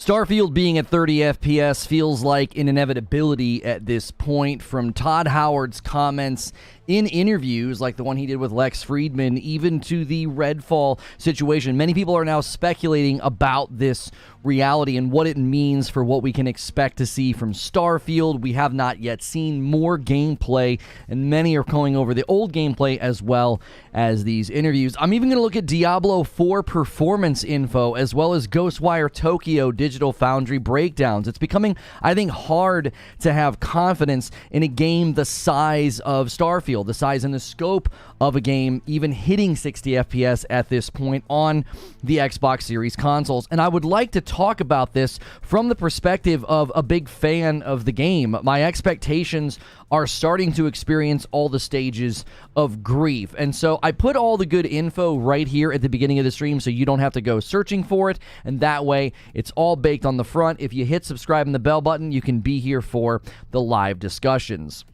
Starfield being at 30 FPS feels like an inevitability at this point, from Todd Howard's comments in interviews like the one he did with Lex Friedman, even to the Redfall situation. Many people are now speculating about this reality and what it means for what we can expect to see from Starfield. We have not yet seen more gameplay, and many are going over the old gameplay as well as these interviews. I'm even going to look at Diablo 4 performance info, as well as Ghostwire Tokyo Digital Foundry breakdowns. It's becoming, I think, hard to have confidence in a game the size of Starfield, the size and the scope of a game even hitting 60 FPS at this point on the Xbox Series consoles. And I would like to talk about this from the perspective of a big fan of the game. My expectations are starting to experience all the stages of grief. And so I put all the good info right here at the beginning of the stream so you don't have to go searching for it. And that way, it's all baked on the front. If you hit subscribe and the bell button, you can be here for the live discussions.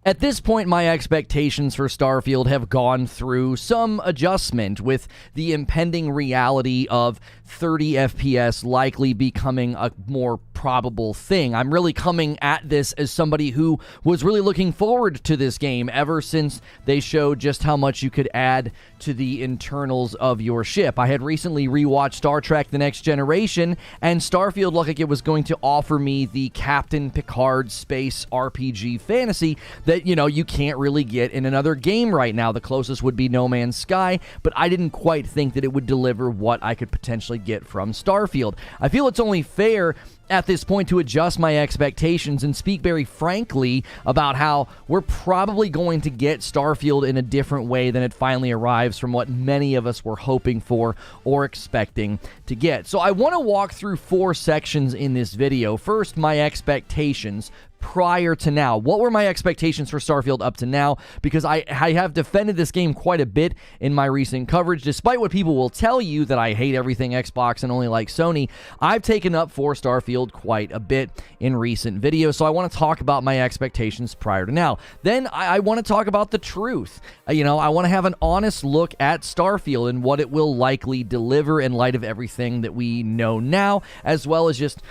At this point, my expectations for Starfield have gone through some adjustment, with the impending reality of 30 FPS likely becoming a more probable thing. I'm really coming at this as somebody who was really looking forward to this game ever since they showed just how much you could add to the internals of your ship. I had recently rewatched Star Trek The Next Generation, and Starfield looked like it was going to offer me the Captain Picard space RPG fantasy that, you can't really get in another game right now. The closest would be No Man's Sky, but I didn't quite think that it would deliver what I could potentially get from Starfield. I feel it's only fair at this point to adjust my expectations and speak very frankly about how we're probably going to get Starfield in a different way than it finally arrives from what many of us were hoping for or expecting to get. So I want to walk through 4 sections in this video. First, my expectations prior to now. What were my expectations for Starfield up to now? Because I have defended this game quite a bit in my recent coverage. Despite what people will tell you that I hate everything Xbox and only like Sony, I've taken up for Starfield quite a bit in recent videos. So I want to talk about my expectations prior to now. Then I want to talk about the truth. I want to have an honest look at Starfield and what it will likely deliver in light of everything that we know now, as well as just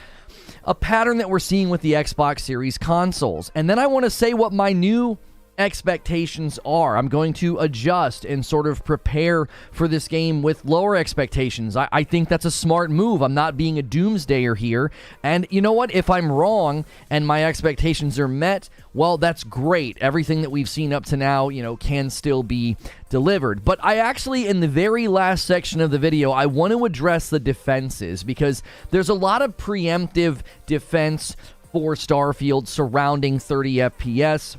a pattern that we're seeing with the Xbox Series consoles. And then I want to say what my new expectations are. I'm going to adjust and sort of prepare for this game with lower expectations. I think that's a smart move. I'm not being a doomsdayer here. And you know what? If I'm wrong and my expectations are met, well, that's great. Everything that we've seen up to now, can still be delivered. But I actually, in the very last section of the video, I want to address the defenses, because there's a lot of preemptive defense for Starfield surrounding 30 FPS.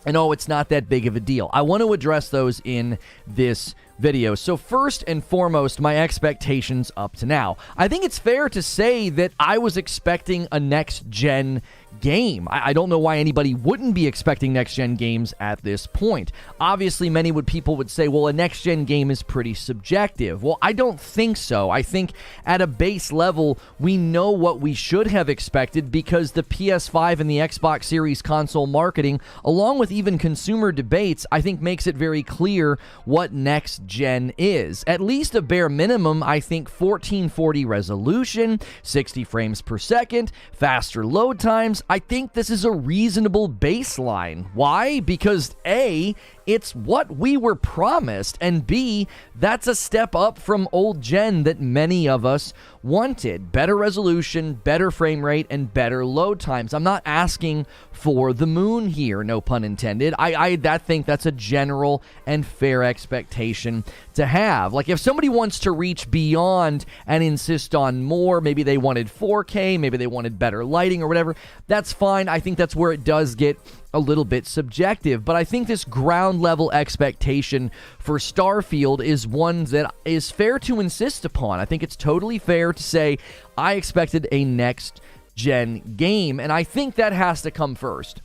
And it's not that big of a deal. I want to address those in this video. So first and foremost, my expectations up to now. I think it's fair to say that I was expecting a next-gen game. I don't know why anybody wouldn't be expecting next-gen games at this point. Obviously, people would say, well, a next-gen game is pretty subjective. Well, I don't think so. I think at a base level, we know what we should have expected, because the PS5 and the Xbox Series console marketing, along with even consumer debates, I think makes it very clear what next-gen is. At least a bare minimum, I think 1440 resolution, 60 frames per second, faster load times. I think this is a reasonable baseline. Why? Because A, it's what we were promised, and B, that's a step up from old gen that many of us wanted. Better resolution, better frame rate, and better load times. I'm not asking for the moon here, no pun intended. I think that's a general and fair expectation to have. Like, if somebody wants to reach beyond and insist on more, maybe they wanted 4K, maybe they wanted better lighting or whatever, that's fine. I think that's where it does get a little bit subjective, but I think this ground level expectation for Starfield is one that is fair to insist upon. I think it's totally fair to say I expected a next gen game, and I think that has to come first.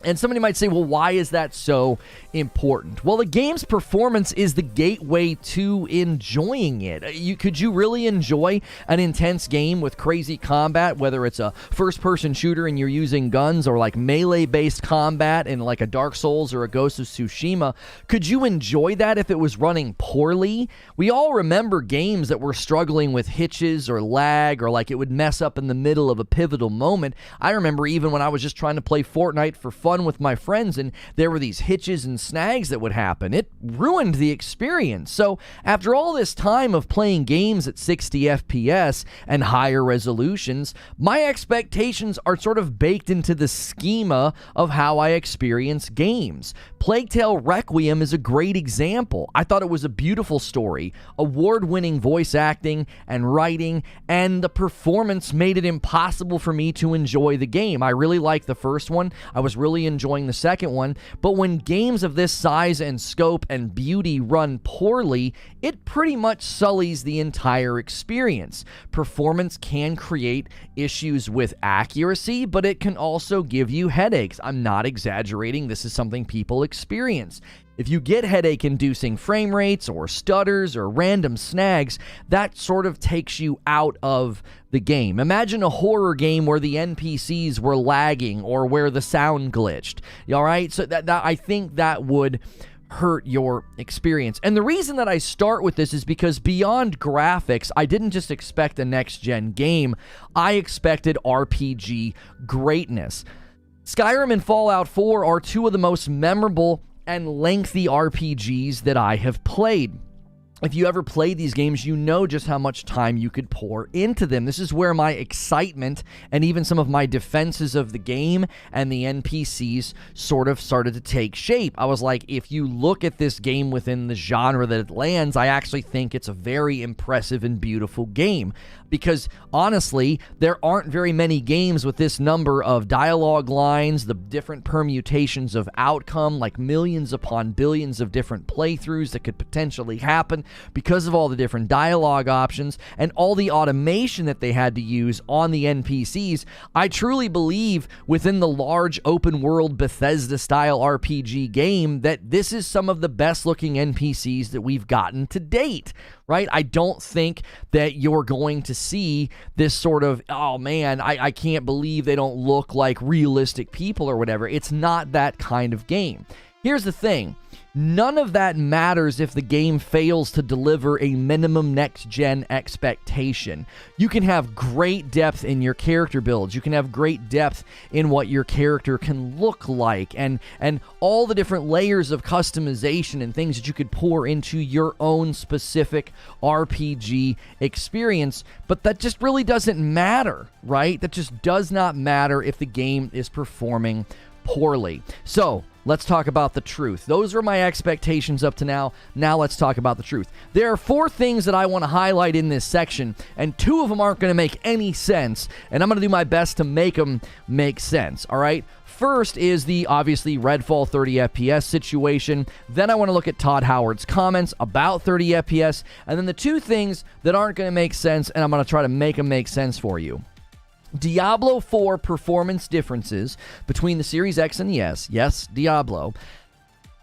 And somebody might say, well, why is that so important? Well, the game's performance is the gateway to enjoying it. Could you really enjoy an intense game with crazy combat, whether it's a first-person shooter and you're using guns, or like melee-based combat in like a Dark Souls or a Ghost of Tsushima? Could you enjoy that if it was running poorly? We all remember games that were struggling with hitches or lag, or like it would mess up in the middle of a pivotal moment. I remember even when I was just trying to play Fortnite for fun with my friends, and there were these hitches and snags that would happen. It ruined the experience. So after all this time of playing games at 60 FPS and higher resolutions, my expectations are sort of baked into the schema of how I experience games. Plague Tale Requiem is a great example. I thought it was a beautiful story, award-winning voice acting and writing, and the performance made it impossible for me to enjoy the game. I really liked the first one. I was really enjoying the second one, but when games of this size and scope and beauty run poorly, it pretty much sullies the entire experience. Performance can create issues with accuracy, but it can also give you headaches. I'm not exaggerating. This is something people experience. If you get headache-inducing frame rates or stutters or random snags, that sort of takes you out of the game. Imagine a horror game where the NPCs were lagging or where the sound glitched. All right? So that I think that would hurt your experience. And the reason that I start with this is because beyond graphics, I didn't just expect a next-gen game. I expected RPG greatness. Skyrim and Fallout 4 are two of the most memorable and lengthy RPGs that I have played. If you ever played these games, you know just how much time you could pour into them. This is where my excitement and even some of my defenses of the game and the NPCs sort of started to take shape. I was like, if you look at this game within the genre that it lands, I actually think it's a very impressive and beautiful game. Because honestly, there aren't very many games with this number of dialogue lines, the different permutations of outcome, like millions upon billions of different playthroughs that could potentially happen because of all the different dialogue options and all the automation that they had to use on the NPCs. I truly believe within the large open world Bethesda style RPG game that this is some of the best looking NPCs that we've gotten to date. Right? I don't think that you're going to see this sort of, oh man, I can't believe they don't look like realistic people or whatever. It's not that kind of game. Here's the thing. None of that matters if the game fails to deliver a minimum next-gen expectation. You can have great depth in your character builds. You can have great depth in what your character can look like and all the different layers of customization and things that you could pour into your own specific RPG experience. But that just really doesn't matter, right? That just does not matter if the game is performing poorly. So, let's talk about the truth. Those were my expectations up to now. Now let's talk about the truth. There are 4 things that I want to highlight in this section, and 2 of them aren't going to make any sense, and I'm going to do my best to make them make sense, all right? First is the, obviously, Redfall 30 FPS situation. Then I want to look at Todd Howard's comments about 30 FPS, and then the 2 things that aren't going to make sense, and I'm going to try to make them make sense for you. Diablo 4 performance differences between the Series X and the S. Yes, Diablo.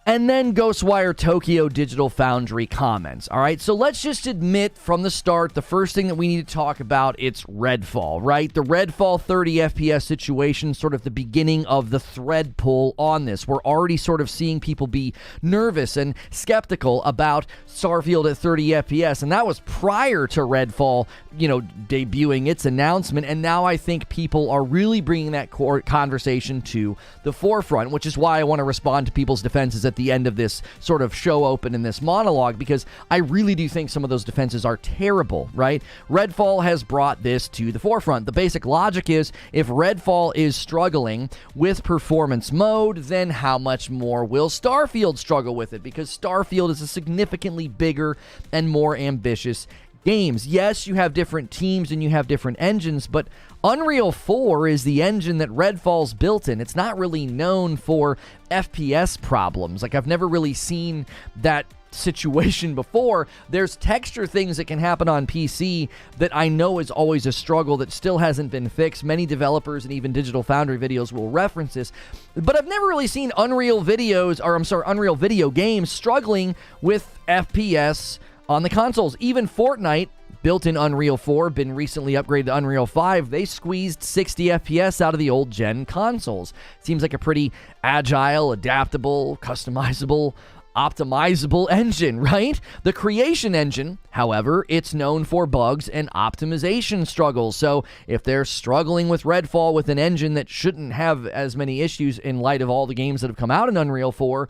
And then Ghostwire Tokyo Digital Foundry comments. All right, so let's just admit from the start, the first thing that we need to talk about, it's Redfall, right? The Redfall 30 FPS situation, sort of the beginning of the thread pull on this. We're already sort of seeing people be nervous and skeptical about Starfield at 30 FPS, and that was prior to Redfall, debuting its announcement, and now I think people are really bringing that conversation to the forefront, which is why I want to respond to people's defenses at the end of this sort of show open in this monologue, because I really do think some of those defenses are terrible, right? Redfall has brought this to the forefront. The basic logic is, if Redfall is struggling with performance mode, then how much more will Starfield struggle with it? Because Starfield is a significantly bigger and more ambitious games. Yes, you have different teams and you have different engines, but Unreal 4 is the engine that Redfall's built in. It's not really known for FPS problems. Like, I've never really seen that situation before. There's texture things that can happen on PC that I know is always a struggle that still hasn't been fixed. Many developers and even Digital Foundry videos will reference this, but I've never really seen Unreal video games struggling with FPS on the consoles. Even Fortnite, built in Unreal 4, been recently upgraded to Unreal 5, they squeezed 60 FPS out of the old gen consoles. Seems like a pretty agile, adaptable, customizable, optimizable engine, right? The Creation engine, however, it's known for bugs and optimization struggles. So if they're struggling with Redfall with an engine that shouldn't have as many issues in light of all the games that have come out in Unreal 4,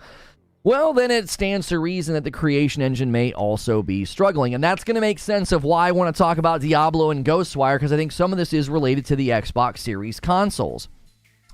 well, then it stands to reason that the Creation engine may also be struggling. And that's going to make sense of why I want to talk about Diablo and Ghostwire, because I think some of this is related to the Xbox Series consoles.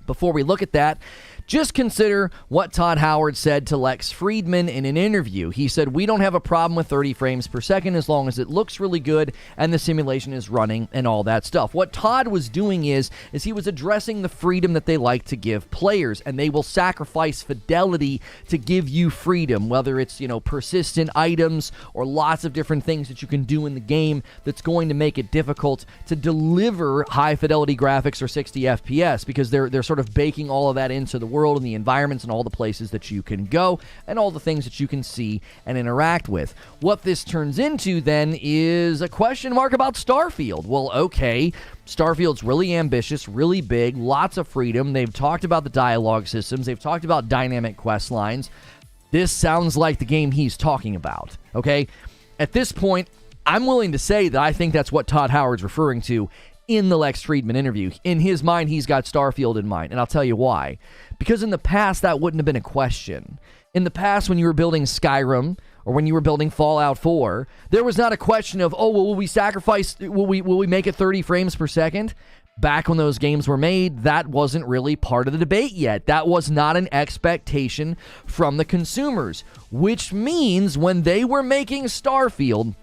Before we look at that, just consider what Todd Howard said to Lex Friedman in an interview. He said, "We don't have a problem with 30 frames per second as long as it looks really good and the simulation is running and all that stuff." What Todd was doing is he was addressing the freedom that they like to give players, and they will sacrifice fidelity to give you freedom, whether it's, persistent items or lots of different things that you can do in the game that's going to make it difficult to deliver high fidelity graphics or 60 FPS, because they're sort of baking all of that into the world and the environments and all the places that you can go and all the things that you can see and interact with. What this turns into then is a question mark about Starfield. Well, okay, Starfield's really ambitious, really big, lots of freedom. They've talked about the dialogue systems. They've talked about dynamic quest lines. This sounds like the game he's talking about, okay? At this point, I'm willing to say that I think that's what Todd Howard's referring to in the Lex Friedman interview. In his mind, he's got Starfield in mind, and I'll tell you why. Because in the past, that wouldn't have been a question. In the past, when you were building Skyrim or when you were building Fallout 4, there was not a question of, will we make it 30 frames per second? Back when those games were made, that wasn't really part of the debate yet. That was not an expectation from the consumers, which means when they were making Starfield,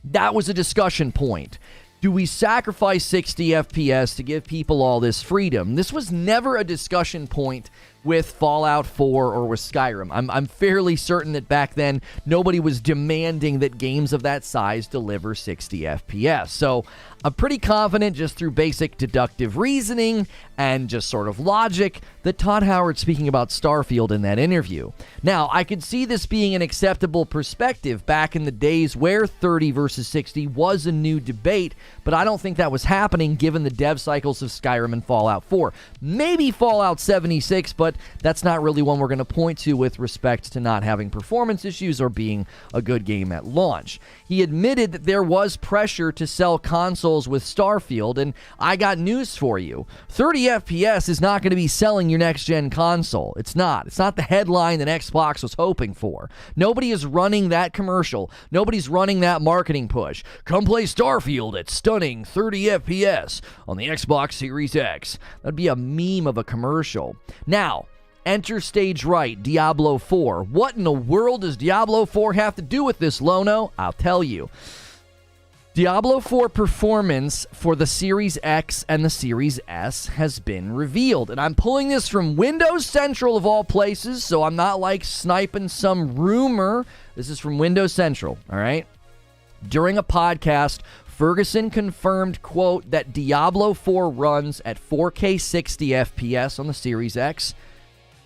that was a discussion point. Do we sacrifice 60 FPS to give people all this freedom? This was never a discussion point with Fallout 4 or with Skyrim. I'm fairly certain that back then, nobody was demanding that games of that size deliver 60 FPS. So I'm pretty confident, just through basic deductive reasoning and just sort of logic, that Todd Howard's speaking about Starfield in that interview. Now, I could see this being an acceptable perspective back in the days where 30 versus 60 was a new debate, but I don't think that was happening given the dev cycles of Skyrim and Fallout 4. Maybe Fallout 76, but that's not really one we're going to point to with respect to not having performance issues or being a good game at launch. He admitted that there was pressure to sell consoles with Starfield, and I got news for you. 30 FPS is not going to be selling your next-gen console. It's not. It's not the headline that Xbox was hoping for. Nobody is running that commercial. Nobody's running that marketing push. Come play Starfield at stunning 30 FPS on the Xbox Series X. That'd be a meme of a commercial. Now, enter stage right, Diablo 4. What in the world does Diablo 4 have to do with this, Lono? I'll tell you. Diablo 4 performance for the Series X and the Series S has been revealed. And I'm pulling this from Windows Central of all places, so I'm not like sniping some rumor. This is from Windows Central, all right? During a podcast, Ferguson confirmed, quote, that Diablo 4 runs at 4K 60 FPS on the Series X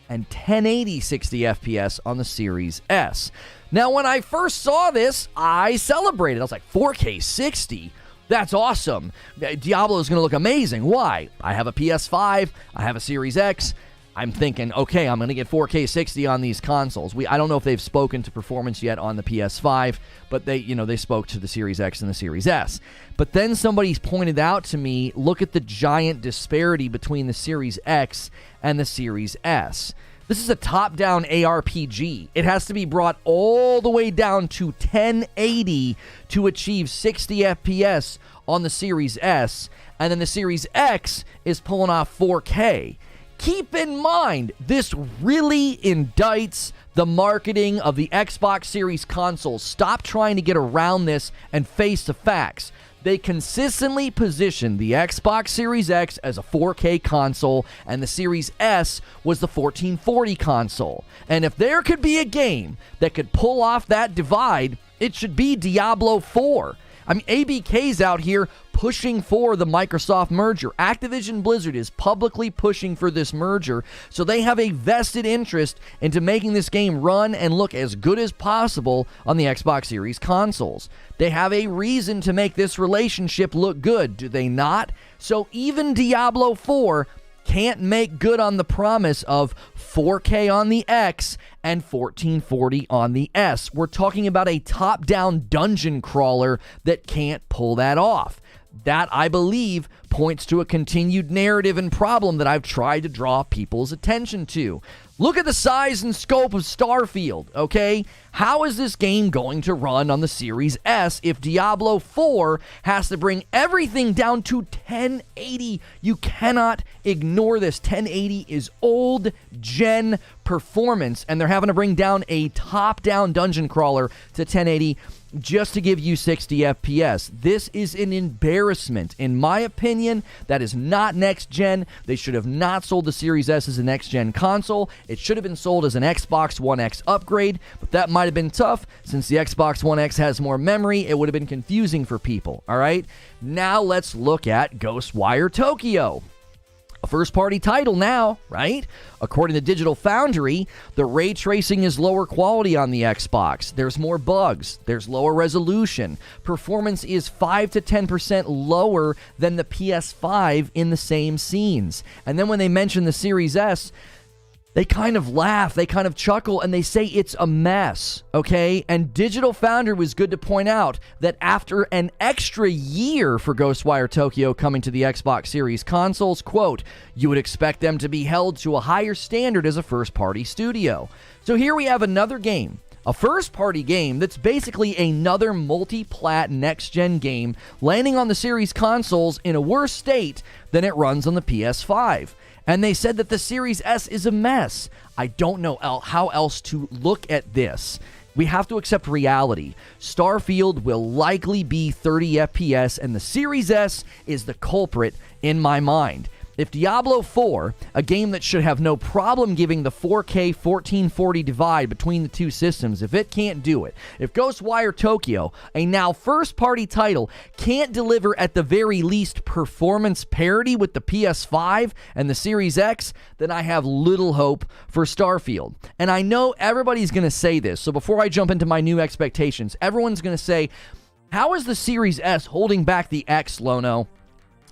and 1080 60 FPS on the Series S. Now, when I first saw this, I celebrated. I was like, 4K 60? That's awesome. Diablo is going to look amazing. Why? I have a PS5. I have a Series X. I'm thinking, okay, I'm going to get 4K 60 on these consoles. I don't know if they've spoken to performance yet on the PS5, but they spoke to the Series X and the Series S. But then somebody's pointed out to me, look at the giant disparity between the Series X and the Series S. This is a top-down ARPG. It has to be brought all the way down to 1080 to achieve 60 FPS on the Series S, and then the Series X is pulling off 4K. Keep in mind, this really indicts the marketing of the Xbox Series consoles. Stop trying to get around this and face the facts. They consistently positioned the Xbox Series X as a 4K console, and the Series S was the 1440 console. And if there could be a game that could pull off that divide, it should be Diablo 4. I mean, ABK's out here pushing for the Microsoft merger. Activision Blizzard is publicly pushing for this merger, so they have a vested interest into making this game run and look as good as possible on the Xbox Series consoles. They have a reason to make this relationship look good, do they not? So even Diablo 4 can't make good on the promise of 4K on the X and 1440 on the S. We're talking about a top-down dungeon crawler that can't pull that off. That, I believe, points to a continued narrative and problem that I've tried to draw people's attention to. Look at the size and scope of Starfield, okay? How is this game going to run on the Series S if Diablo 4 has to bring everything down to 1080? You cannot ignore this. 1080 is old-gen performance, and they're having to bring down a top-down dungeon crawler to 1080 just to give you 60 FPS. This is an embarrassment. In my opinion, that is not next-gen. They should have not sold the Series S as a next-gen console. It should have been sold as an Xbox One X upgrade, but that might have been tough. Since the Xbox One X has more memory, it would have been confusing for people, all right? Now let's look at Ghostwire Tokyo. A first-party title now, right? According to Digital Foundry, the ray tracing is lower quality on the Xbox. There's more bugs. There's lower resolution. Performance is 5 to 10% lower than the PS5 in the same scenes. And then when they mention the Series S, they kind of laugh, they kind of chuckle, and they say it's a mess, okay? And Digital Foundry was good to point out that after an extra year for Ghostwire Tokyo coming to the Xbox Series consoles, quote, you would expect them to be held to a higher standard as a first-party studio. So here we have another game, a first-party game that's basically another multi-plat next-gen game landing on the Series consoles in a worse state than it runs on the PS5. And they said that the Series S is a mess. I don't know how else to look at this. We have to accept reality. Starfield will likely be 30 FPS, and the Series S is the culprit in my mind. If Diablo 4, a game that should have no problem giving the 4K 1440 divide between the two systems, if it can't do it, if Ghostwire Tokyo, a now first-party title, can't deliver at the very least performance parity with the PS5 and the Series X, then I have little hope for Starfield. And I know everybody's going to say this, so before I jump into my new expectations, everyone's going to say, how is the Series S holding back the X, Lono?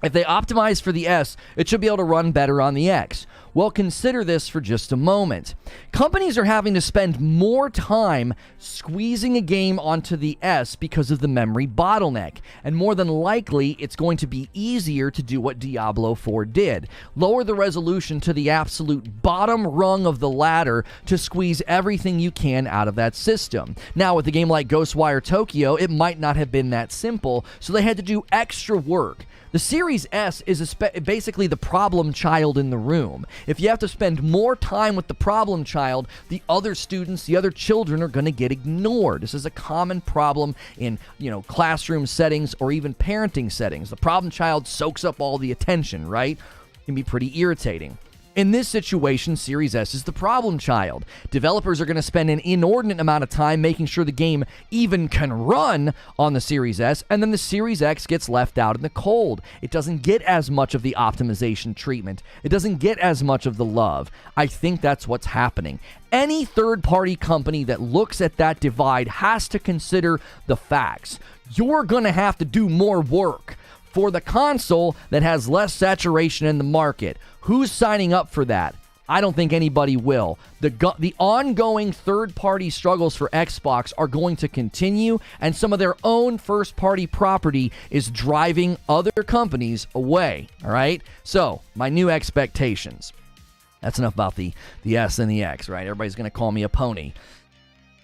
If they optimize for the S, it should be able to run better on the X. Well, consider this for just a moment. Companies are having to spend more time squeezing a game onto the S because of the memory bottleneck. And more than likely, it's going to be easier to do what Diablo 4 did. Lower the resolution to the absolute bottom rung of the ladder to squeeze everything you can out of that system. Now, with a game like Ghostwire Tokyo, it might not have been that simple, so they had to do extra work. The Series S is basically the problem child in the room. If you have to spend more time with the problem child, the other students, the other children are going to get ignored. This is a common problem in, classroom settings or even parenting settings. The problem child soaks up all the attention, right? It can be pretty irritating. In this situation, Series S is the problem child. Developers are going to spend an inordinate amount of time making sure the game even can run on the Series S, and then the Series X gets left out in the cold. It doesn't get as much of the optimization treatment. It doesn't get as much of the love. I think that's what's happening. Any third-party company that looks at that divide has to consider the facts. You're going to have to do more work for the console that has less saturation in the market. Who's signing up for that? I don't think anybody will. The ongoing third-party struggles for Xbox are going to continue, and some of their own first-party property is driving other companies away, all right? So, my new expectations. That's enough about the S and the X, right? Everybody's going to call me a pony.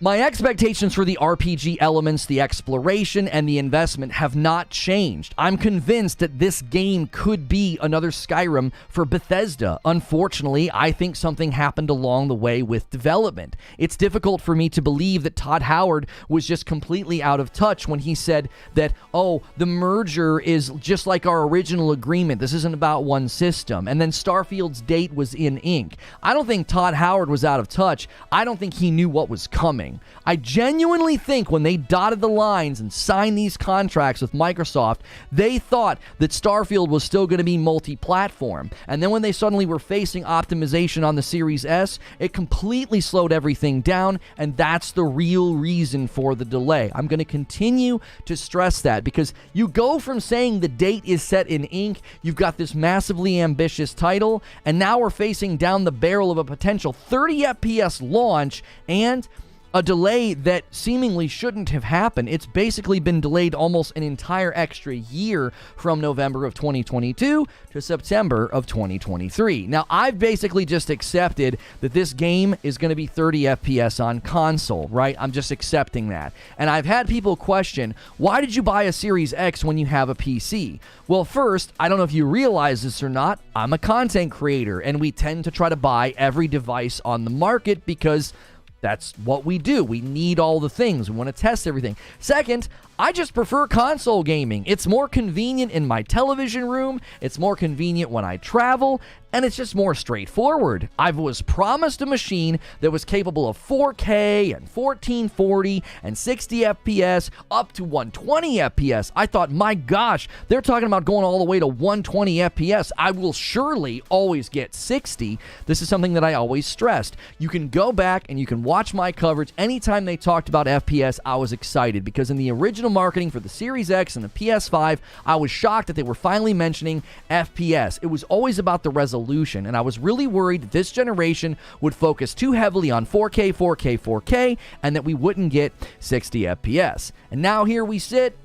My expectations for the RPG elements, the exploration, and the investment have not changed. I'm convinced that this game could be another Skyrim for Bethesda. Unfortunately, I think something happened along the way with development. It's difficult for me to believe that Todd Howard was just completely out of touch when he said that, oh, the merger is just like our original agreement. This isn't about one system. And then Starfield's date was in ink. I don't think Todd Howard was out of touch. I don't think he knew what was coming. I genuinely think when they dotted the lines and signed these contracts with Microsoft, they thought that Starfield was still going to be multi-platform. And then when they suddenly were facing optimization on the Series S, it completely slowed everything down, and that's the real reason for the delay. I'm going to continue to stress that because you go from saying the date is set in ink, you've got this massively ambitious title, and now we're facing down the barrel of a potential 30 FPS launch and a delay that seemingly shouldn't have happened. It's basically been delayed almost an entire extra year from November of 2022 to September of 2023. Now, I've basically just accepted that this game is going to be 30 FPS on console, right? I'm just accepting that. And I've had people question, why did you buy a Series X when you have a PC? Well, first, I don't know if you realize this or not, I'm a content creator, and we tend to try to buy every device on the market because that's what we do. We need all the things. We want to test everything. Second, I just prefer console gaming. It's more convenient in my television room. It's more convenient when I travel. And it's just more straightforward. I was promised a machine that was capable of 4K and 1440 and 60 FPS up to 120 FPS. I thought, my gosh, they're talking about going all the way to 120 FPS. I will surely always get 60. This is something that I always stressed. You can go back and you can watch my coverage. Anytime they talked about FPS, I was excited because in the original marketing for the Series X and the PS5, I was shocked that they were finally mentioning FPS. It was always about the resolution. And I was really worried that this generation would focus too heavily on 4K, 4K, 4K, and that we wouldn't get 60 FPS. And now here we sit,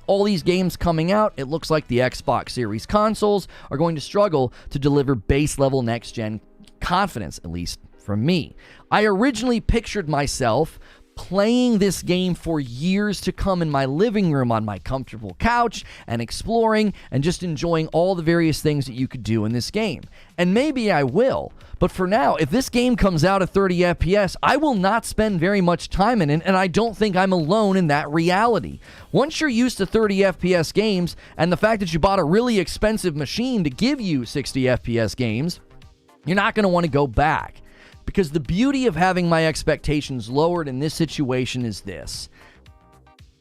all these games coming out, it looks like the Xbox Series consoles are going to struggle to deliver base-level next-gen confidence, at least from me. I originally pictured myself playing this game for years to come in my living room on my comfortable couch and exploring and just enjoying all the various things that you could do in this game. And maybe I will, but for now, if this game comes out at 30 FPS, I will not spend very much time in it, and I don't think I'm alone in that reality. Once you're used to 30 FPS games and the fact that you bought a really expensive machine to give you 60 FPS games, you're not going to want to go back. Because the beauty of having my expectations lowered in this situation is this.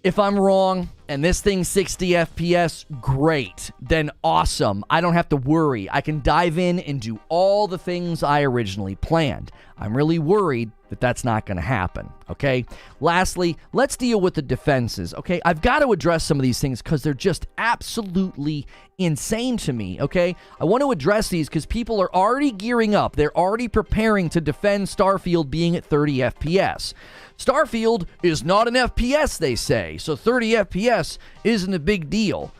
If I'm wrong and this thing's 60 FPS, great. Then awesome. I don't have to worry. I can dive in and do all the things I originally planned. I'm really worried that that's not going to happen, okay? Lastly, let's deal with the defenses, okay? I've got to address some of these things because they're just absolutely insane to me, okay? I want to address these because people are already gearing up. They're already preparing to defend Starfield being at 30 FPS. Starfield is not an FPS, they say, so 30 FPS isn't a big deal.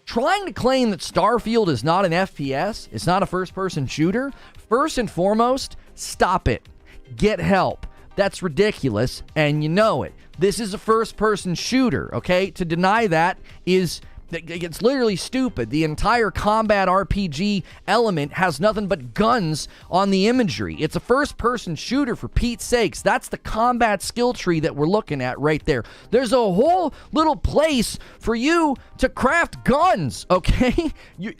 Trying to claim that Starfield is not an FPS, it's not a first-person shooter, first and foremost, stop it. Get help. That's ridiculous, and you know it. This is a first-person shooter, okay? To deny that is... it's literally stupid. The entire combat RPG element has nothing but guns on the imagery. It's a first-person shooter, for Pete's sakes. That's the combat skill tree that we're looking at right there. There's a whole little place for you to craft guns, okay?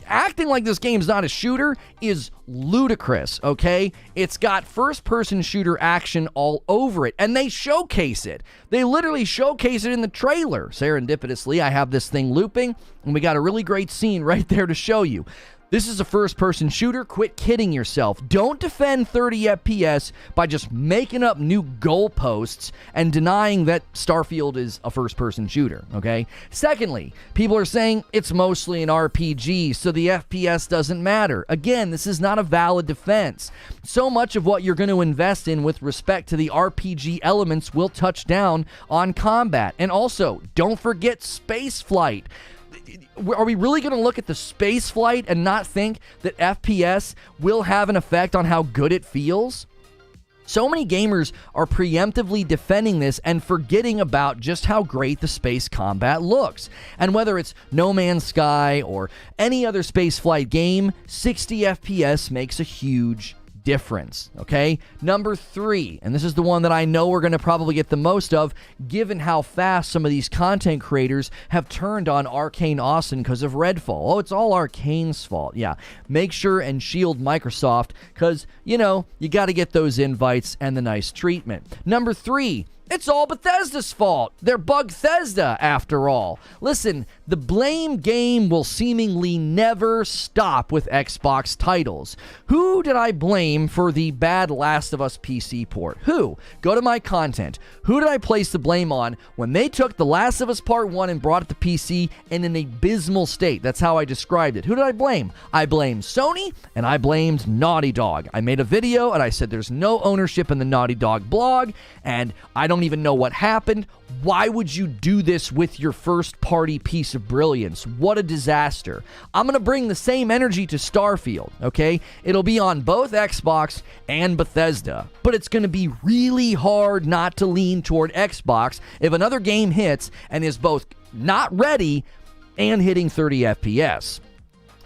Acting like this game's not a shooter is ludicrous, okay? It's got first-person shooter action all over it, and they showcase it. They literally showcase it in the trailer. Serendipitously, I have this thing looping, and we got a really great scene right there to show you. This is a first-person shooter. Quit kidding yourself. Don't defend 30 FPS by just making up new goalposts and denying that Starfield is a first-person shooter, okay? Secondly, people are saying it's mostly an RPG, so the FPS doesn't matter. Again, this is not a valid defense. So much of what you're going to invest in with respect to the RPG elements will touch down on combat. And also, don't forget spaceflight. Are we really going to look at the space flight and not think that FPS will have an effect on how good it feels? So many gamers are preemptively defending this and forgetting about just how great the space combat looks. And whether it's No Man's Sky or any other spaceflight game, 60 FPS makes a huge difference, okay? Number 3, and this is the one that I know we're going to probably get the most of, given how fast some of these content creators have turned on Arcane Austin because of Redfall. Oh, it's all Arcane's fault. Yeah, make sure and shield Microsoft because, you got to get those invites and the nice treatment. Number 3, it's all Bethesda's fault. They're Bugthesda, after all. Listen, the blame game will seemingly never stop with Xbox titles. Who did I blame for the bad Last of Us PC port? Who? Go to my content. Who did I place the blame on when they took The Last of Us Part 1 and brought it to PC in an abysmal state? That's how I described it. Who did I blame? I blamed Sony, and I blamed Naughty Dog. I made a video, and I said there's no ownership in the Naughty Dog blog, and I don't even know what happened. Why would you do this with your first party piece of brilliance? What a disaster. I'm going to bring the same energy to Starfield, okay? It'll be on both Xbox and Bethesda, but it's going to be really hard not to lean toward Xbox if another game hits and is both not ready and hitting 30 FPS.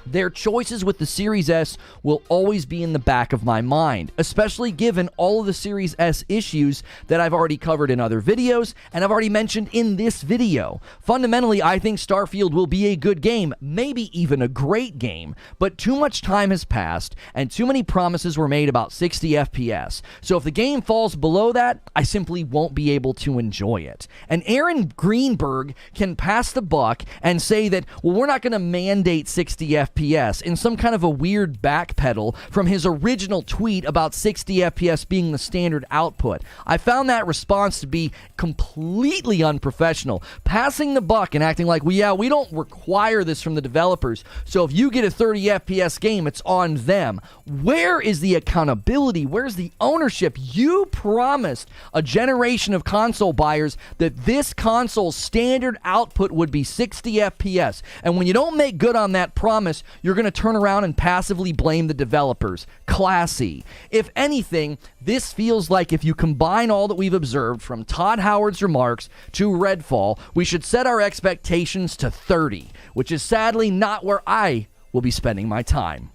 Their choices with the Series S will always be in the back of my mind, especially given all of the Series S issues that I've already covered in other videos and I've already mentioned in this video. Fundamentally, I think Starfield will be a good game, maybe even a great game, but too much time has passed and too many promises were made about 60 FPS. So if the game falls below that, I simply won't be able to enjoy it. And Aaron Greenberg can pass the buck and say that, well, we're not going to mandate 60 FPS in some kind of a weird backpedal from his original tweet about 60 FPS being the standard output. I found that response to be completely unprofessional, passing the buck and acting like, well, yeah, we don't require this from the developers, so if you get a 30 FPS game, it's on them. Where is the accountability? Where's the ownership? You promised a generation of console buyers that this console's standard output would be 60 FPS, and when you don't make good on that promise, you're going to turn around and passively blame the developers. Classy. If anything, this feels like if you combine all that we've observed from Todd Howard's remarks to Redfall, we should set our expectations to 30, which is sadly not where I will be spending my time.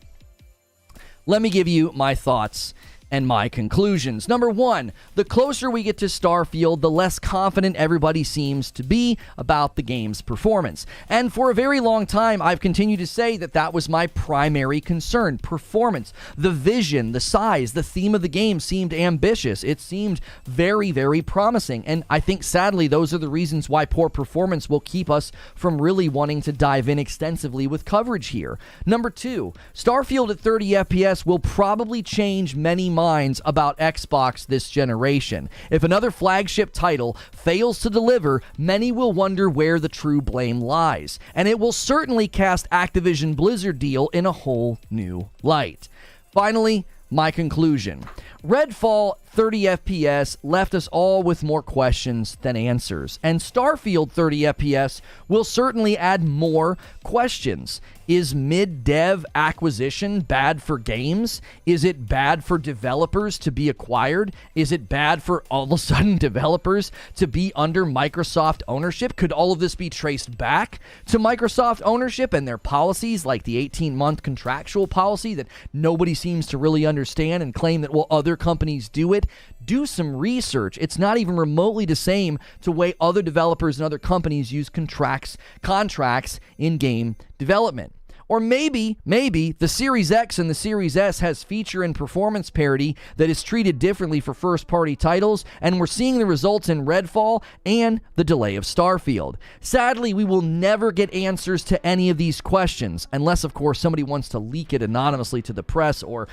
Let me give you my thoughts and my conclusions. Number 1, the closer we get to Starfield, the less confident everybody seems to be about the game's performance. And for a very long time, I've continued to say that that was my primary concern. Performance, the vision, the size, the theme of the game seemed ambitious. It seemed very, very promising. And I think, sadly, those are the reasons why poor performance will keep us from really wanting to dive in extensively with coverage here. Number 2, Starfield at 30 FPS will probably change many minds about Xbox this generation. If another flagship title fails to deliver, many will wonder where the true blame lies, and it will certainly cast Activision Blizzard deal in a whole new light. Finally, my conclusion. Redfall 30 FPS left us all with more questions than answers, and Starfield 30 FPS will certainly add more questions. Is mid-dev acquisition bad for games? Is it bad for developers to be acquired? Is it bad for all of a sudden developers to be under Microsoft ownership? Could all of this be traced back to Microsoft ownership and their policies, like the 18-month contractual policy that nobody seems to really understand and claim that, well, other companies do it? Do some research. It's not even remotely the same to way other developers and other companies use contracts in game development. Or maybe the Series X and the Series S has feature and performance parity that is treated differently for first-party titles, and we're seeing the results in Redfall and the delay of Starfield. Sadly, we will never get answers to any of these questions, unless, of course, somebody wants to leak it anonymously to the press or,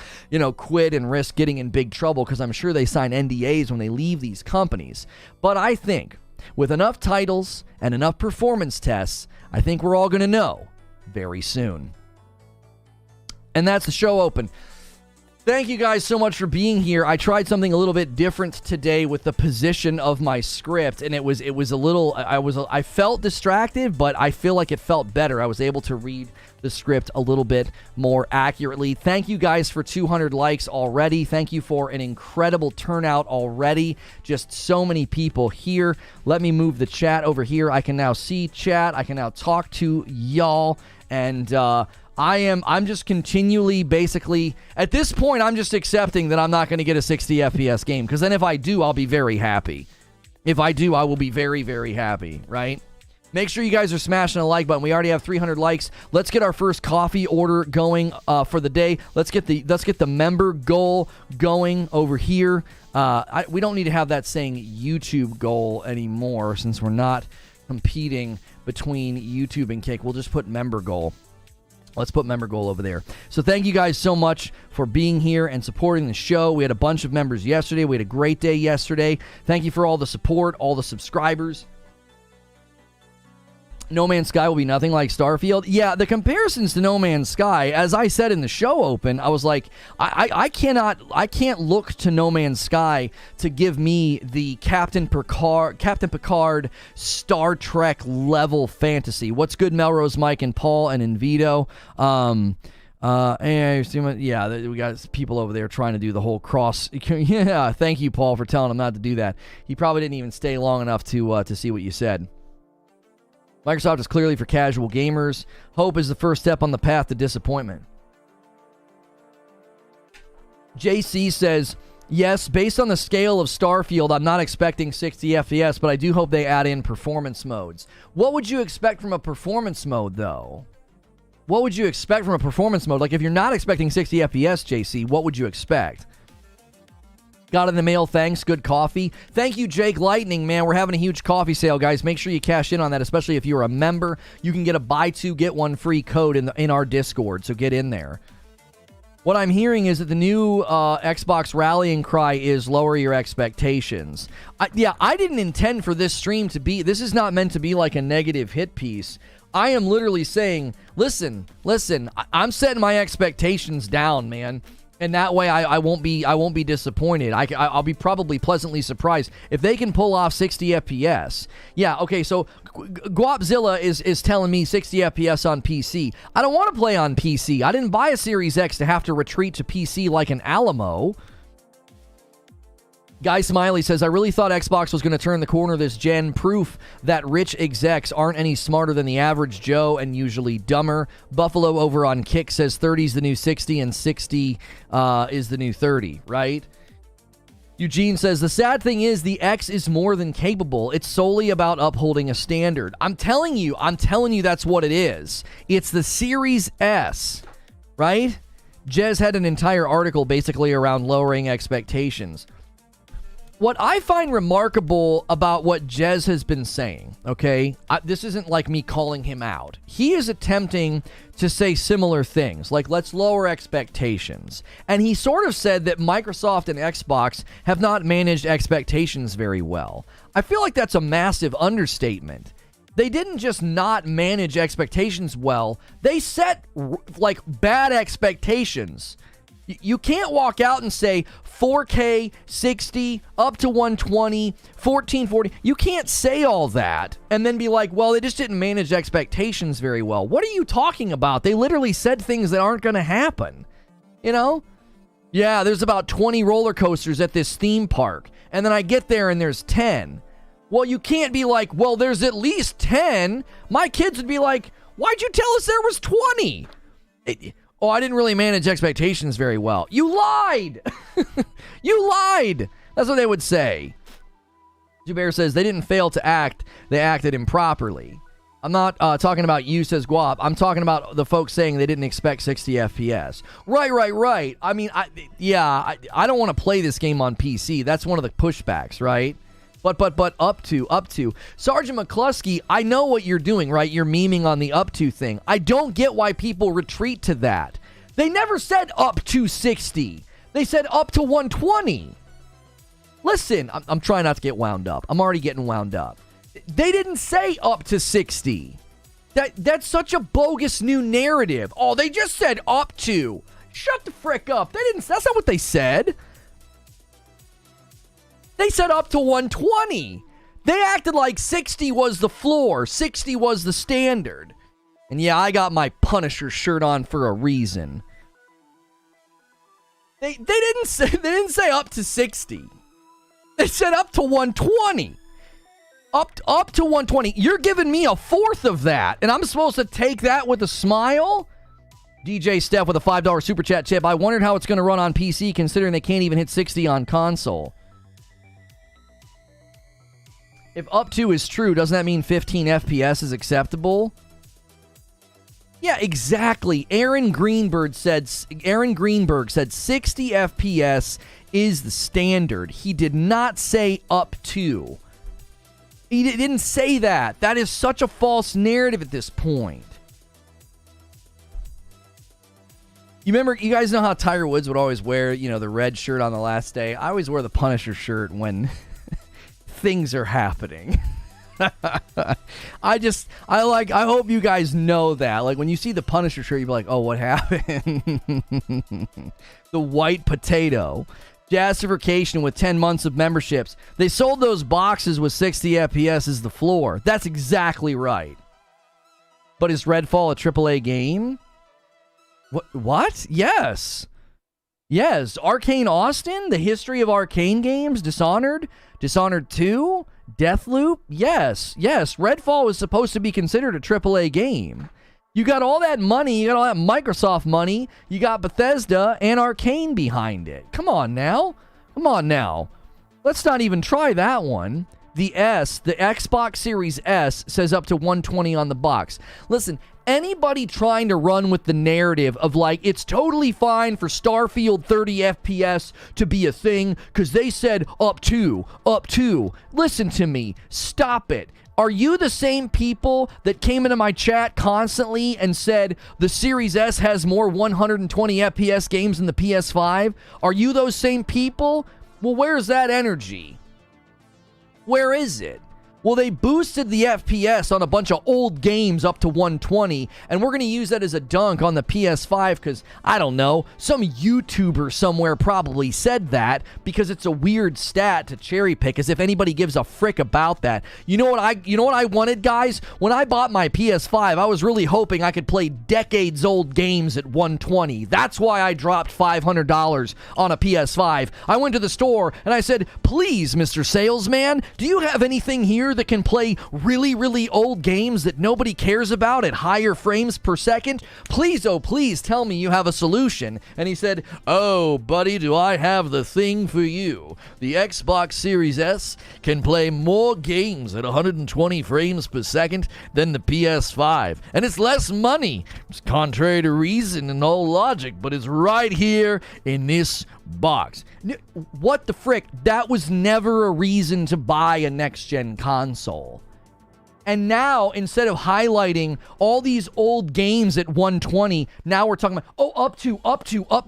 quit and risk getting in big trouble, because I'm sure they sign NDAs when they leave these companies. But I think, with enough titles and enough performance tests, I think we're all going to know very soon. And that's the show open. Thank you guys so much for being here. I tried something a little bit different today with the position of my script, and it was a little, I felt distracted, but I feel like it felt better. I was able to read the script a little bit more accurately. Thank you guys for 200 likes already. Thank you for an incredible turnout already. Just so many people here. Let me move the chat over here. I can now see chat. I can now talk to y'all, and I'm just continually, basically, at this point, I'm just accepting that I'm not going to get a 60 FPS game, because then if I do, I'll be very happy. If I do, I will be very, very happy, right? Make sure you guys are smashing a like button. We already have 300 likes. Let's get our first coffee order going for the day. Let's get the member goal going over here. We don't need to have that saying YouTube goal anymore, since we're not competing between YouTube and Kick. We'll just put member goal. Let's put member goal over there. So thank you guys so much for being here and supporting the show. We had a bunch of members yesterday. We had a great day yesterday. Thank you for all the support, all the subscribers. No Man's Sky will be nothing like Starfield. Yeah, the comparisons to No Man's Sky, as I said in the show open, I was like, I can't look to No Man's Sky to give me the Captain Picard Star Trek level fantasy. What's good, Melrose, Mike, and Paul, and Invito? Yeah, we got people over there trying to do the whole cross. Yeah, thank you, Paul, for telling him not to do that. He probably didn't even stay long enough to see what you said. Microsoft is clearly for casual gamers. Hope is the first step on the path to disappointment. JC says, yes, based on the scale of Starfield, I'm not expecting 60 FPS, but I do hope they add in performance modes. What would you expect from a performance mode, though? What would you expect from a performance mode? Like, if you're not expecting 60 FPS, JC, what would you expect? Got in the mail, thanks. Good coffee. Thank you, Jake Lightning, man. We're having a huge coffee sale, guys. Make sure you cash in on that, especially if you're a member. You can get a buy two, get one free code in our Discord, so get in there. What I'm hearing is that the new Xbox rallying cry is lower your expectations. I didn't intend for this stream to be... This is not meant to be like a negative hit piece. I am literally saying, listen, I'm setting my expectations down, man. And that way, I won't be disappointed. I'll be probably pleasantly surprised if they can pull off 60 FPS. Yeah, okay. So Guapzilla is telling me 60 FPS on PC. I don't want to play on PC. I didn't buy a Series X to have to retreat to PC like an Alamo. Guy Smiley says, I really thought Xbox was going to turn the corner this gen. Proof that rich execs aren't any smarter than the average Joe and usually dumber. Buffalo over on Kick says 30 is the new 60 and 60 is the new 30, right? Eugene says, the sad thing is the X is more than capable. It's solely about upholding a standard. I'm telling you that's what it is. It's the Series S, right? Jez had an entire article basically around lowering expectations. What I find remarkable about what Jez has been saying, okay, this isn't like me calling him out. He is attempting to say similar things, like let's lower expectations. And he sort of said that Microsoft and Xbox have not managed expectations very well. I feel like that's a massive understatement. They didn't just not manage expectations well, they set like bad expectations. You can't walk out and say 4K, 60, up to 120, 1440. You can't say all that and then be like, well, they just didn't manage expectations very well. What are you talking about? They literally said things that aren't going to happen. You know? Yeah, there's about 20 roller coasters at this theme park. And then I get there and there's 10. Well, you can't be like, well, there's at least 10. My kids would be like, why'd you tell us there was 20? Oh, I didn't really manage expectations very well. You lied! You lied! That's what they would say. Zubair says, they didn't fail to act, they acted improperly. I'm not talking about you, says Guap. I'm talking about the folks saying they didn't expect 60 FPS. Right. I mean, I don't want to play this game on PC. That's one of the pushbacks, right? But up to. Sergeant McCluskey, I know what you're doing, right? You're memeing on the up to thing. I don't get why people retreat to that. They never said up to 60. They said up to 120. Listen, I'm trying not to get wound up. I'm already getting wound up. They didn't say up to 60. That's such a bogus new narrative. Oh, they just said up to. Shut the frick up. That's not what they said. They said up to 120. They acted like 60 was the floor, 60 was the standard. And yeah, I got my Punisher shirt on for a reason. They didn't say up to 60. They said up to 120. Up to 120. You're giving me a fourth of that, and I'm supposed to take that with a smile? DJ Steph with a $5 super chat tip. I wondered how it's going to run on PC considering they can't even hit 60 on console. If up to is true, doesn't that mean 15 FPS is acceptable? Yeah, exactly. Aaron Greenberg said 60 FPS is the standard. He did not say up to. He didn't say that. That is such a false narrative at this point. You guys know how Tiger Woods would always wear, the red shirt on the last day? I always wear the Punisher shirt when things are happening. I hope you guys know that. Like, when you see the Punisher shirt, you'll be like, oh, what happened? The white potato. Justification with 10 months of memberships. They sold those boxes with 60 FPS as the floor. That's exactly right. But is Redfall a AAA game? What? Yes. Arcane Austin? The history of Arcane games? Dishonored? Dishonored 2? Deathloop? Yes. Redfall was supposed to be considered a AAA game. You got all that money, you got all that Microsoft money, you got Bethesda and Arcane behind it. Come on now. Let's not even try that one. The Xbox Series S says up to 120 on the box. Listen, anybody trying to run with the narrative of like, it's totally fine for Starfield 30 FPS to be a thing because they said up to. Listen to me. Stop it. Are you the same people that came into my chat constantly and said the Series S has more 120 FPS games than the PS5? Are you those same people? Well, where's that energy? Where is it? Well, they boosted the FPS on a bunch of old games up to 120, and we're going to use that as a dunk on the PS5 because, I don't know, some YouTuber somewhere probably said that because it's a weird stat to cherry pick, as if anybody gives a frick about that. You know what I wanted, guys? When I bought my PS5, I was really hoping I could play decades-old games at 120. That's why I dropped $500 on a PS5. I went to the store, and I said, please, Mr. Salesman, do you have anything here that can play really, really old games that nobody cares about at higher frames per second? Please, oh please, tell me you have a solution. And he said, oh buddy, do I have the thing for you. The Xbox Series S can play more games at 120 frames per second than the PS5, and it's less money. It's contrary to reason and all logic, but it's right here in this box. What the frick? That was never a reason to buy a next-gen console. And now, instead of highlighting all these old games at 120, now we're talking about, up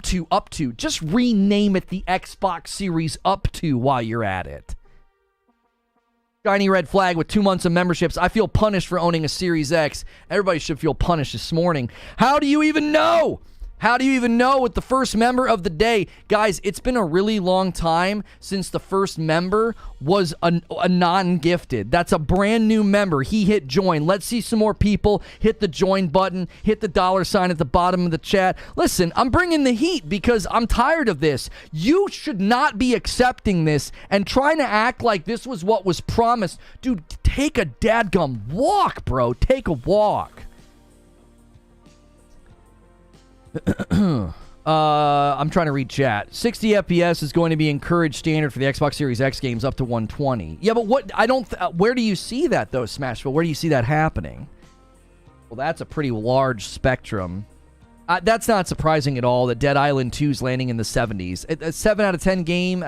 to. Just rename it the Xbox Series up to while you're at it. Shiny red flag with 2 months of memberships. I feel punished for owning a Series X. Everybody should feel punished this morning. How do you even know? How do you even know with the first member of the day? Guys, it's been a really long time since the first member was a non-gifted. That's a brand new member. He hit join. Let's see some more people hit the join button, hit the $sign at the bottom of the chat. Listen, I'm bringing the heat because I'm tired of this. You should not be accepting this and trying to act like this was what was promised. Dude, take a dadgum walk, bro. Take a walk. I'm trying to read chat. 60 FPS is going to be encouraged standard for the Xbox Series X games up to 120. Yeah, but where do you see that though, Smashville? Where do you see that happening? Well, that's a pretty large spectrum. That's not surprising at all that Dead Island 2 is landing in the 70s. A 7 out of 10 game,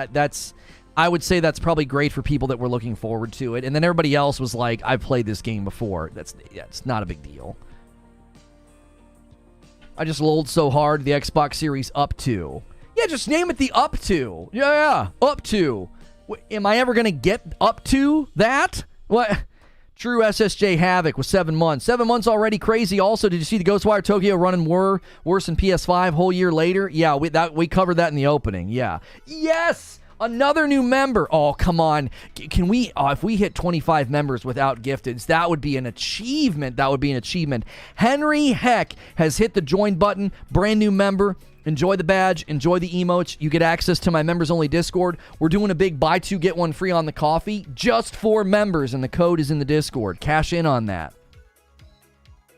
I would say that's probably great for people that were looking forward to it. And then everybody else was like, I've played this game before. It's not a big deal. I just lolled so hard, the Xbox Series up to. Yeah, just name it the up to. Yeah, up to. Am I ever going to get up to that? What? True SSJ Havoc with 7 months. 7 months already, crazy. Also, did you see the Ghostwire Tokyo running worse than PS5 whole year later? Yeah, we covered that in the opening. Yeah. Yes! Another new member. Oh, come on. Can we, if we hit 25 members without gifteds, that would be an achievement. That would be an achievement. Henry Heck has hit the join button. Brand new member. Enjoy the badge. Enjoy the emotes. You get access to my members-only Discord. We're doing a big buy two, get one free on the coffee just for members, and the code is in the Discord. Cash in on that.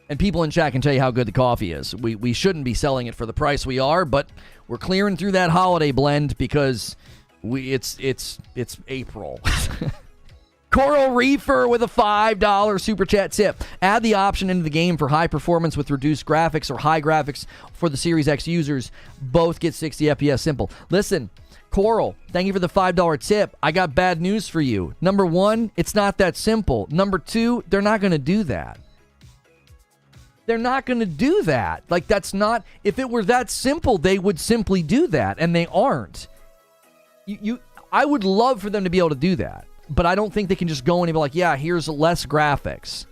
And people in chat can tell you how good the coffee is. We shouldn't be selling it for the price we are, but we're clearing through that holiday blend because it's April. Coral Reefer with a $5 super chat tip. Add the option into the game for high performance with reduced graphics or high graphics for the Series X users. Both get 60 FPS simple. Listen, Coral, thank you for the $5 tip. I got bad news for you. Number one, it's not that simple. Number two, they're not going to do that. They're not going to do that. Like, that's not... If it were that simple, they would simply do that, and they aren't. I would love for them to be able to do that. But I don't think they can just go in and be like, yeah, here's less graphics.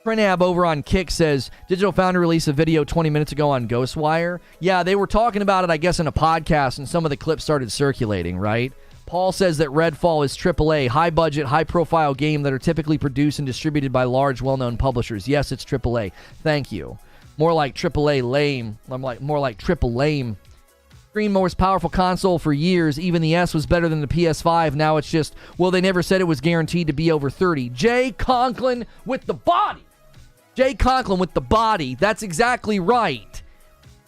Prinab over on Kick says, Digital Foundry released a video 20 minutes ago on Ghostwire. Yeah, they were talking about it, I guess, in a podcast, and some of the clips started circulating, right? Paul says that Redfall is AAA, high-budget, high-profile game that are typically produced and distributed by large, well-known publishers. Yes, it's AAA. Thank you. More like AAA lame. More like triple lame. Screen most powerful console for years. Even the S was better than the PS5. Now it's just, well, they never said it was guaranteed to be over 30. Jay Conklin with the body. Jay Conklin with the body. That's exactly right.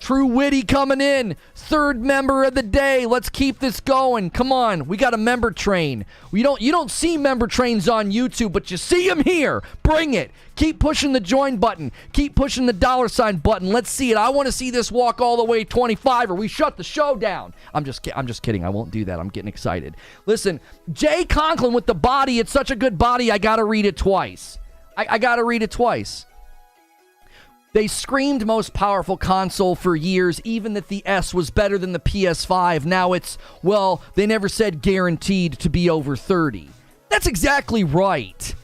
True Witty coming in. Third member of the day. Let's keep this going. Come on. We got a member train. You don't see member trains on YouTube, but you see them here. Bring it. Keep pushing the join button. Keep pushing the $ button. Let's see it. I want to see this walk all the way 25 or we shut the show down. I'm just kidding. I won't do that. I'm getting excited. Listen, Jay Conklin with the body. It's such a good body. I got to read it twice. I got to read it twice. They screamed most powerful console for years, even that the S was better than the PS5. Now it's, well, they never said guaranteed to be over 30. That's exactly right.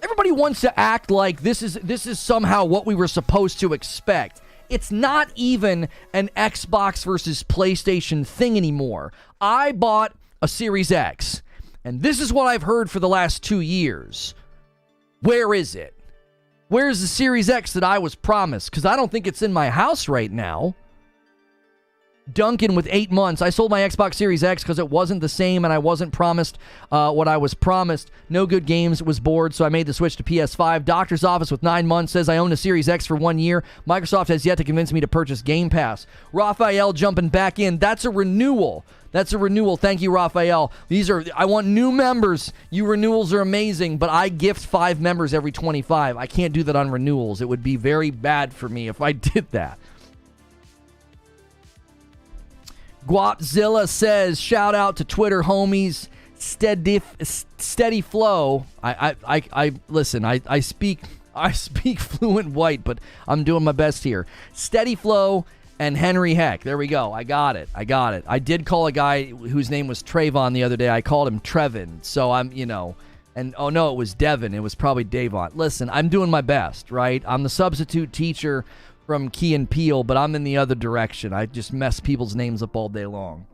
Everybody wants to act like this is somehow what we were supposed to expect. It's not even an Xbox versus PlayStation thing anymore. I bought a Series X, and this is what I've heard for the last 2 years. Where is it? Where's the Series X that I was promised? Because I don't think it's in my house right now. Duncan with 8 months. I sold my Xbox Series X because it wasn't the same and I wasn't promised what I was promised. No good games, was bored, so I made the switch to PS5. Doctor's office with 9 months says I own a Series X for 1 year. Microsoft has yet to convince me to purchase Game Pass. Raphael jumping back in. That's a renewal. That's a renewal. Thank you, Raphael. I want new members. You renewals are amazing, but I gift 5 members every 25. I can't do that on renewals. It would be very bad for me if I did that. Guapzilla says, shout out to Twitter homies. Steady flow. I listen. I speak fluent white, but I'm doing my best here. Steady flow. And Henry Heck. There we go. I got it. I did call a guy whose name was Trayvon the other day. I called him Trevin. So I'm, and oh no, it was Devin. It was probably Davon. Listen, I'm doing my best, right? I'm the substitute teacher from Key and Peele, but I'm in the other direction. I just mess people's names up all day long.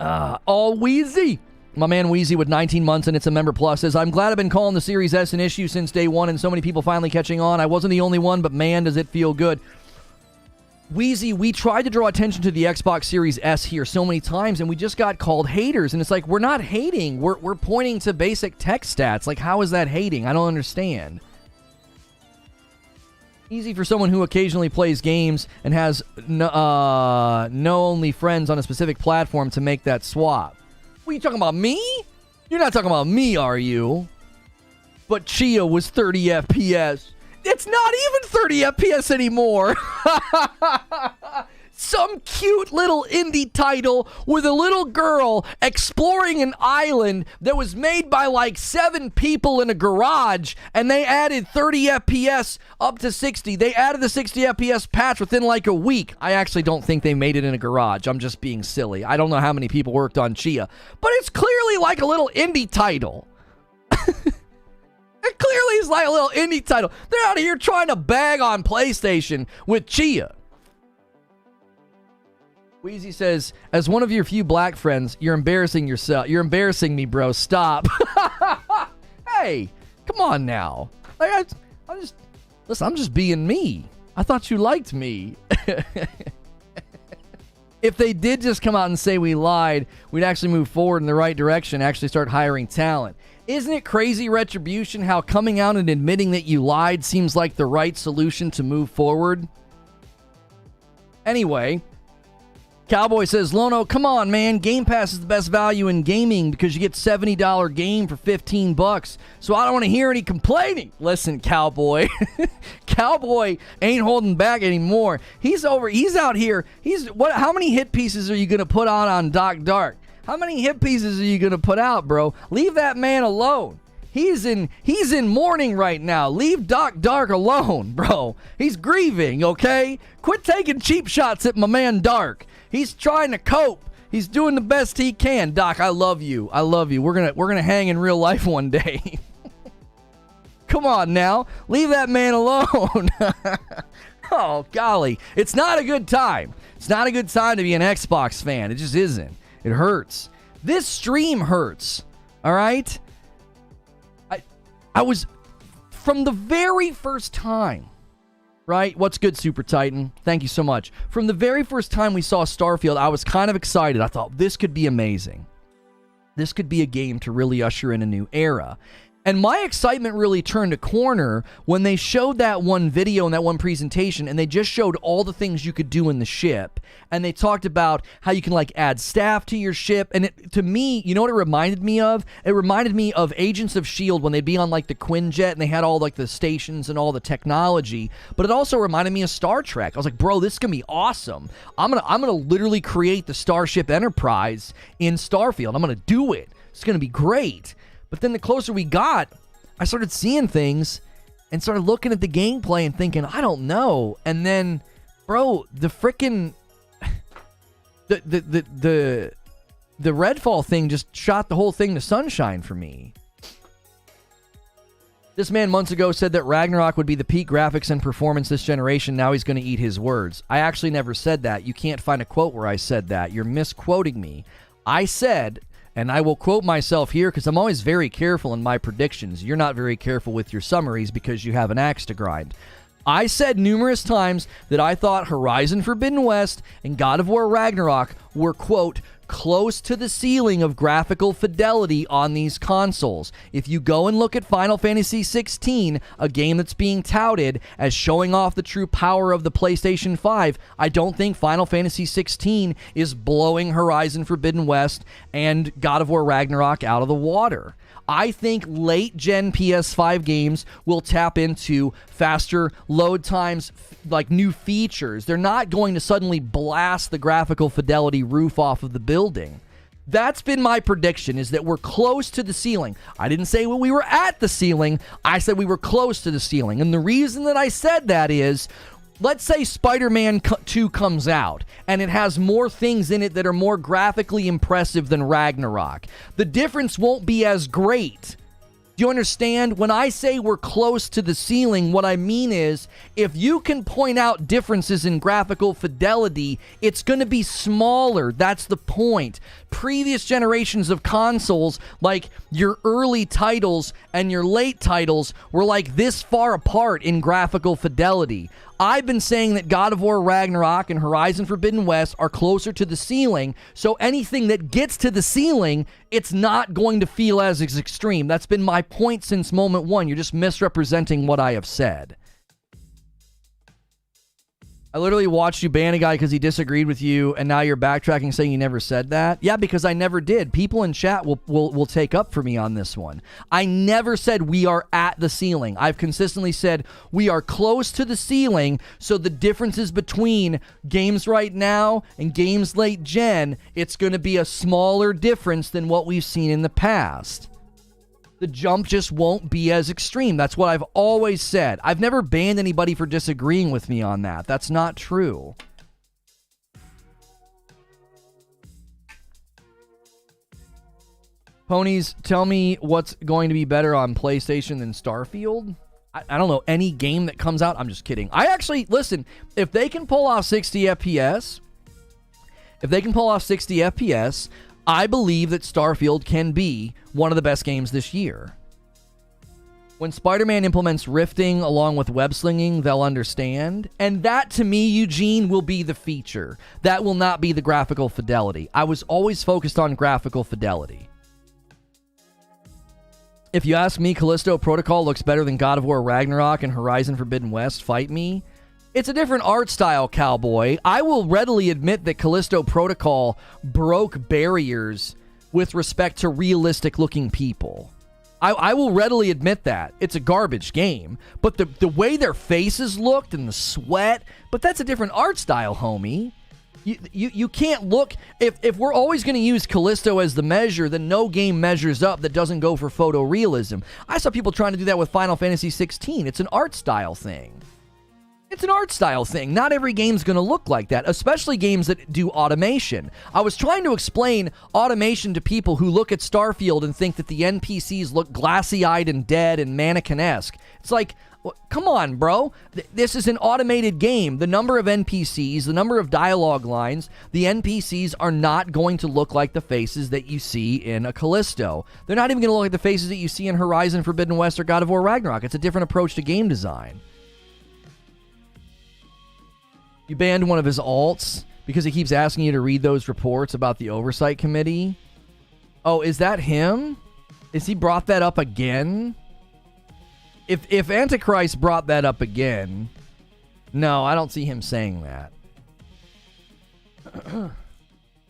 All Wheezy. My man Wheezy with 19 months and it's a member plus says, I'm glad I've been calling the Series S an issue since day one and so many people finally catching on. I wasn't the only one, but man, does it feel good. Wheezy, we tried to draw attention to the Xbox Series S here so many times and we just got called haters. And it's like, we're not hating. We're pointing to basic tech stats. Like, how is that hating? I don't understand. Easy for someone who occasionally plays games and has no only friends on a specific platform to make that swap. What, are you talking about me? You're not talking about me, are you? But Chia was 30 FPS. It's not even 30 FPS anymore. Some cute little indie title with a little girl exploring an island that was made by like 7 people in a garage, and they added 30 FPS up to 60. They added the 60 FPS patch within like a week. I actually don't think they made it in a garage. I'm just being silly. I don't know how many people worked on Chia, but it's clearly like a little indie title. It clearly is like a little indie title. They're out of here trying to bag on PlayStation with Chia. Wheezy says, as one of your few black friends, you're embarrassing yourself. You're embarrassing me, bro. Stop. Hey, come on now. Like, I'm just being me. I thought you liked me. If they did just come out and say we lied, we'd actually move forward in the right direction, actually start hiring talent. Isn't it crazy, Retribution, how coming out and admitting that you lied seems like the right solution to move forward? Anyway, Cowboy says, Lono, come on, man. Game Pass is the best value in gaming because you get $70 game for $15. So I don't want to hear any complaining. Listen, Cowboy. Cowboy ain't holding back anymore. He's out here. How many hit pieces are you going to put on Doc Dark? How many hit pieces are you going to put out, bro? Leave that man alone. He's in mourning right now. Leave Doc Dark alone, bro. He's grieving, okay? Quit taking cheap shots at my man Dark. He's trying to cope. He's doing the best he can. Doc, I love you. I love you. We're gonna hang in real life one day. Come on now. Leave that man alone. Oh, golly. It's not a good time. It's not a good time to be an Xbox fan. It just isn't. It hurts. This stream hurts. All right? I was, from the very first time, right? What's good, Super Titan? Thank you so much. From the very first time we saw Starfield, I was kind of excited. I thought, this could be amazing. This could be a game to really usher in a new era. And my excitement really turned a corner when they showed that one video and that one presentation, and they just showed all the things you could do in the ship. And they talked about how you can like add staff to your ship. And to me, you know what it reminded me of? It reminded me of Agents of S.H.I.E.L.D. when they'd be on like the Quinjet and they had all like the stations and all the technology. But it also reminded me of Star Trek. I was like, bro, this is gonna be awesome. I'm gonna literally create the Starship Enterprise in Starfield. I'm gonna do it. It's gonna be great. But then the closer we got, I started seeing things and started looking at the gameplay and thinking, I don't know. And then, bro, the freaking the Redfall thing just shot the whole thing to sunshine for me. This man months ago said that Ragnarok would be the peak graphics and performance this generation. Now he's going to eat his words. I actually never said that. You can't find a quote where I said that. You're misquoting me. I said, and I will quote myself here because I'm always very careful in my predictions. You're not very careful with your summaries because you have an axe to grind. I said numerous times that I thought Horizon Forbidden West and God of War Ragnarok were, quote, close to the ceiling of graphical fidelity on these consoles. If you go and look at Final Fantasy XVI, a game that's being touted as showing off the true power of the PlayStation 5, I don't think Final Fantasy XVI is blowing Horizon Forbidden West and God of War Ragnarok out of the water. I think late-gen PS5 games will tap into faster load times, like new features. They're not going to suddenly blast the graphical fidelity roof off of the building. That's been my prediction, is that we're close to the ceiling. I didn't say we were at the ceiling. I said we were close to the ceiling. And the reason that I said that is, let's say Spider-Man 2 comes out, and it has more things in it that are more graphically impressive than Ragnarok. The difference won't be as great. Do you understand? When I say we're close to the ceiling, what I mean is, if you can point out differences in graphical fidelity, it's going to be smaller. That's the point. Previous generations of consoles, like your early titles and your late titles, were like this far apart in graphical fidelity. I've been saying that God of War Ragnarok and Horizon Forbidden West are closer to the ceiling, so anything that gets to the ceiling, it's not going to feel as extreme. That's been my point since moment one. You're just misrepresenting what I have said. I literally watched you ban a guy because he disagreed with you, and now you're backtracking saying you never said that? Yeah, because I never did. People in chat will take up for me on this one. I never said we are at the ceiling. I've consistently said we are close to the ceiling, so the differences between games right now and games late gen, it's going to be a smaller difference than what we've seen in the past. The jump just won't be as extreme. That's what I've always said. I've never banned anybody for disagreeing with me on that. That's not true. Ponies, tell me what's going to be better on PlayStation than Starfield? I don't know. Any game that comes out? I'm just kidding. I actually, listen, if they can pull off 60 FPS, I believe that Starfield can be one of the best games this year. When Spider-Man implements rifting along with web slinging, they'll understand. And that, to me, Eugene, will be the feature. That will not be the graphical fidelity. I was always focused on graphical fidelity. If you ask me, Callisto Protocol looks better than God of War Ragnarok and Horizon Forbidden West. Fight me. It's a different art style, cowboy. I will readily admit that Callisto Protocol broke barriers with respect to realistic-looking people. I will readily admit that. It's a garbage game. But the way their faces looked and the sweat, but that's a different art style, homie. You can't look... If we're always going to use Callisto as the measure, then no game measures up that doesn't go for photorealism. I saw people trying to do that with Final Fantasy 16. It's an art style thing. It's an art style thing. Not every game's going to look like that, especially games that do automation. I was trying to explain automation to people who look at Starfield and think that the NPCs look glassy-eyed and dead and mannequin-esque. It's like, come on, bro. This is an automated game. The number of NPCs, the number of dialogue lines, the NPCs are not going to look like the faces that you see in a Callisto. They're not even going to look like the faces that you see in Horizon Forbidden West or God of War Ragnarok. It's a different approach to game design. You banned one of his alts because he keeps asking you to read those reports about the oversight committee. Oh, is that him? Is he brought that up again? If Antichrist brought that up again, no, I don't see him saying that.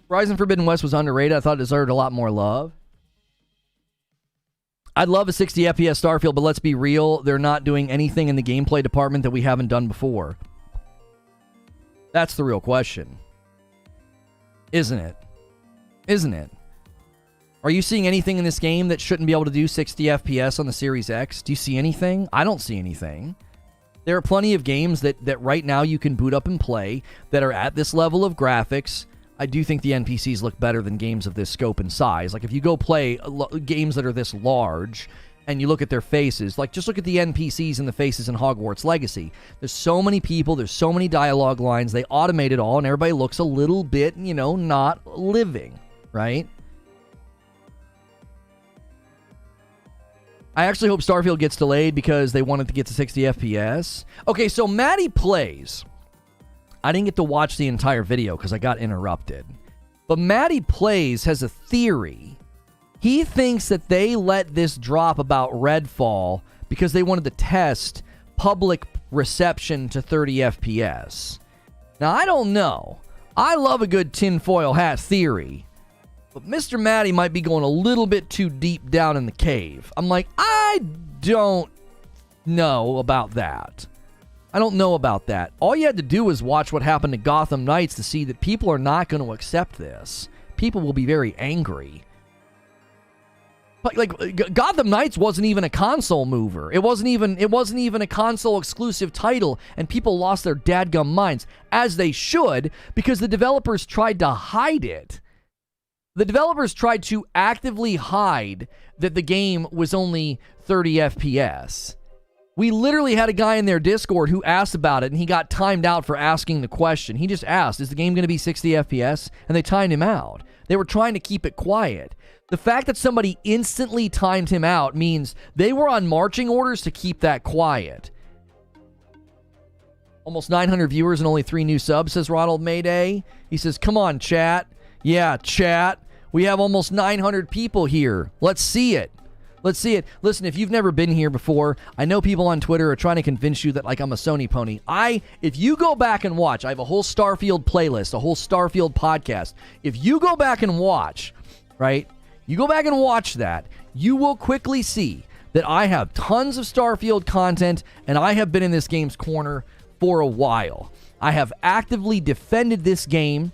Horizon Forbidden West was underrated. I thought it deserved a lot more love. I'd love a 60 FPS Starfield, but let's be real. They're not doing anything in the gameplay department that we haven't done before. That's the real question. Isn't it? Isn't it? Are you seeing anything in this game that shouldn't be able to do 60 FPS on the Series X? Do you see anything? I don't see anything. There are plenty of games that right now you can boot up and play that are at this level of graphics. I do think the NPCs look better than games of this scope and size. Like, if you go play games that are this large and you look at their faces, like, just look at the NPCs and the faces in Hogwarts Legacy. There's so many people, there's so many dialogue lines, they automate it all, and everybody looks a little bit, not living, right? I actually hope Starfield gets delayed because they wanted to get to 60 FPS. Okay, so Maddie Plays. I didn't get to watch the entire video because I got interrupted. But Maddie Plays has a theory. He thinks that they let this drop about Redfall because they wanted to test public reception to 30 FPS. Now, I don't know. I love a good tinfoil hat theory. But Mr. Maddie might be going a little bit too deep down in the cave. I'm like, I don't know about that. I don't know about that. All you had to do was watch what happened to Gotham Knights to see that people are not going to accept this. People will be very angry. Like Gotham Knights wasn't even a console mover. It wasn't even a console exclusive title, and people lost their dadgum minds, as they should, because the developers tried to hide it. The developers tried to actively hide that the game was only 30 FPS. We literally had a guy in their Discord who asked about it, and he got timed out for asking the question. He just asked, is the game going to be 60 FPS? And they timed him out. They were trying to keep it quiet. The fact that somebody instantly timed him out means they were on marching orders to keep that quiet. Almost 900 viewers and only 3 new subs, says Ronald Mayday. He says, come on, chat. Yeah, chat. We have almost 900 people here. Let's see it. Let's see it. Listen, if you've never been here before, I know people on Twitter are trying to convince you that like I'm a Sony pony. If you go back and watch, I have a whole Starfield playlist, a whole Starfield podcast. If you go back and watch, right? You go back and watch that, you will quickly see that I have tons of Starfield content and I have been in this game's corner for a while. I have actively defended this game.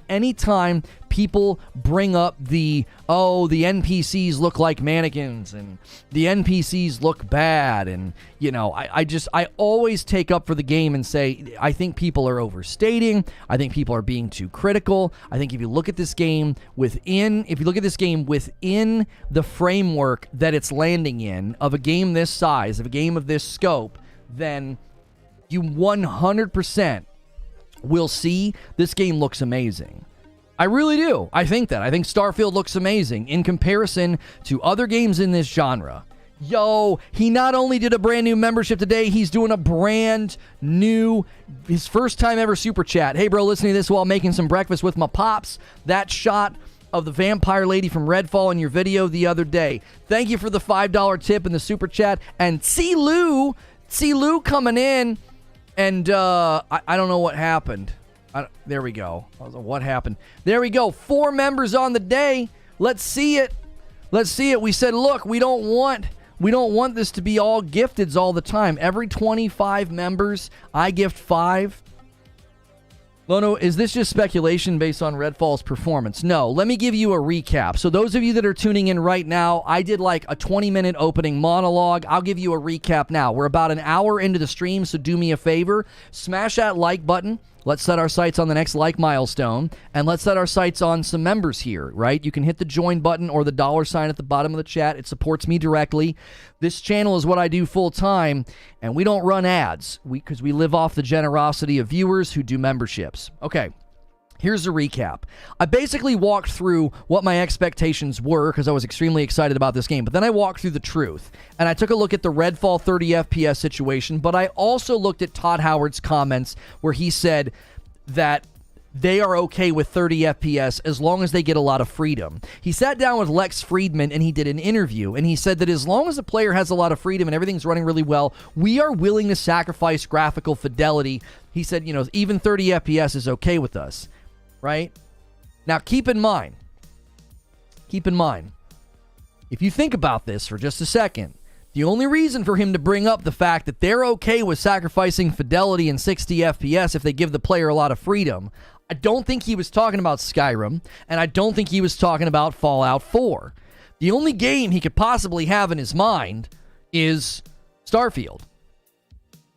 Anytime people bring up the NPCs look like mannequins and the NPCs look bad. And, I always take up for the game and say, I think people are overstating. I think people are being too critical. I think if you look at this game within the framework that it's landing in of a game this size, of a game of this scope, then you 100% will see this game looks amazing. I really do. I think Starfield looks amazing in comparison to other games in this genre. Yo, he not only did a brand new membership today, he's doing a brand new, his first time ever super chat. Hey bro, listening to this while making some breakfast with my pops. That shot of the vampire lady from Redfall in your video the other day. Thank you for the $5 tip in the super chat. And see Lou coming in. And I don't know what happened. There we go. I don't know what happened. There we go. 4 members on the day. Let's see it. We said, look, we don't want this to be all gifteds all the time. Every 25 members, I gift 5. Lono, is this just speculation based on Redfall's performance? No, let me give you a recap. So those of you that are tuning in right now, I did like a 20-minute opening monologue. I'll give you a recap now. We're about an hour into the stream, so do me a favor. Smash that like button. Let's set our sights on the next like milestone, and let's set our sights on some members here, right? You can hit the join button or the $ at the bottom of the chat. It supports me directly. This channel is what I do full time, and we don't run ads because we live off the generosity of viewers who do memberships. Okay. Here's a recap. I basically walked through what my expectations were because I was extremely excited about this game, but then I walked through the truth, and I took a look at the Redfall 30 FPS situation, but I also looked at Todd Howard's comments where he said that they are okay with 30 FPS as long as they get a lot of freedom. He sat down with Lex Friedman and he did an interview, and he said that as long as the player has a lot of freedom and everything's running really well, we are willing to sacrifice graphical fidelity. He said, even 30 FPS is okay with us. Right? Now, keep in mind, if you think about this for just a second, the only reason for him to bring up the fact that they're okay with sacrificing fidelity in 60 FPS if they give the player a lot of freedom, I don't think he was talking about Skyrim, and I don't think he was talking about Fallout 4. The only game he could possibly have in his mind is Starfield.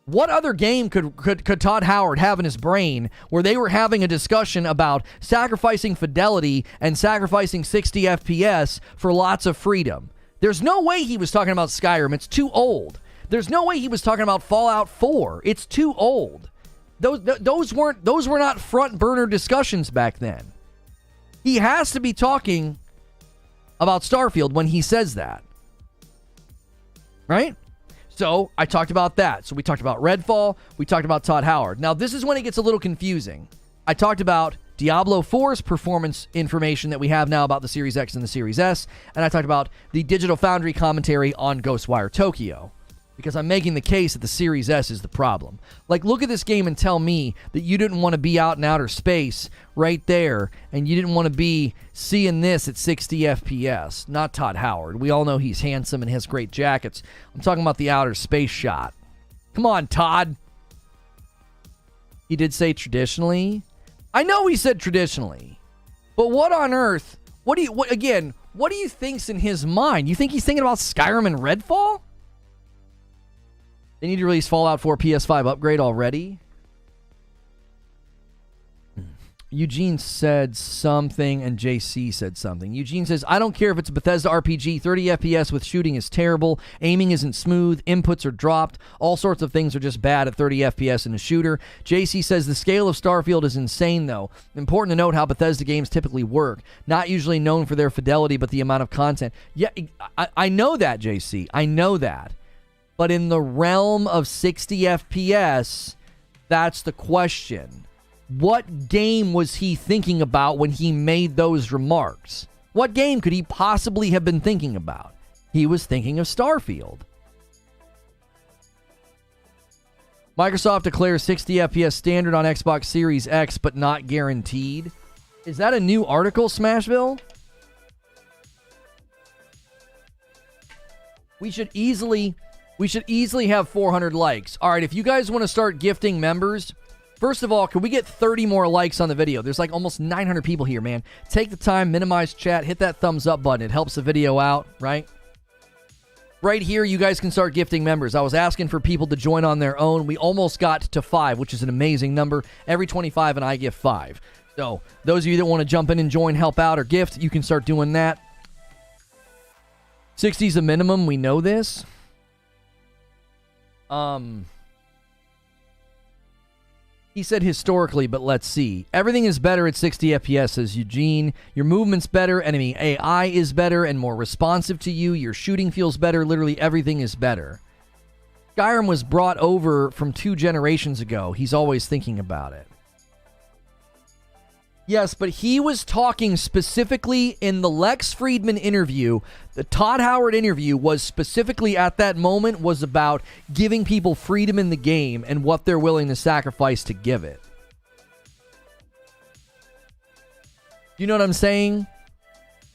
What other game could Todd Howard have in his brain where they were having a discussion about sacrificing fidelity and sacrificing 60 FPS for lots of freedom? There's no way he was talking about Skyrim. It's too old. There's no way he was talking about Fallout 4. It's too old. Those were not front burner discussions back then. He has to be talking about Starfield when he says that. Right? So I talked about that. So we talked about Redfall. We talked about Todd Howard. Now, this is when it gets a little confusing. I talked about Diablo 4's performance information that we have now about the Series X and the Series S. And I talked about the Digital Foundry commentary on Ghostwire Tokyo. Because I'm making the case that the Series S is the problem. Like, look at this game and tell me that you didn't want to be out in outer space right there, and you didn't want to be seeing this at 60 FPS. Not Todd Howard. We all know he's handsome and has great jackets. I'm talking about the outer space shot. Come on, Todd. He did say traditionally. I know he said traditionally. But what on earth? What do you think's in his mind? You think he's thinking about Skyrim and Redfall? They need to release Fallout 4 PS5 upgrade already. Eugene said something, and JC said something. Eugene says, I don't care if it's a Bethesda RPG, 30 FPS with shooting is terrible, aiming isn't smooth, inputs are dropped, all sorts of things are just bad at 30 FPS in a shooter. JC says, the scale of Starfield is insane, though. Important to note how Bethesda games typically work. Not usually known for their fidelity, but the amount of content. Yeah, I know that, JC. I know that. But in the realm of 60 FPS, that's the question. What game was he thinking about when he made those remarks? What game could he possibly have been thinking about? He was thinking of Starfield. Microsoft declares 60 FPS standard on Xbox Series X, but not guaranteed. Is that a new article, Smashville? We should easily have 400 likes. All right, if you guys want to start gifting members, first of all, can we get 30 more likes on the video? There's like almost 900 people here, man. Take the time, minimize chat, hit that thumbs up button. It helps the video out, right? Right here, you guys can start gifting members. I was asking for people to join on their own. We almost got to 5, which is an amazing number. Every 25 and I gift 5. So those of you that want to jump in and join, help out, or gift, you can start doing that. 60 is a minimum. We know this. He said historically, but let's see. Everything is better at 60 FPS, says Eugene. Your movement's better. Enemy AI is better and more responsive to you. Your shooting feels better. Literally everything is better. Skyrim was brought over from 2 generations ago. He's always thinking about it. Yes, but he was talking specifically in the Lex Friedman interview. The Todd Howard interview was specifically at that moment was about giving people freedom in the game and what they're willing to sacrifice to give it. You know what I'm saying?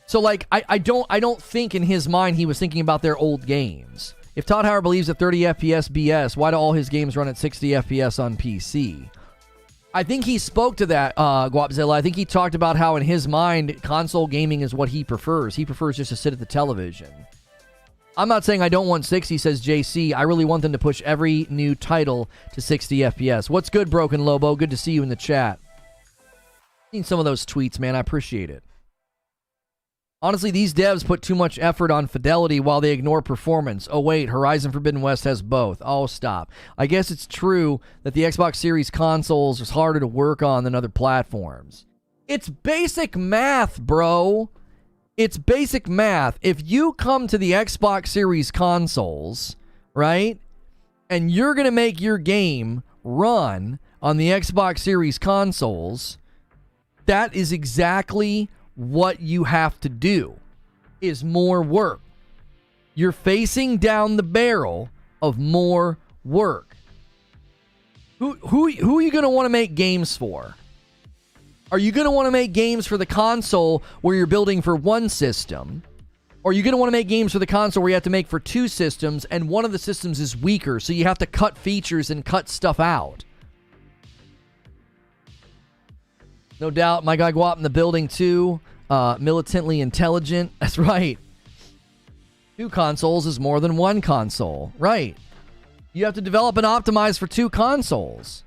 So like I don't think in his mind he was thinking about their old games. If Todd Howard believes that 30 FPS BS, why do all his games run at 60 FPS on PC? I think he spoke to that, Guapzilla. I think he talked about how in his mind, console gaming is what he prefers. He prefers just to sit at the television. I'm not saying I don't want 60, says JC. I really want them to push every new title to 60 FPS. What's good, Broken Lobo? Good to see you in the chat. Seen some of those tweets, man. I appreciate it. Honestly, these devs put too much effort on fidelity while they ignore performance. Oh, wait, Horizon Forbidden West has both. Oh, stop. I guess it's true that the Xbox Series consoles is harder to work on than other platforms. It's basic math, bro. It's basic math. If you come to the Xbox Series consoles, right, and you're going to make your game run on the Xbox Series consoles, that is exactly what you have to do, is more work. You're facing down the barrel of more work. Who are you going to want to make games for? Are you going to want to make games for the console where you're building for one system? Or are you going to want to make games for the console where you have to make for 2 systems and one of the systems is weaker, so you have to cut features and cut stuff out? No doubt, my guy Guap in the building too. Militantly intelligent. That's right. 2 consoles is more than 1 console. Right. You have to develop and optimize for 2 consoles.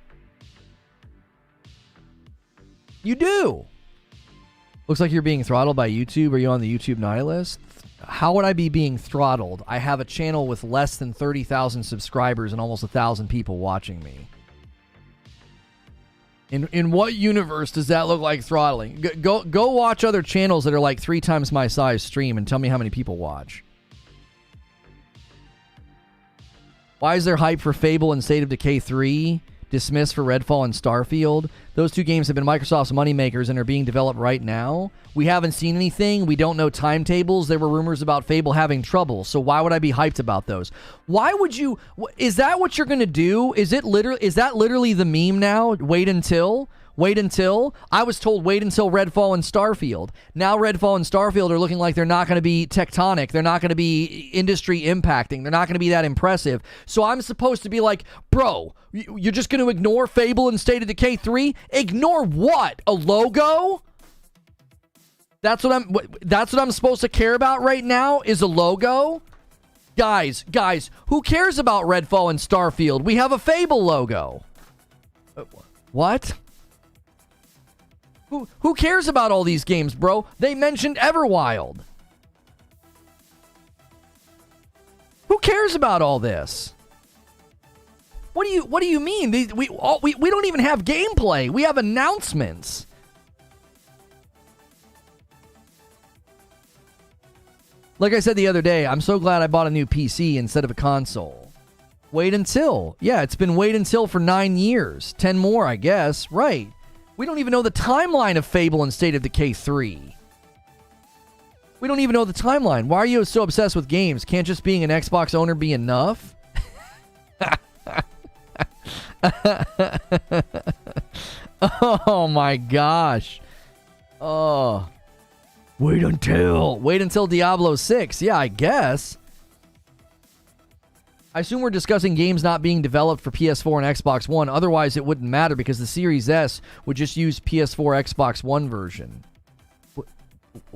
You do. Looks like you're being throttled by YouTube. Are you on the YouTube nihilist? How would I be being throttled? I have a channel with less than 30,000 subscribers and almost 1,000 people watching me. In what universe does that look like throttling? Go watch other channels that are like 3 times my size stream and tell me how many people watch. Why is there hype for Fable and State of Decay 3? Dismissed for Redfall and Starfield? Those 2 games have been Microsoft's moneymakers and are being developed right now. We haven't seen anything. We don't know timetables. There were rumors about Fable having trouble. So why would I be hyped about those? Why would you? Is that what you're going to do? Is that literally the meme now? Wait until? I was told wait until Redfall and Starfield. Now Redfall and Starfield are looking like they're not going to be tectonic. They're not going to be industry impacting. They're not going to be that impressive. So I'm supposed to be like, bro, you're just going to ignore Fable and State of Decay 3? Ignore what? A logo? That's what I'm supposed to care about right now is a logo? Guys, who cares about Redfall and Starfield? We have a Fable logo. What? Who cares about all these games, bro? They mentioned Everwild. Who cares about all this? What do you mean? We don't even have gameplay. We have announcements. Like I said the other day, I'm so glad I bought a new PC instead of a console. Wait until. Yeah, it's been wait until for 9 years. 10 more, I guess. Right. We don't even know the timeline of Fable and State of Decay 3. We don't even know the timeline. Why are you so obsessed with games? Can't just being an Xbox owner be enough? Oh my gosh. Oh. Wait until Diablo 6. Yeah, I guess. I assume we're discussing games not being developed for PS4 and Xbox One. Otherwise, it wouldn't matter because the Series S would just use PS4, Xbox One version.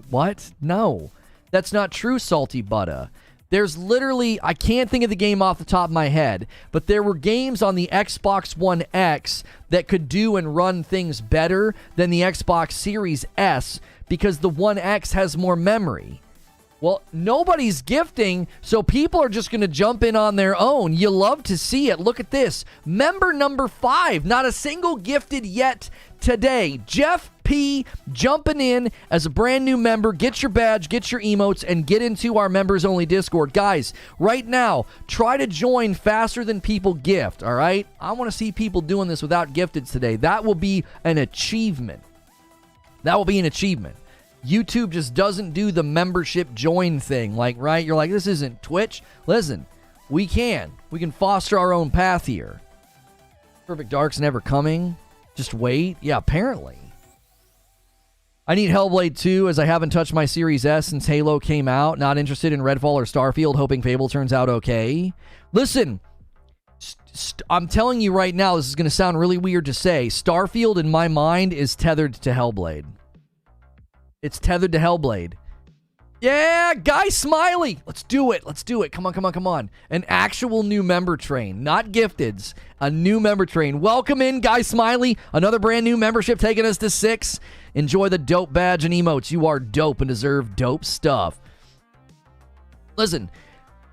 What? No. That's not true, Salty Butta. There's literally, I can't think of the game off the top of my head, but there were games on the Xbox One X that could do and run things better than the Xbox Series S because the One X has more memory. Well, nobody's gifting, so people are just going to jump in on their own. You love to see it. Look at this. Member number 5. Not a single gifted yet today. Jeff P. jumping in as a brand new member. Get your badge, get your emotes, and get into our members-only Discord. Guys, right now, try to join faster than people gift, all right? I want to see people doing this without gifteds today. That will be an achievement. That will be an achievement. YouTube just doesn't do the membership join thing. Like, right? You're like, this isn't Twitch. Listen, we can. We can foster our own path here. Perfect Dark's never coming. Just wait. Yeah, apparently. I need Hellblade 2 as I haven't touched my Series S since Halo came out. Not interested in Redfall or Starfield, hoping Fable turns out okay. Listen, I'm telling you right now, this is going to sound really weird to say. Starfield, in my mind, is tethered to Hellblade. It's tethered to Hellblade. Yeah, Guy Smiley. Let's do it. Let's do it. Come on. An actual new member train. Not gifteds. A new member train. Welcome in, Guy Smiley. Another brand new membership taking us to 6. Enjoy the dope badge and emotes. You are dope and deserve dope stuff. Listen,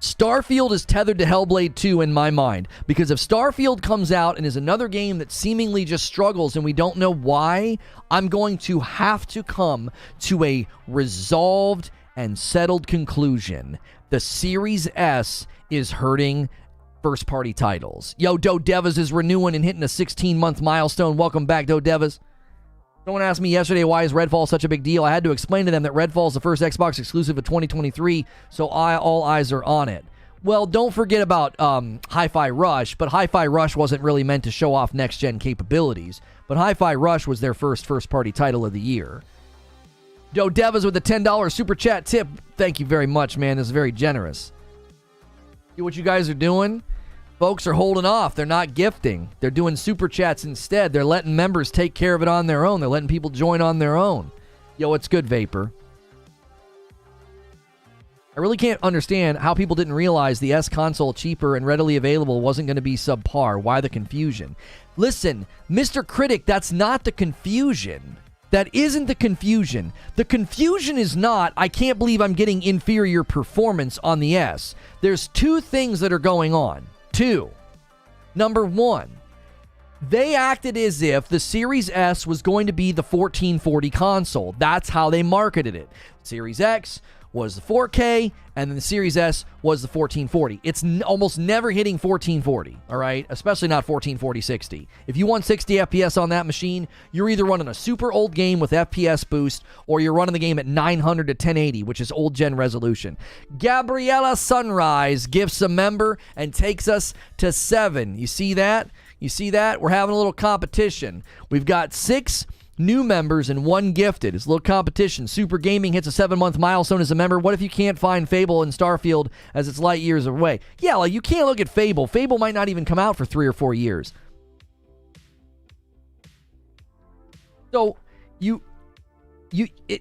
Starfield is tethered to Hellblade 2 in my mind, because if Starfield comes out and is another game that seemingly just struggles and we don't know why, I'm going to have to come to a resolved and settled conclusion. The Series S is hurting first-party titles. Yo, Do Devas is renewing and hitting a 16-month milestone. Welcome back, Do Devas. Someone asked me yesterday, why is Redfall such a big deal? I had to explain to them that Redfall is the first Xbox exclusive of 2023, so all eyes are on it. Well, don't forget about Hi-Fi Rush, but Hi-Fi Rush wasn't really meant to show off next-gen capabilities, but Hi-Fi Rush was their first-party title of the year. Do Devas with a $10 super chat tip. Thank you very much, man. This is very generous. See what you guys are doing? Folks are holding off. They're not gifting. They're doing super chats instead. They're letting members take care of it on their own. They're letting people join on their own. Yo, it's good, Vapor. I really can't understand how people didn't realize the S console, cheaper and readily available, wasn't going to be subpar. Why the confusion? Listen, Mr. Critic, that's not the confusion. That isn't the confusion. The confusion is not, I can't believe I'm getting inferior performance on the S. There's two things that are going on. Two. Number one, they acted as if the Series S was going to be the 1440 console. That's how they marketed it. Series X was the 4K, and then the Series S was the 1440. It's almost never hitting 1440, all right? Especially not 1440 60. If you want 60 FPS on that machine, you're either running a super old game with FPS boost, or you're running the game at 900 to 1080, which is old-gen resolution. Gabriella Sunrise gifts a member and takes us to 7. You see that? You see that? We're having a little competition. We've got 6 new members and 1 gifted. It's a little competition. Super Gaming hits a 7-month milestone as a member. What if you can't find Fable and Starfield as it's light years away? Yeah, like you can't look at Fable. Fable might not even come out for 3 or 4 years. So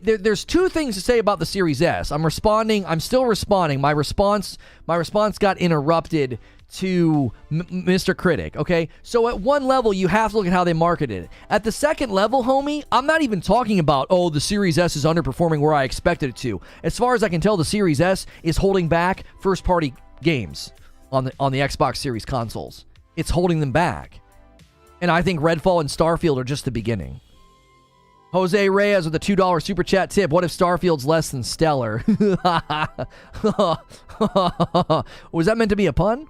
there's 2 things to say about the Series S. I'm still responding. My response got interrupted to Mr. Critic, okay? So at one level, you have to look at how they marketed it. At the second level, homie, I'm not even talking about, oh, the Series S is underperforming where I expected it to. As far as I can tell, the Series S is holding back first-party games on the Xbox Series consoles. It's holding them back. And I think Redfall and Starfield are just the beginning. Jose Reyes with a $2 super chat tip. What if Starfield's less than stellar? Was that meant to be a pun?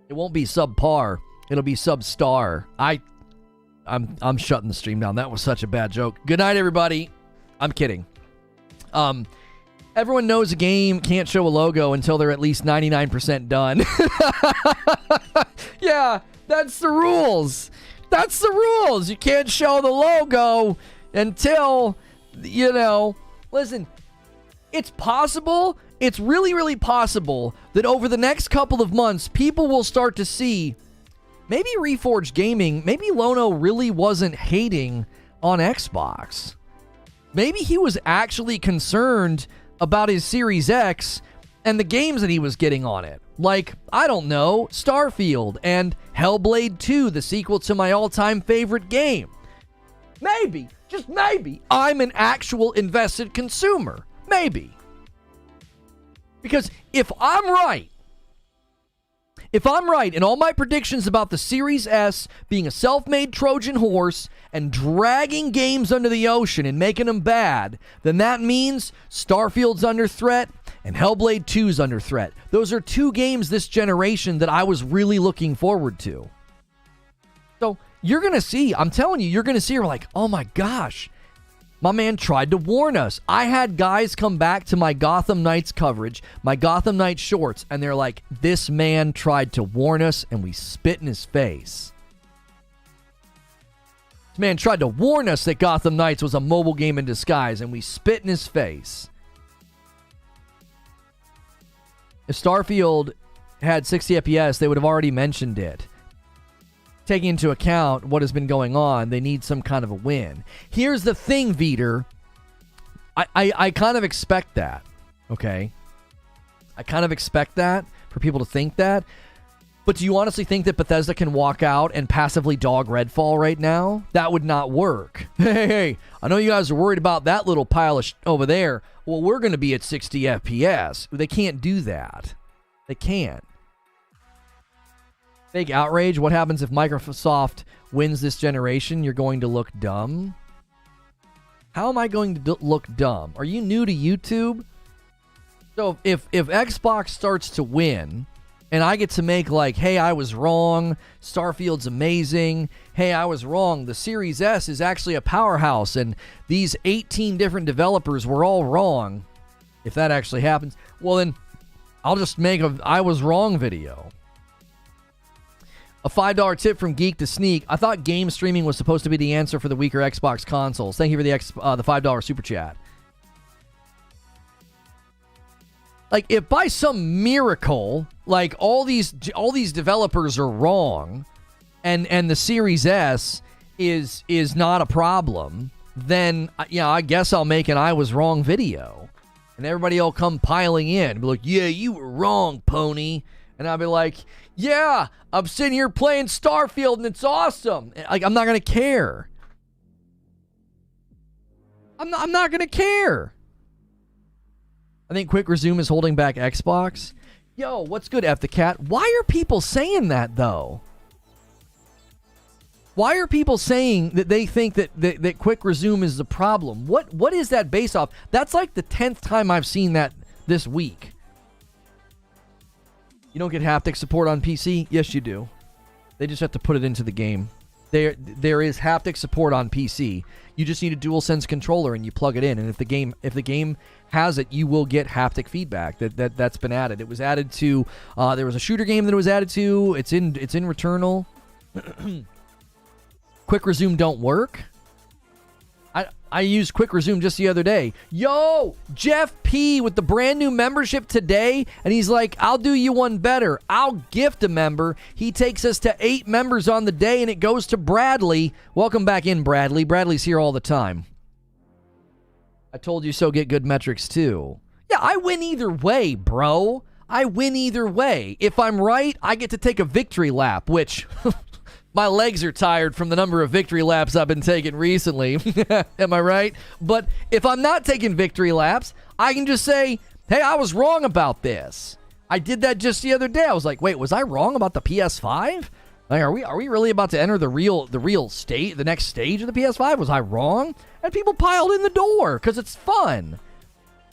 It won't be subpar. It'll be substar. I I'm shutting the stream down. That was such a bad joke. Good night, everybody. I'm kidding. Everyone knows a game can't show a logo until they're at least 99% done. Yeah, that's the rules. That's the rules. You can't show the logo until, listen, it's possible. It's really, really possible that over the next couple of months, people will start to see maybe Reforge Gaming, maybe Lono really wasn't hating on Xbox. Maybe he was actually concerned about his Series X and the games that he was getting on it. Like, I don't know, Starfield and Hellblade 2, the sequel to my all-time favorite game. Maybe, just maybe, I'm an actual invested consumer. Maybe. Because if I'm right in all my predictions about the Series S being a self-made Trojan horse and dragging games under the ocean and making them bad, then that means Starfield's under threat and Hellblade 2's under threat. Those are two games this generation that I was really looking forward to. So you're going to see, I'm telling you, you're going to see, you're like, oh my gosh, my man tried to warn us. I had guys come back to my Gotham Knights coverage, my Gotham Knights shorts, and they're like, this man tried to warn us and we spit in his face. This man tried to warn us that Gotham Knights was a mobile game in disguise and we spit in his face. If Starfield had 60 FPS, they would have already mentioned it. Taking into account what has been going on, they need some kind of a win. Here's the thing, Veeder. I kind of expect that, okay? I kind of expect that for people to think that. But do you honestly think that Bethesda can walk out and passively dog Redfall right now? That would not work. Hey, I know you guys are worried about that little pile of over there. Well, we're going to be at 60 FPS. They can't do that. They can't. Fake outrage. What happens if Microsoft wins this generation? You're going to look dumb. How am I going to look dumb? Are you new to YouTube? So if Xbox starts to win and I get to make like, hey, I was wrong, Starfield's amazing, hey, I was wrong, the Series S is actually a powerhouse and these 18 different developers were all wrong. If that actually happens, well then I'll just make a I was wrong video. A $5 tip from Geek to Sneak. I thought game streaming was supposed to be the answer for the weaker Xbox consoles. Thank you for the $5 super chat. Like, if by some miracle, like all these developers are wrong, and the Series S is not a problem, then I guess I'll make an I was wrong video, and everybody will come piling in, and be like, yeah, you were wrong, pony, and I'll be like, yeah, I'm sitting here playing Starfield and it's awesome. Like, I'm not gonna care. I'm not gonna care. I think Quick Resume is holding back Xbox. Yo, what's good, F the Cat? Why are people saying that, though? Why are people saying that they think that Quick Resume is the problem? What is that based off? That's like the 10th time I've seen that this week. You don't get haptic support on PC? Yes, you do. They just have to put it into the game. There is haptic support on PC. You just need a DualSense controller and you plug it in. And if the game has it, you will get haptic feedback. That's been added. It was added to. There was a shooter game that it was added to. It's in Returnal. Quick Resume don't work. I used Quick Resume just the other day. Yo, Jeff P with the brand new membership today. And he's like, I'll do you one better. I'll gift a member. He takes us to 8 members on the day and it goes to Bradley. Welcome back in, Bradley. Bradley's here all the time. I told you so, get good metrics too. Yeah, I win either way, bro. I win either way. If I'm right, I get to take a victory lap, which... My legs are tired from the number of victory laps I've been taking recently. Am I right? But if I'm not taking victory laps, I can just say, hey, I was wrong about this. I did that just the other day. I was like, wait, was I wrong about the PS5? Like, are we really about to enter the next stage of the PS5? Was I wrong? And people piled in the door because it's fun.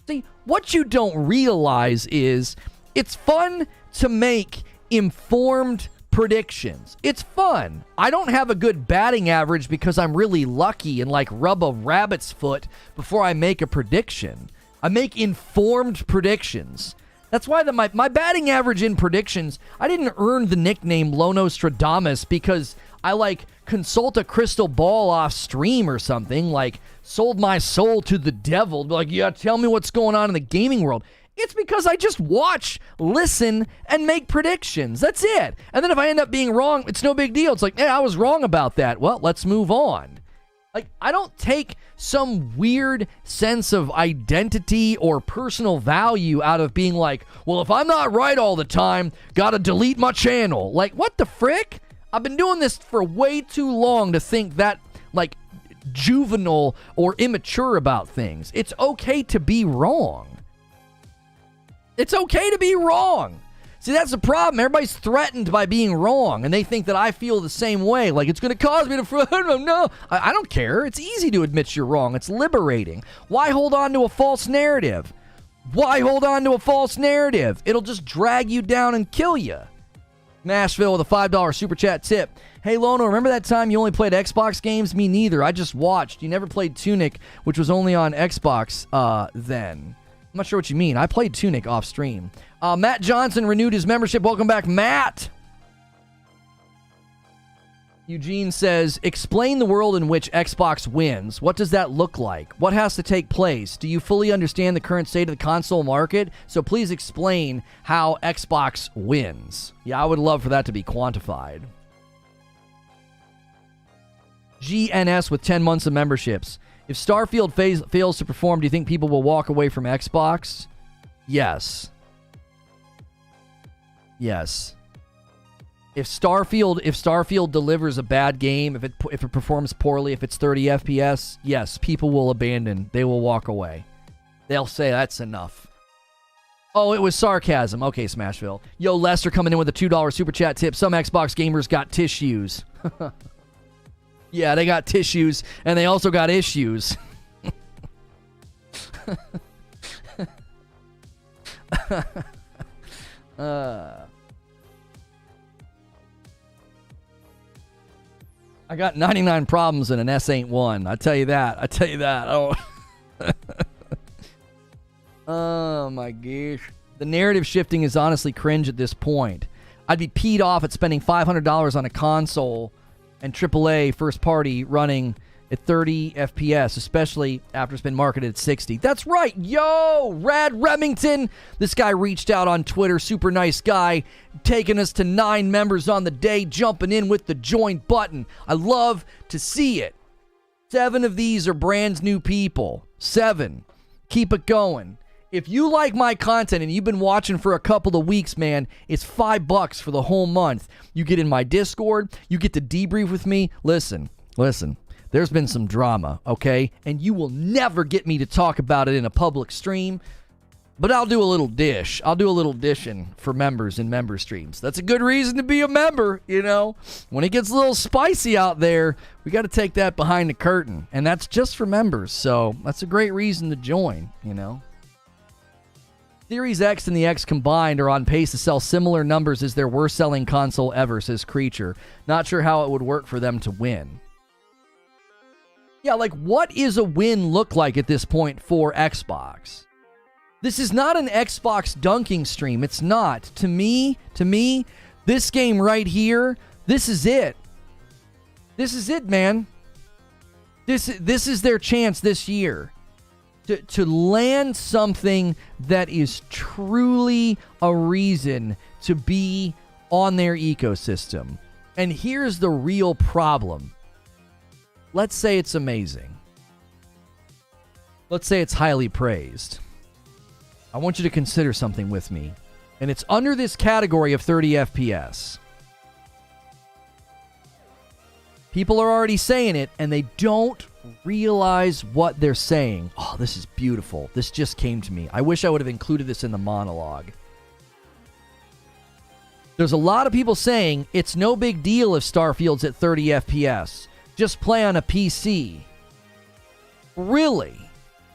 See, what you don't realize is it's fun to make informed predictions. It's fun. I don't have a good batting average because I'm really lucky and like rub a rabbit's foot before I make a prediction. I make informed predictions. That's why my batting average in predictions, I didn't earn the nickname Lono Stradamus because I like consult a crystal ball off stream or something, like sold my soul to the devil. Be like, yeah, tell me what's going on in the gaming world. It's because I just watch, listen, and make predictions. That's it. And then if I end up being wrong, it's no big deal. It's like, I was wrong about that. Well, let's move on. Like, I don't take some weird sense of identity or personal value out of being like, well, if I'm not right all the time, gotta delete my channel. Like, what the frick? I've been doing this for way too long to think that, like, juvenile or immature about things. It's okay to be wrong. It's okay to be wrong. See, that's the problem. Everybody's threatened by being wrong, and they think that I feel the same way. Like, it's going to cause me to... No, I don't care. It's easy to admit you're wrong. It's liberating. Why hold on to a false narrative? Why hold on to a false narrative? It'll just drag you down and kill you. Nashville with a $5 super chat tip. Hey, Lono, remember that time you only played Xbox games? Me neither. I just watched. You never played Tunic, which was only on Xbox then. I'm not sure what you mean. I played Tunic off stream. Matt Johnson renewed his membership. Welcome back, Matt. Eugene says, explain the world in which Xbox wins. What does that look like? What has to take place? Do you fully understand the current state of the console market? So please explain how Xbox wins. Yeah, I would love for that to be quantified. GNS with 10 months of memberships. If Starfield fails to perform, do you think people will walk away from Xbox? Yes. Yes. If Starfield delivers a bad game, if it performs poorly, if it's 30 FPS, yes, people will abandon. They will walk away. They'll say that's enough. Oh, it was sarcasm. Okay, Smashville. Yo, Lester coming in with a $2 super chat tip. Some Xbox gamers got tissues. Yeah, they got tissues, and they also got issues. I got 99 problems and an S ain't one. I tell you that. Oh, oh my gosh. The narrative shifting is honestly cringe at this point. I'd be peed off at spending $500 on a console and AAA first party running at 30 FPS, especially after it's been marketed at 60. That's right. Yo, Rad Remington. This guy reached out on Twitter. Super nice guy. Taking us to 9 members on the day. Jumping in with the join button. I love to see it. 7 of these are brand new people. 7. Keep it going. If you like my content and you've been watching for a couple of weeks, man, it's $5 for the whole month. You get in my Discord. You get to debrief with me. Listen. There's been some drama, okay? And you will never get me to talk about it in a public stream. But I'll do a little dish. I'll do a little dishing for members in member streams. That's a good reason to be a member, you know? When it gets a little spicy out there, we got to take that behind the curtain. And that's just for members. So that's a great reason to join, you know? Series X and the X combined are on pace to sell similar numbers as their worst-selling console ever, says Creature. Not sure how it would work for them to win. Yeah, like, what is a win look like at this point for Xbox? This is not an Xbox dunking stream. It's not. To me, this game right here, this is it. This is it, man. This is their chance this year. To land something that is truly a reason to be on their ecosystem. And here's the real problem. Let's say it's amazing. Let's say it's highly praised. I want you to consider something with me. And it's under this category of 30 FPS. People are already saying it, and they don't realize what they're saying. Oh, this is beautiful. This just came to me. I wish I would have included this in the monologue. There's a lot of people saying it's no big deal if Starfield's at 30 FPS. Just play on a PC. Really?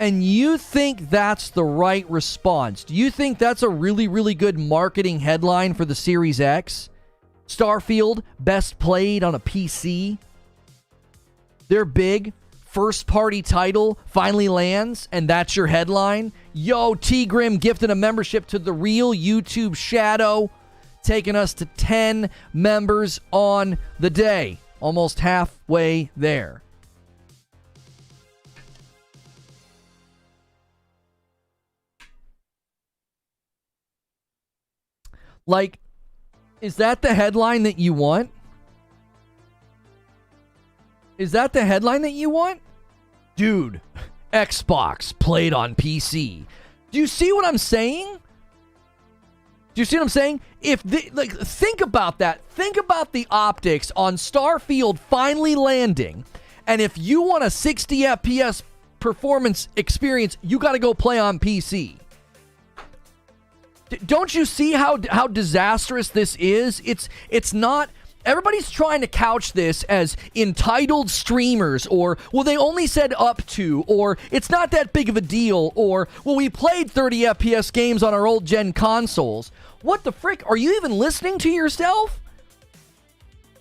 And you think that's the right response? Do you think that's a really, really good marketing headline for the Series X? Starfield, best played on a PC. Their big first-party title finally lands, and that's your headline. Yo, T-Grim gifted a membership to the real YouTube Shadow, taking us to 10 members on the day. Almost halfway there. Like, is that the headline that you want? Is that the headline that you want? Dude, Xbox played on PC. Do you see what I'm saying? Do you see what I'm saying? Think about that. Think about the optics on Starfield finally landing. And if you want a 60 FPS performance experience, you got to go play on PC. Don't you see how disastrous this is? It's not. Everybody's trying to couch this as entitled streamers, or, well, they only said up to, or it's not that big of a deal, or, well, we played 30 FPS games on our old gen consoles. What the frick? Are you even listening to yourself?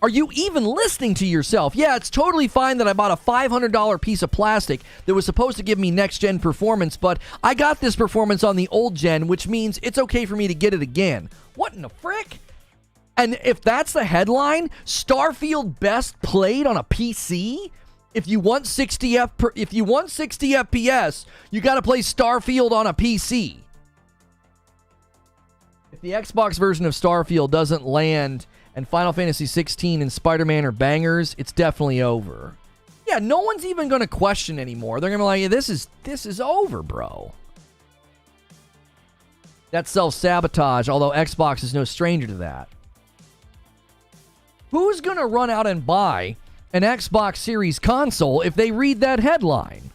Are you even listening to yourself? Yeah, it's totally fine that I bought a $500 piece of plastic that was supposed to give me next-gen performance, but I got this performance on the old gen, which means it's okay for me to get it again. What in the frick? And if that's the headline, Starfield best played on a PC? If you want 60 FPS, you got to play Starfield on a PC. If the Xbox version of Starfield doesn't land and Final Fantasy 16 and Spider-Man are bangers, it's definitely over. Yeah, no one's even going to question anymore. They're going to be like, yeah, this is over, bro. That's self-sabotage, although Xbox is no stranger to that. Who's going to run out and buy an Xbox Series console if they read that headline?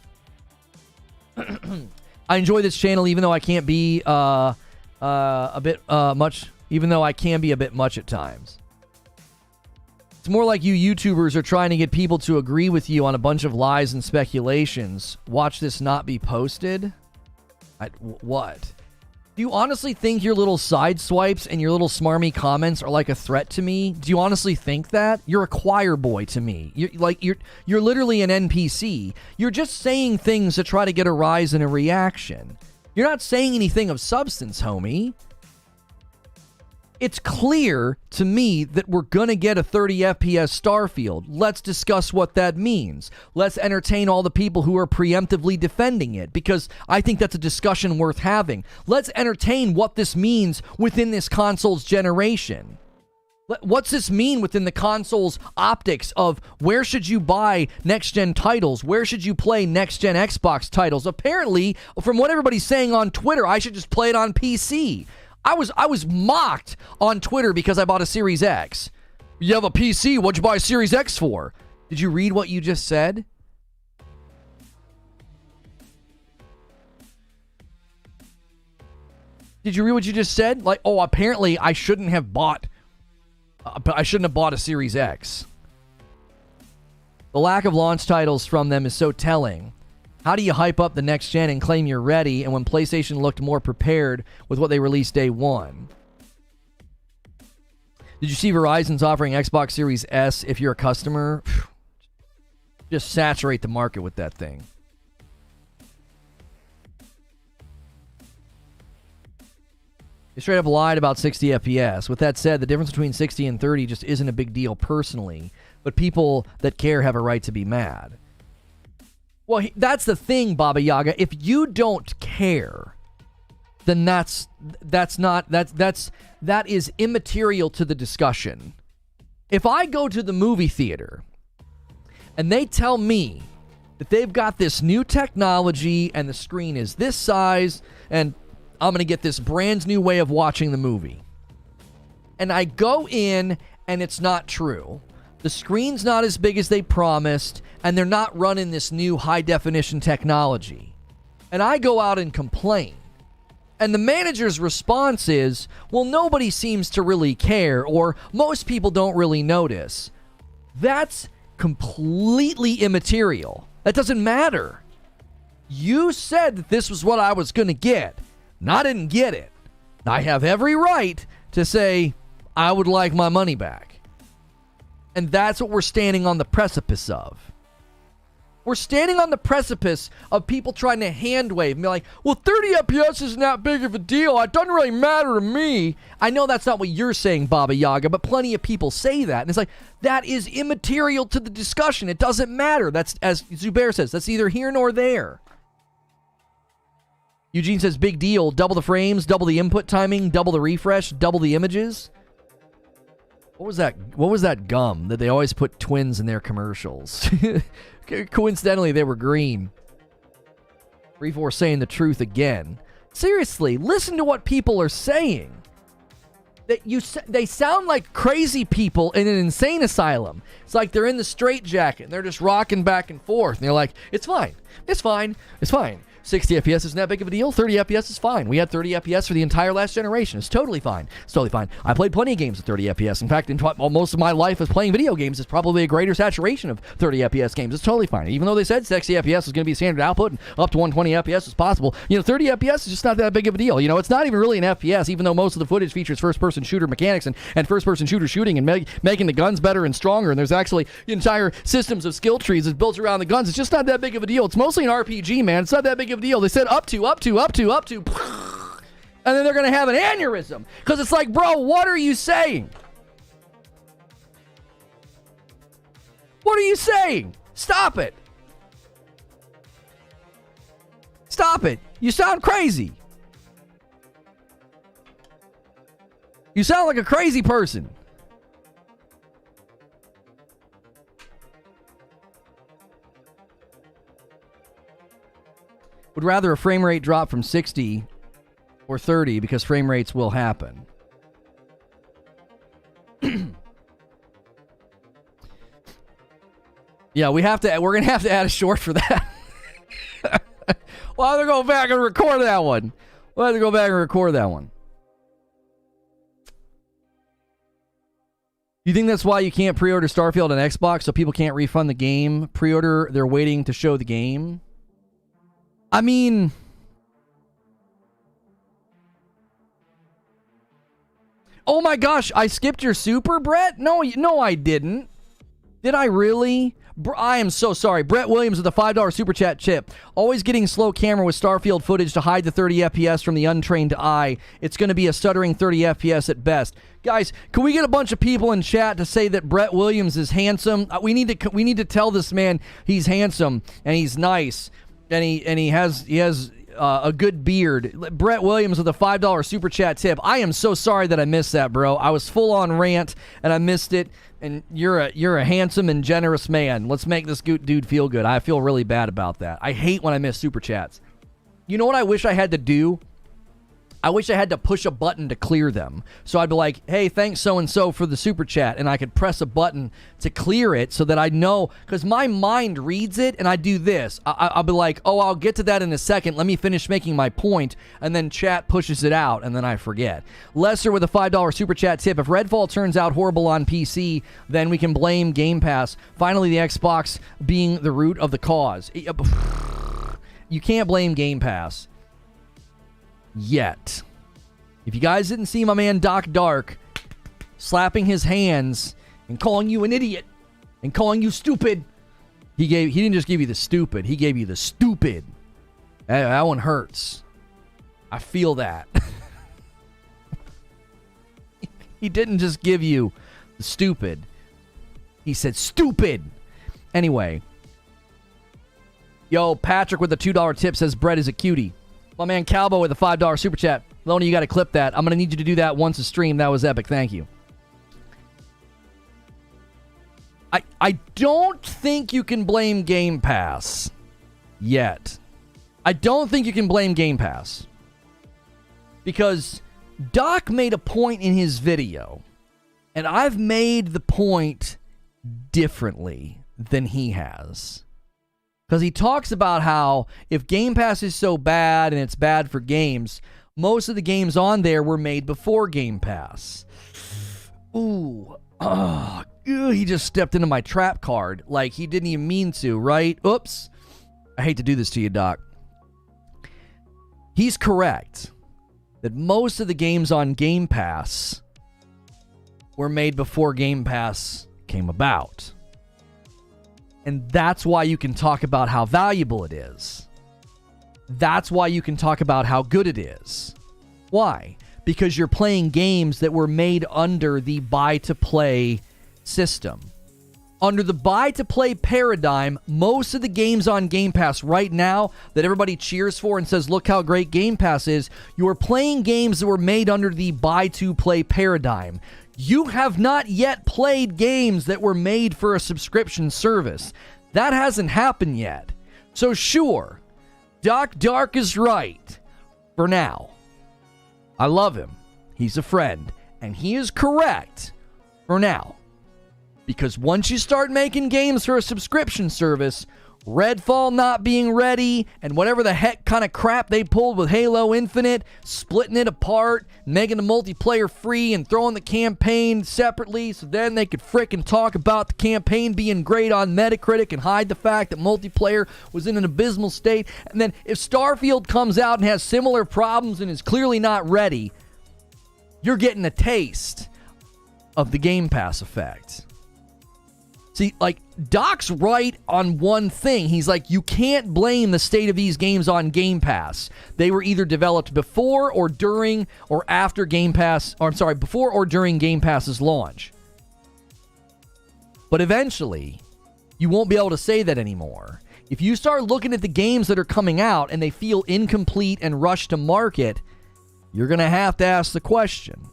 I enjoy this channel even though I can't be a bit much, even though I can be a bit much at times. It's more like you YouTubers are trying to get people to agree with you on a bunch of lies and speculations. Watch this not be posted? What? Do you honestly think your little side swipes and your little smarmy comments are like a threat to me? Do you honestly think that? You're a choir boy to me. You're literally an NPC. You're just saying things to try to get a rise in a reaction. You're not saying anything of substance, homie. It's clear to me that we're going to get a 30 FPS Starfield. Let's discuss what that means. Let's entertain all the people who are preemptively defending it, because I think that's a discussion worth having. Let's entertain what this means within this console's generation. What's this mean within the console's optics of where should you buy next-gen titles? Where should you play next-gen Xbox titles? Apparently, from what everybody's saying on Twitter, I should just play it on PC. I was mocked on Twitter because I bought a Series X. You have a PC, what'd you buy a Series X for? Did you read what you just said? Did you read what you just said? Like, oh, apparently I shouldn't have bought a Series X. The lack of launch titles from them is so telling. How do you hype up the next gen and claim you're ready, and when PlayStation looked more prepared with what they released day one? Did you see Verizon's offering Xbox Series S if you're a customer? Just saturate the market with that thing. They straight up lied about 60 FPS. With that said, the difference between 60 and 30 just isn't a big deal personally, but people that care have a right to be mad. Well, that's the thing, Baba Yaga. If you don't care, then that is immaterial to the discussion. If I go to the movie theater and they tell me that they've got this new technology and the screen is this size and I'm going to get this brand new way of watching the movie, and I go in and it's not true. The screen's not as big as they promised, and they're not running this new high-definition technology. And I go out and complain. And the manager's response is, well, nobody seems to really care, or most people don't really notice. That's completely immaterial. That doesn't matter. You said that this was what I was going to get, and I didn't get it. I have every right to say, I would like my money back. And that's what we're standing on the precipice of. We're standing on the precipice of people trying to hand wave and be like, well, 30 FPS isn't that big of a deal. It doesn't really matter to me. I know that's not what you're saying, Baba Yaga, but plenty of people say that. And it's like, that is immaterial to the discussion. It doesn't matter. That's, as Zubair says, that's neither here nor there. Eugene says, big deal. Double the frames, double the input timing, double the refresh, double the images. What was that? What was that gum that they always put twins in their commercials? Coincidentally, they were green. Reforge saying the truth again. Seriously, listen to what people are saying. They sound like crazy people in an insane asylum. It's like they're in the straitjacket and they're just rocking back and forth. And they're like, it's fine. It's fine. It's fine. 60 FPS isn't that big of a deal. 30 FPS is fine. We had 30 FPS for the entire last generation. It's totally fine. It's totally fine. I played plenty of games at 30 FPS. In fact, most of my life as playing video games is probably a greater saturation of 30 FPS games. It's totally fine. Even though they said 60 FPS is going to be standard output and up to 120 FPS is possible, 30 FPS is just not that big of a deal. It's not even really an FPS, even though most of the footage features first-person shooter mechanics and first-person shooter shooting and making the guns better and stronger. And there's actually entire systems of skill trees that's built around the guns. It's just not that big of a deal. It's mostly an RPG, man. It's not that big of a deal. They said up to, and then they're going to have an aneurysm. Because it's like, bro, what are you saying? What are you saying? Stop it. Stop it. You sound crazy. You sound like a crazy person. Would rather a frame rate drop from 60 or 30 because frame rates will happen. Yeah, we're going to have to add a short for that. We'll have to go back and record that one. You think that's why you can't pre-order Starfield on Xbox, so people can't refund the game? Pre-order, they're waiting to show the game? I mean, oh my gosh, I skipped your super, Brett? No, I didn't. Did I really? I am so sorry. Brett Williams with a $5 super chat chip. Always getting slow camera with Starfield footage to hide the 30 FPS from the untrained eye. It's going to be a stuttering 30 FPS at best. Guys, can we get a bunch of people in chat to say that Brett Williams is handsome? We need to tell this man he's handsome and he's nice. And he has a good beard. Brett Williams with a $5 super chat tip. I am so sorry that I missed that, bro. I was full on rant and I missed it. And you're a handsome and generous man. Let's make this dude feel good. I feel really bad about that. I hate when I miss super chats. You know what I wish I had to do? I wish I had to push a button to clear them. So I'd be like, hey, thanks so-and-so for the super chat. And I could press a button to clear it so that I know. Because my mind reads it and I do this. I'll be like, oh, I'll get to that in a second. Let me finish making my point. And then chat pushes it out and then I forget. Lesser with a $5 super chat tip. If Redfall turns out horrible on PC, then we can blame Game Pass. Finally, the Xbox being the root of the cause. You can't blame Game Pass. Yet. If you guys didn't see my man Doc Dark slapping his hands and calling you an idiot and calling you stupid, he didn't just give you the stupid, he gave you the stupid. That one hurts. I feel that. He didn't just give you the stupid. He said stupid. Anyway. Yo, Patrick with the $2 tip says Brett is a cutie. My man Calbo with a $5 super chat. Lono, you got to clip that. I'm going to need you to do that once a stream. That was epic. Thank you. I don't think you can blame Game Pass yet. I don't think you can blame Game Pass. Because Doc made a point in his video. And I've made the point differently than he has. Because he talks about how if Game Pass is so bad and it's bad for games, most of the games on there were made before Game Pass. Ooh. Oh, he just stepped into my trap card like he didn't even mean to, right? Oops. I hate to do this to you, Doc. He's correct that most of the games on Game Pass were made before Game Pass came about. And that's why you can talk about how valuable it is. That's why you can talk about how good it is. Why? Because you're playing games that were made under the buy-to-play system. Under the buy-to-play paradigm, most of the games on Game Pass right now that everybody cheers for and says, look how great Game Pass is, you are playing games that were made under the buy-to-play paradigm. You have not yet played games that were made for a subscription service. That hasn't happened yet. So sure, Doc Dark is right. For now. I love him. He's a friend. And he is correct. For now. Because once you start making games for a subscription service, Redfall not being ready, and whatever the heck kind of crap they pulled with Halo Infinite, splitting it apart, making the multiplayer free, and throwing the campaign separately so then they could frickin' talk about the campaign being great on Metacritic and hide the fact that multiplayer was in an abysmal state. And then if Starfield comes out and has similar problems and is clearly not ready, you're getting a taste of the Game Pass effect. See, like, Doc's right on one thing. He's like, you can't blame the state of these games on Game Pass. They were either developed before or during or after Game Pass, or I'm sorry, before or during Game Pass's launch. But eventually, you won't be able to say that anymore. If you start looking at the games that are coming out and they feel incomplete and rushed to market, you're going to have to ask the question.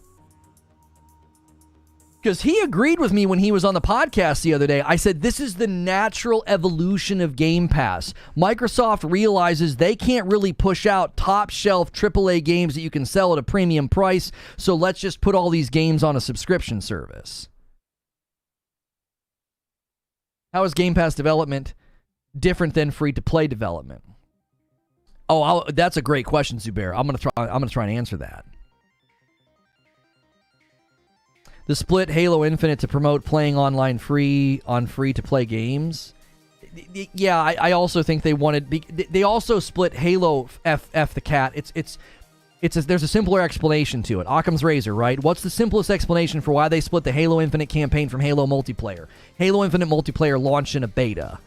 Because he agreed with me when he was on the podcast the other day. I said, this is the natural evolution of Game Pass. Microsoft realizes they can't really push out top-shelf AAA games that you can sell at a premium price, so let's just put all these games on a subscription service. How is Game Pass development different than free-to-play development? Oh, that's a great question, Zubair. I'm gonna try and answer that. The split Halo Infinite to promote playing online free on free-to-play games. Yeah, I also think they wanted... They also split Halo F the cat. There's a simpler explanation to it. Occam's razor, right? What's the simplest explanation for why they split the Halo Infinite campaign from Halo Multiplayer? Halo Infinite Multiplayer launched in a beta.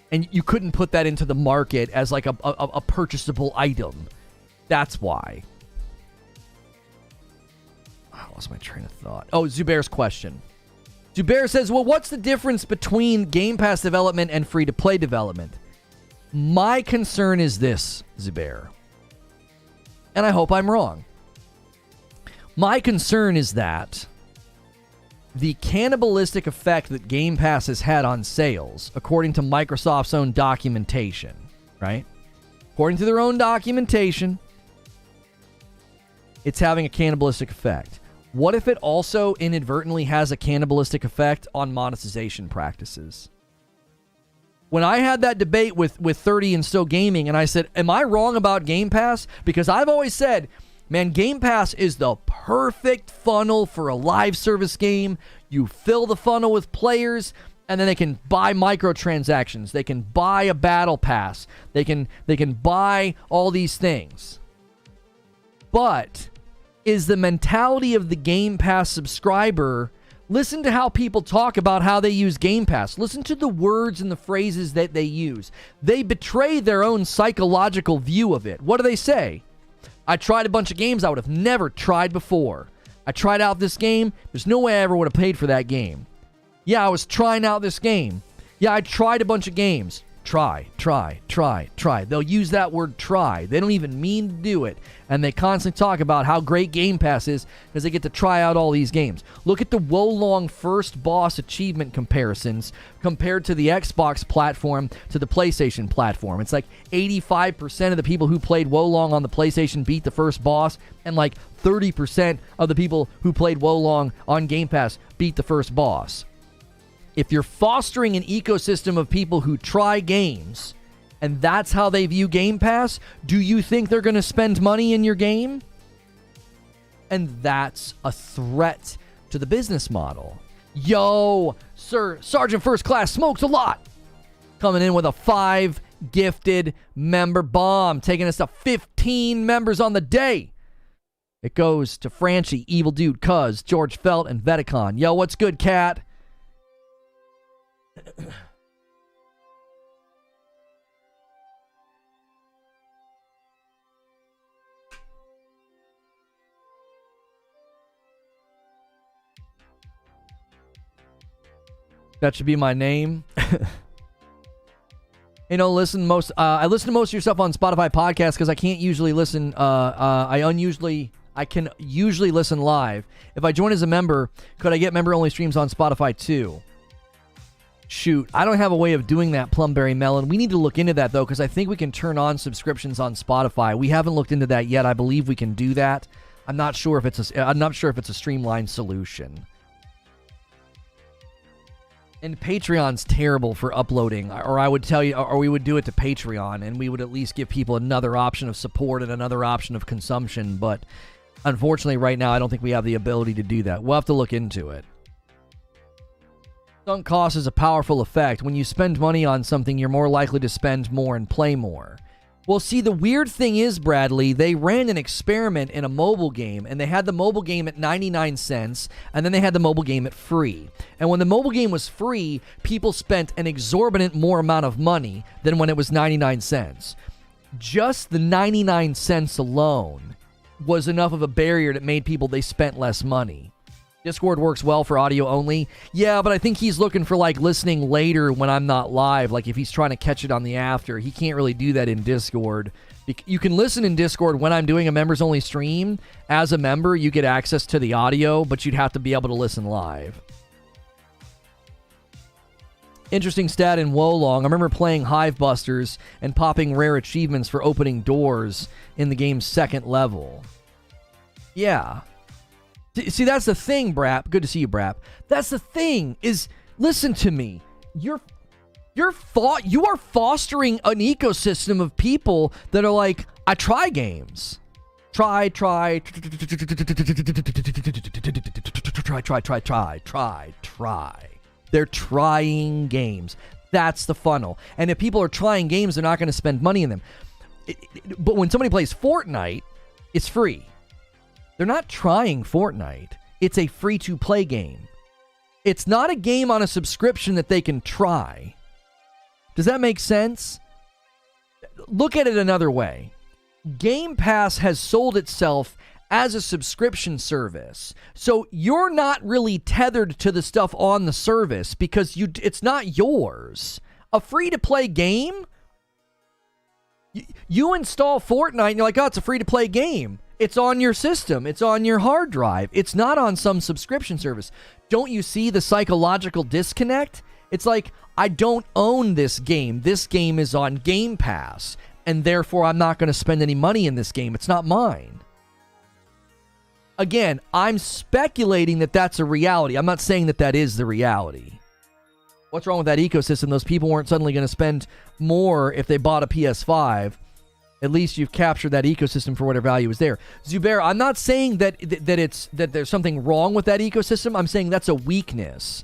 And you couldn't put that into the market as like a purchasable item. That's why. I lost my train of thought. Oh, Zubair's question. Zubair says, well, what's the difference between Game Pass development and free-to-play development? My concern is this, Zubair. And I hope I'm wrong. My concern is that the cannibalistic effect that Game Pass has had on sales, according to Microsoft's own documentation, right? According to their own documentation, it's having a cannibalistic effect. What if it also inadvertently has a cannibalistic effect on monetization practices? When I had that debate with 30 and Still Gaming, and I said, am I wrong about Game Pass? Because I've always said, man, Game Pass is the perfect funnel for a live service game. You fill the funnel with players, and then they can buy microtransactions. They can buy a battle pass. They can buy all these things. But is the mentality of the Game Pass subscriber... Listen to how people talk about how they use Game Pass. Listen to the words and the phrases that they use. They betray their own psychological view of it. What do they say? I tried a bunch of games I would have never tried before. I tried out this game. There's no way I ever would have paid for that game. Yeah, I was trying out this game. Yeah, I tried a bunch of games. Try. They'll use that word try. They don't even mean to do it. And they constantly talk about how great Game Pass is because they get to try out all these games. Look at the Wolong first boss achievement comparisons compared to the Xbox platform to the PlayStation platform. It's like 85% of the people who played Wolong on the PlayStation beat the first boss, and like 30% of the people who played Wolong on Game Pass beat the first boss. If you're fostering an ecosystem of people who try games, and that's how they view Game Pass, do you think they're going to spend money in your game? And that's a threat to the business model. Yo, Sir Sergeant First Class smokes a lot. Coming in with a 5 gifted member bomb, taking us to 15 members on the day. It goes to Franchi, Evil Dude, Cuz, George Felt, and Veticon. Yo, what's good, cat? That should be my name. I listen to most of your stuff on Spotify podcasts because I can't usually listen. I can usually listen live. If I join as a member, could I get member-only streams on Spotify too? Shoot, I don't have a way of doing that, Plumberry Melon. We need to look into that, though, because I think we can turn on subscriptions on Spotify. We haven't looked into that yet. I believe we can do that. I'm not sure if it's a streamlined solution. And Patreon's terrible for uploading, or I would tell you, or we would do it to Patreon, and we would at least give people another option of support and another option of consumption. But unfortunately, right now, I don't think we have the ability to do that. We'll have to look into it. Sunk cost is a powerful effect. When you spend money on something, you're more likely to spend more and play more. Well, see, the weird thing is, Bradley, they ran an experiment in a mobile game, and they had the mobile game at 99 cents, and then they had the mobile game at free. And when the mobile game was free, people spent an exorbitant more amount of money than when it was 99 cents. Just the 99 cents alone was enough of a barrier that made people, they spent less money. Discord works well for audio only. Yeah, but I think he's looking for, like, listening later when I'm not live. Like, if he's trying to catch it on the after, he can't really do that in Discord. You can listen in Discord when I'm doing a members-only stream. As a member, you get access to the audio, but you'd have to be able to listen live. Interesting stat in Wolong. I remember playing Hivebusters and popping rare achievements for opening doors in the game's second level. Yeah. See, that's the thing, Brap. Good to see you, Brap. That's the thing, is, listen to me. You are fostering an ecosystem of people that are like, I try games. Try. They're trying games. That's the funnel. And if people are trying games, they're not going to spend money in them. But when somebody plays Fortnite, it's free. They're not trying Fortnite. It's a free-to-play game. It's not a game on a subscription that they can try. Does that make sense? Look at it another way. Game Pass has sold itself as a subscription service. So you're not really tethered to the stuff on the service because it's not yours. A free-to-play game? You install Fortnite and you're like, oh, it's a free-to-play game. It's on your system. It's on your hard drive. It's not on some subscription service. Don't you see the psychological disconnect? It's like, I don't own this game. This game is on Game Pass, and therefore I'm not going to spend any money in this game. It's not mine. Again, I'm speculating that that's a reality. I'm not saying that that is the reality. What's wrong with that ecosystem? Those people weren't suddenly going to spend more if they bought a PS5. At least you've captured that ecosystem for whatever value is there. Zubair, I'm not saying that there's something wrong with that ecosystem. I'm saying that's a weakness.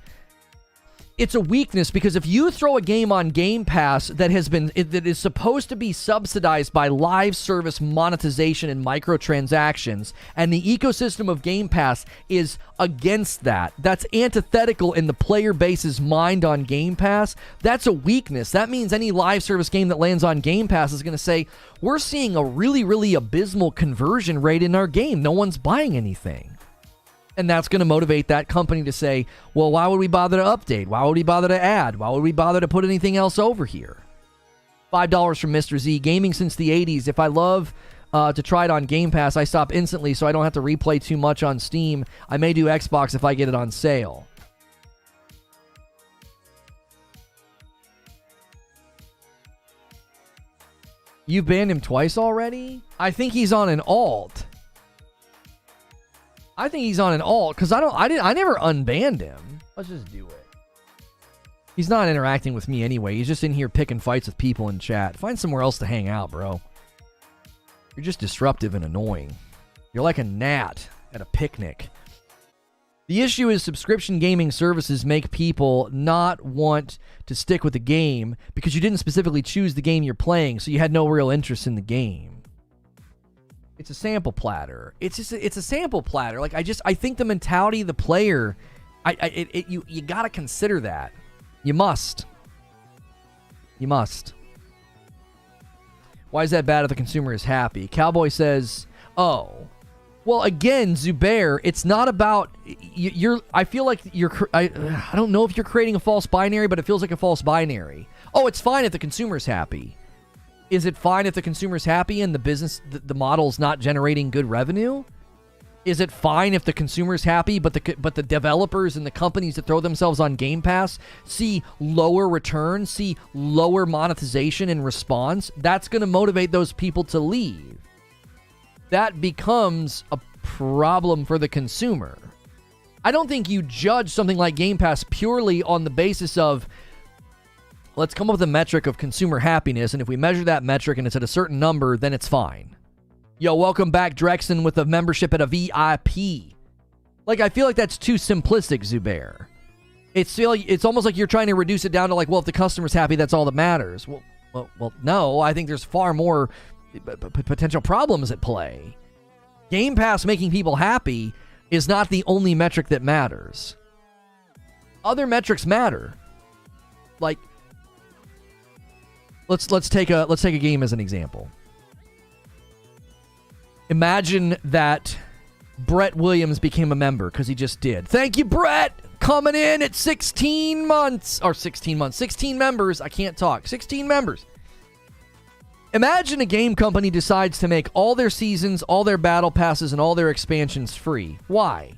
It's a weakness because if you throw a game on Game Pass that is supposed to be subsidized by live service monetization and microtransactions, and the ecosystem of Game Pass is against that, that's antithetical in the player base's mind on Game Pass, that's a weakness. That means any live service game that lands on Game Pass is going to say, we're seeing a really, really abysmal conversion rate in our game. No one's buying anything. And that's going to motivate that company to say, well, why would we bother to update? Why would we bother to add? Why would we bother to put anything else over here? $5 from Mr. Z. Gaming since the 80s. If I love to try it on Game Pass, I stop instantly so I don't have to replay too much on Steam. I may do Xbox if I get it on sale. You've banned him twice already? I think he's on an alt. I think he's on an alt because I never unbanned him. Let's just do it. He's not interacting with me anyway. He's just in here picking fights with people in chat. Find somewhere else to hang out, bro. You're just disruptive and annoying. You're like a gnat at a picnic. The issue is subscription gaming services make people not want to stick with the game because you didn't specifically choose the game you're playing, so you had no real interest in the game. It's a sample platter. It's a sample platter. Like I think the mentality of the player, you got to consider that. You must. Why is that bad if the consumer is happy? Cowboy says, "Oh, well, again, Zubair, it's not about I feel like I don't know if you're creating a false binary, but it feels like a false binary. Oh, it's fine if the consumer's happy. Is it fine if the consumer's happy and the business, the model's not generating good revenue? Is it fine if the consumer's happy, but the developers and the companies that throw themselves on Game Pass see lower returns, see lower monetization in response? That's going to motivate those people to leave. That becomes a problem for the consumer. I don't think you judge something like Game Pass purely on the basis of, let's come up with a metric of consumer happiness, and if we measure that metric and it's at a certain number, then it's fine. Yo, welcome back, Drexen, with a membership at a VIP. Like, I feel like that's too simplistic, Zubair. It's almost like you're trying to reduce it down to like, well, if the customer's happy, that's all that matters. Well, no, I think there's far more potential problems at play. Game Pass making people happy is not the only metric that matters. Other metrics matter. Like, let's take a game as an example. Imagine that Brett Williams became a member, because he just did. Thank you, Brett! Coming in at 16 months. 16 members. I can't talk. 16 members. Imagine a game company decides to make all their seasons, all their battle passes, and all their expansions free. Why?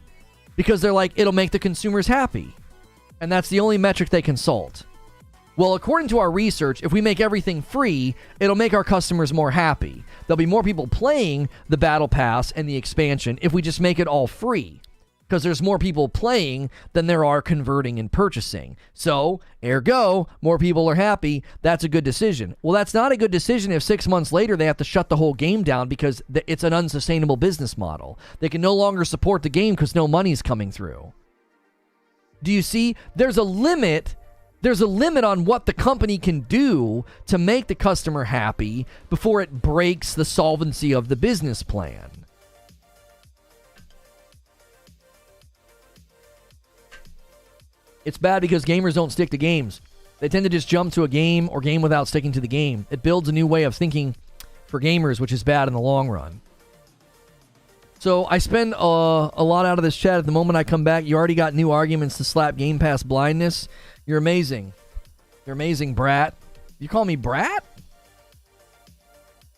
Because they're like, it'll make the consumers happy. And that's the only metric they consult. Well, according to our research, if we make everything free, it'll make our customers more happy. There'll be more people playing the Battle Pass and the expansion if we just make it all free. Because there's more people playing than there are converting and purchasing. So, ergo, more people are happy. That's a good decision. Well, that's not a good decision if 6 months later they have to shut the whole game down because it's an unsustainable business model. They can no longer support the game because no money's coming through. Do you see? There's a limit on what the company can do to make the customer happy before it breaks the solvency of the business plan. It's bad because gamers don't stick to games. They tend to just jump to a game or game without sticking to the game. It builds a new way of thinking for gamers, which is bad in the long run. So I spend a lot out of this chat. At the moment I come back, you already got new arguments to slap Game Pass blindness. You're amazing. You're amazing, brat. You call me brat?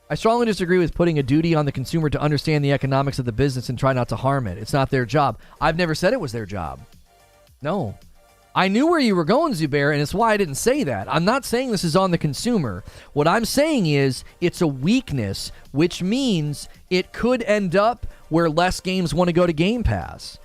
I strongly disagree with putting a duty on the consumer to understand the economics of the business and try not to harm it. It's not their job. I've never said it was their job. No. I knew where you were going, Zubair, and it's why I didn't say that. I'm not saying this is on the consumer. What I'm saying is it's a weakness, which means it could end up where less games want to go to Game Pass.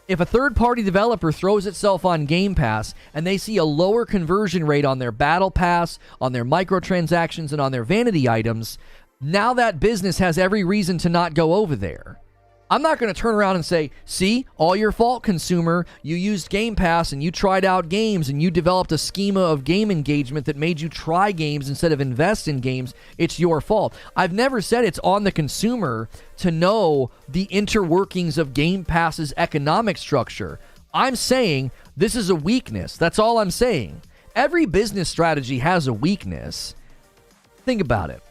If a third-party developer throws itself on Game Pass and they see a lower conversion rate on their Battle Pass, on their microtransactions, and on their vanity items, now that business has every reason to not go over there. I'm not going to turn around and say, see, all your fault, consumer. You used Game Pass and you tried out games and you developed a schema of game engagement that made you try games instead of invest in games. It's your fault. I've never said it's on the consumer to know the interworkings of Game Pass's economic structure. I'm saying this is a weakness. That's all I'm saying. Every business strategy has a weakness. Think about it.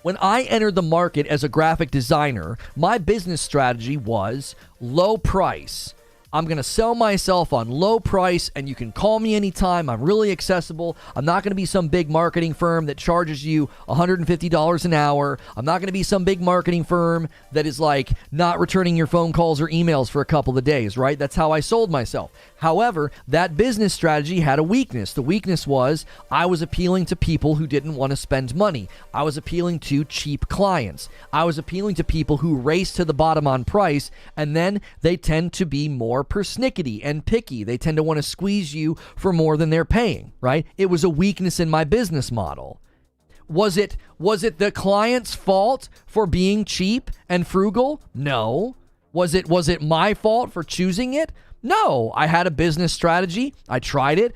When I entered the market as a graphic designer, my business strategy was low price. I'm going to sell myself on low price, and you can call me anytime. I'm really accessible. I'm not going to be some big marketing firm that charges you $150 an hour. I'm not going to be some big marketing firm that is like not returning your phone calls or emails for a couple of days, right? That's how I sold myself. However, that business strategy had a weakness. The weakness was I was appealing to people who didn't want to spend money. I was appealing to cheap clients. I was appealing to people who race to the bottom on price, and then they tend to be more persnickety and picky. They tend to want to squeeze you for more than they're paying, right? It was a weakness in my business model. Was it the client's fault for being cheap and frugal? No. Was it my fault for choosing it? No. I had a business strategy. I tried it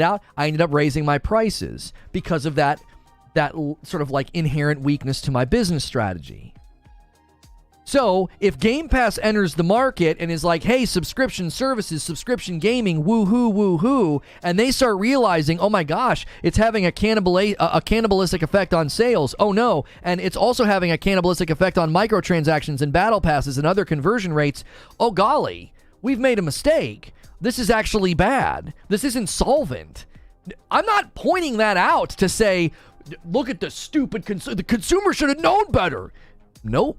out. I ended up raising my prices because of that sort of like inherent weakness to my business strategy. So if Game Pass enters the market and is like, hey, subscription services, subscription gaming, woohoo, woohoo, and they start realizing, oh my gosh, it's having a cannibalistic effect on sales. Oh no, and it's also having a cannibalistic effect on microtransactions and battle passes and other conversion rates. Oh golly, we've made a mistake. This is actually bad. This isn't solvent. I'm not pointing that out to say, look at the stupid the consumer should have known better. Nope.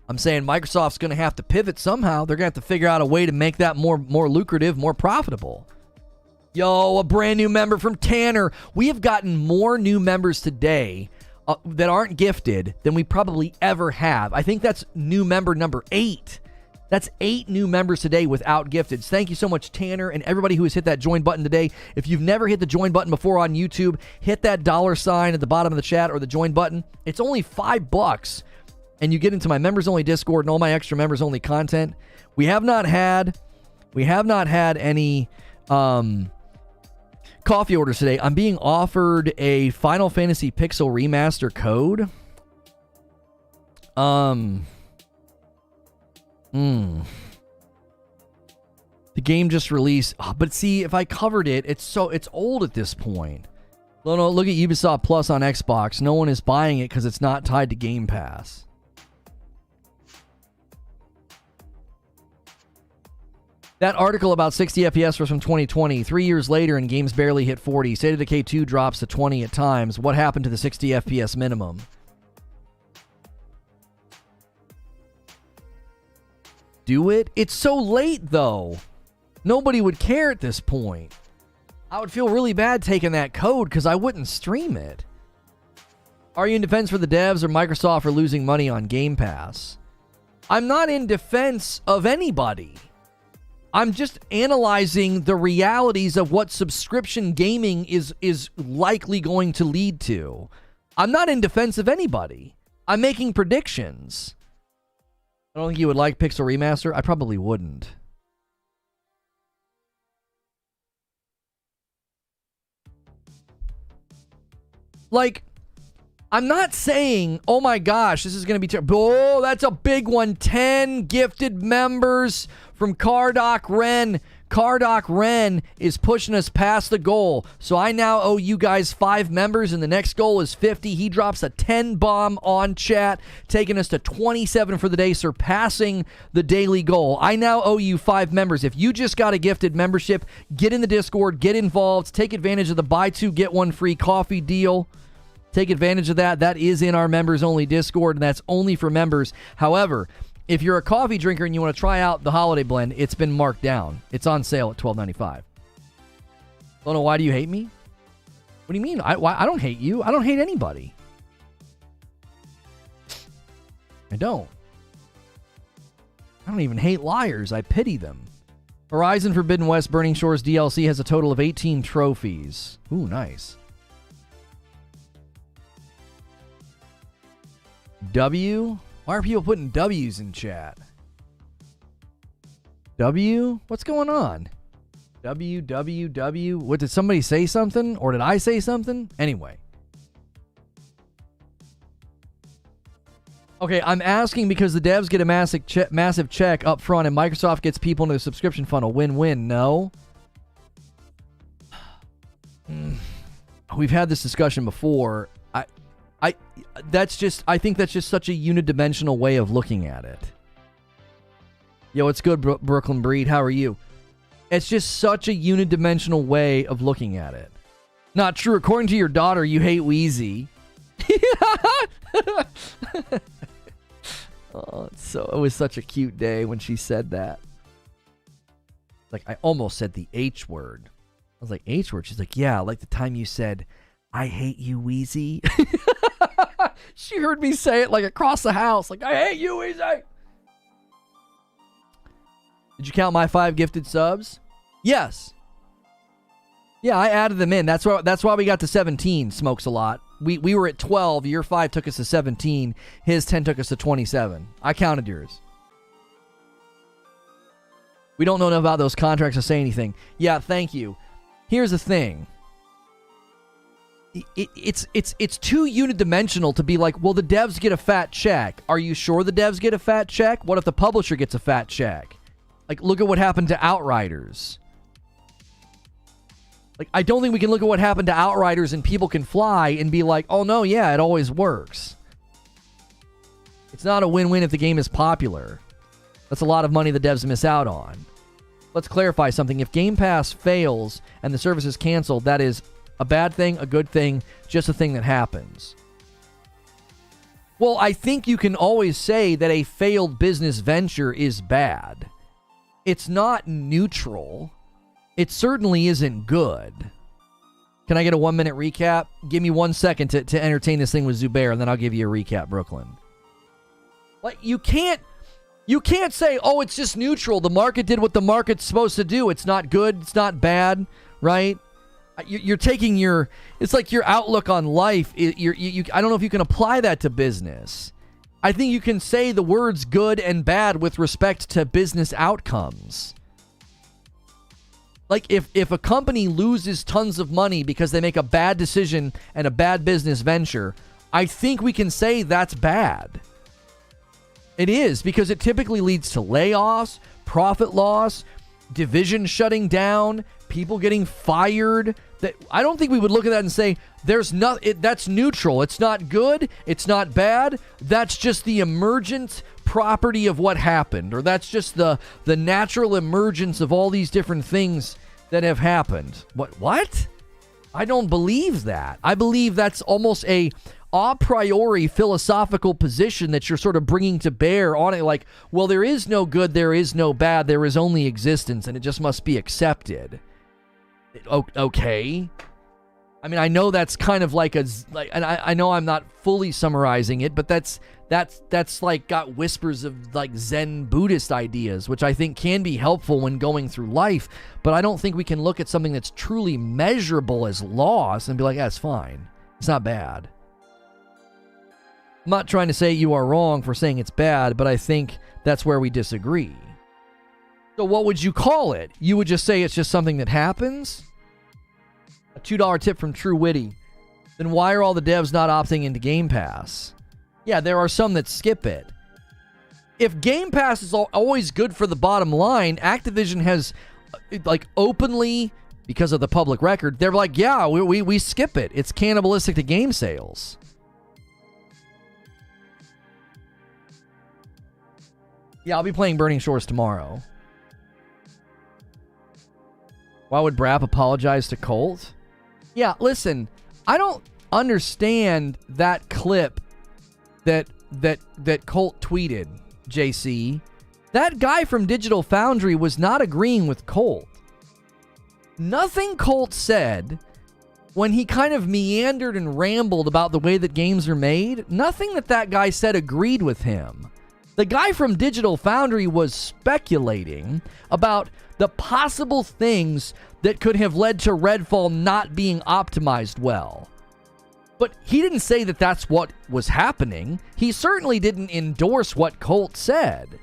I'm saying Microsoft's going to have to pivot somehow. They're going to have to figure out a way to make that more lucrative, more profitable. Yo, a brand new member from Tanner. We have gotten more new members today that aren't gifted than we probably ever have. I think that's new member number 8. That's 8 new members today without gifteds. Thank you so much, Tanner, and everybody who has hit that join button today. If you've never hit the join button before on YouTube, hit that $sign at the bottom of the chat or the join button. It's only $5. And you get into my members-only Discord and all my extra members-only content. We have not had any coffee orders today. I'm being offered a Final Fantasy Pixel Remaster code. The game just released. But see, if I covered it, it's old at this point. Lono, look at Ubisoft Plus on Xbox. No one is buying it because it's not tied to Game Pass. That article about 60 FPS was from 2020. 3 years later, and games barely hit 40. State of Decay 2 drops to 20 at times. What happened to the 60 FPS minimum? Do it? It's so late, though. Nobody would care at this point. I would feel really bad taking that code because I wouldn't stream it. Are you in defense for the devs or Microsoft for losing money on Game Pass? I'm not in defense of anybody. I'm just analyzing the realities of what subscription gaming is likely going to lead to. I'm not in defense of anybody. I'm making predictions. I don't think you would like Pixel Remaster. I probably wouldn't. Like, I'm not saying, oh my gosh, this is going to be terrible. Oh, that's a big one. 10 gifted members from Cardoc Ren. Cardoc Ren is pushing us past the goal. So I now owe you guys 5 members, and the next goal is 50. He drops a 10 bomb on chat, taking us to 27 for the day, surpassing the daily goal. I now owe you 5 members. If you just got a gifted membership, get in the Discord, get involved, take advantage of the buy 2, get 1 free coffee deal. Take advantage of that. That is in our members-only Discord, and that's only for members. However, if you're a coffee drinker and you want to try out the holiday blend, it's been marked down. It's on sale at $12.95. Lono, why do you hate me? What do you mean? I don't hate you. I don't hate anybody. I don't even hate liars. I pity them. Horizon Forbidden West Burning Shores DLC has a total of 18 trophies. Ooh, nice. W? Why are people putting W's in chat? W? What's going on? W. What, did somebody say something? Or did I say something? Anyway. Okay, I'm asking because the devs get a massive check up front and Microsoft gets people into the subscription funnel. Win-win. No? We've had this discussion before. I think that's just such a unidimensional way of looking at it. Yo, it's good, Brooklyn Breed. How are you? It's just such a unidimensional way of looking at it. Not true. According to your daughter, you hate Wheezy. Oh, it was such a cute day when she said that. Like, I almost said the H word. I was like, H word? She's like, yeah, like the time you said, I hate you, Wheezy. She heard me say it like across the house. Like, I hate you, Wheezy. Did you count my 5 gifted subs? Yes. Yeah, I added them in. That's why we got to 17, Smokes a lot. We were at 12. Your 5 took us to 17. His 10 took us to 27. I counted yours. We don't know enough about those contracts to say anything. Yeah, thank you. Here's the thing. It's too unidimensional to be like, well, the devs get a fat check. Are you sure the devs get a fat check? What if the publisher gets a fat check? Like, look at what happened to Outriders. Like, I don't think we can look at what happened to Outriders and People Can Fly and be like, oh no, yeah, it always works. It's not a win-win if the game is popular. That's a lot of money the devs miss out on. Let's clarify something. If Game Pass fails and the service is canceled, that is a bad thing, a good thing, just a thing that happens. Well, I think you can always say that a failed business venture is bad. It's not neutral. It certainly isn't good. Can I get a 1-minute recap? Give me 1 second to entertain this thing with Zubair, and then I'll give you a recap, Brooklyn. Like, you can't say, oh, it's just neutral. The market did what the market's supposed to do. It's not good. It's not bad, right? You're taking it's like your outlook on life. I don't know if you can apply that to business. I think you can say the words good and bad with respect to business outcomes. Like, if a company loses tons of money because they make a bad decision and a bad business venture, I think we can say that's bad. It is, because it typically leads to layoffs, profit loss, division shutting down, people getting fired. That I don't think we would look at that and say that's neutral. It's not good. It's not bad. That's just the emergent property of what happened, or that's just the natural emergence of all these different things that have happened. What? I don't believe that. I believe that's almost a priori philosophical position that you're sort of bringing to bear on it. Like, well, there is no good, there is no bad, there is only existence, and it just must be accepted. Okay. I mean, I know that's kind of like and I know I'm not fully summarizing it, but that's like got whispers of like Zen Buddhist ideas, which I think can be helpful when going through life. But I don't think we can look at something that's truly measurable as loss and be like, yeah, it's fine. It's not bad. I'm not trying to say you are wrong for saying it's bad, but I think that's where we disagree. So what would you call it? You would just say it's just something that happens? A $2 tip from True Witty. Then why are all the devs not opting into Game Pass? Yeah, there are some that skip it. If Game Pass is always good for the bottom line, Activision has, like, openly, because of the public record, they're like, yeah, we skip it. It's cannibalistic to game sales. Yeah, I'll be playing Burning Shores tomorrow. Why would Brap apologize to Colt? Yeah, listen, I don't understand that clip that Colt tweeted, JC. That guy from Digital Foundry was not agreeing with Colt. Nothing Colt said when he kind of meandered and rambled about the way that games are made, nothing that guy said agreed with him. The guy from Digital Foundry was speculating about the possible things that could have led to Redfall not being optimized well. But he didn't say that that's what was happening. He certainly didn't endorse what Colt said.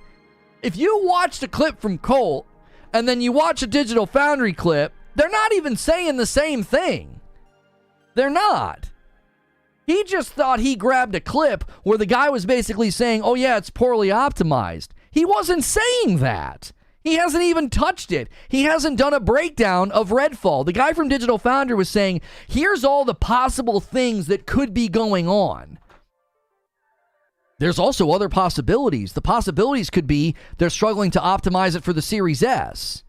If you watch the clip from Colt and then you watch a Digital Foundry clip, they're not even saying the same thing. They're not. He just thought he grabbed a clip where the guy was basically saying, oh yeah, it's poorly optimized. He wasn't saying that. He hasn't even touched it. He hasn't done a breakdown of Redfall. The guy from Digital Foundry was saying, here's all the possible things that could be going on. There's also other possibilities. The possibilities could be they're struggling to optimize it for the Series S.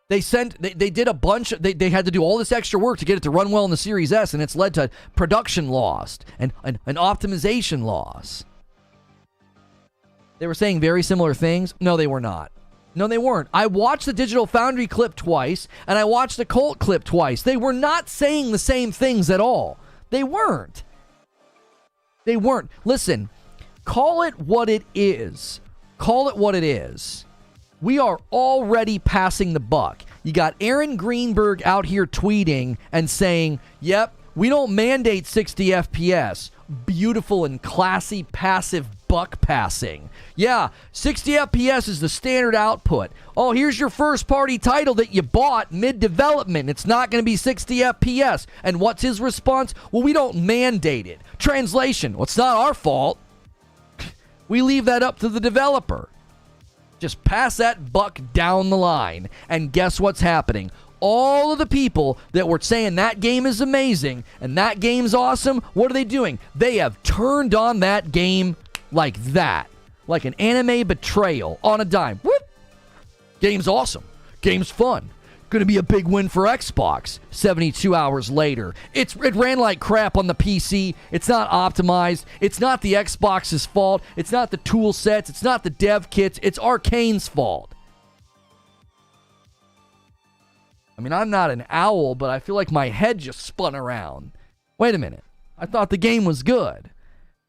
They did a bunch, they had to do all this extra work to get it to run well in the Series S, and it's led to production loss and optimization loss. They were saying very similar things. No, they were not. No, they weren't. I watched the Digital Foundry clip twice, and I watched the Colt clip twice. They were not saying the same things at all. They weren't. They weren't. Listen, call it what it is. Call it what it is. We are already passing the buck. You got Aaron Greenberg out here tweeting and saying, yep, we don't mandate 60 FPS. Beautiful and classy, passive buck passing. Yeah, 60 FPS is the standard output. Oh, here's your first-party title that you bought mid-development. It's not going to be 60 FPS. And what's his response? Well, we don't mandate it. Translation, well, it's not our fault. We leave that up to the developer. Just pass that buck down the line. And guess what's happening? All of the people that were saying that game is amazing and that game's awesome, what are they doing? They have turned on that game like that. Like an anime betrayal on a dime. Whoop! Game's awesome. Game's fun. Going to be a big win for Xbox. 72 hours later. It ran like crap on the PC. It's not optimized. It's not the Xbox's fault. It's not the tool sets. It's not the dev kits. It's Arcane's fault. I mean, I'm not an owl, but I feel like my head just spun around. Wait a minute. I thought the game was good.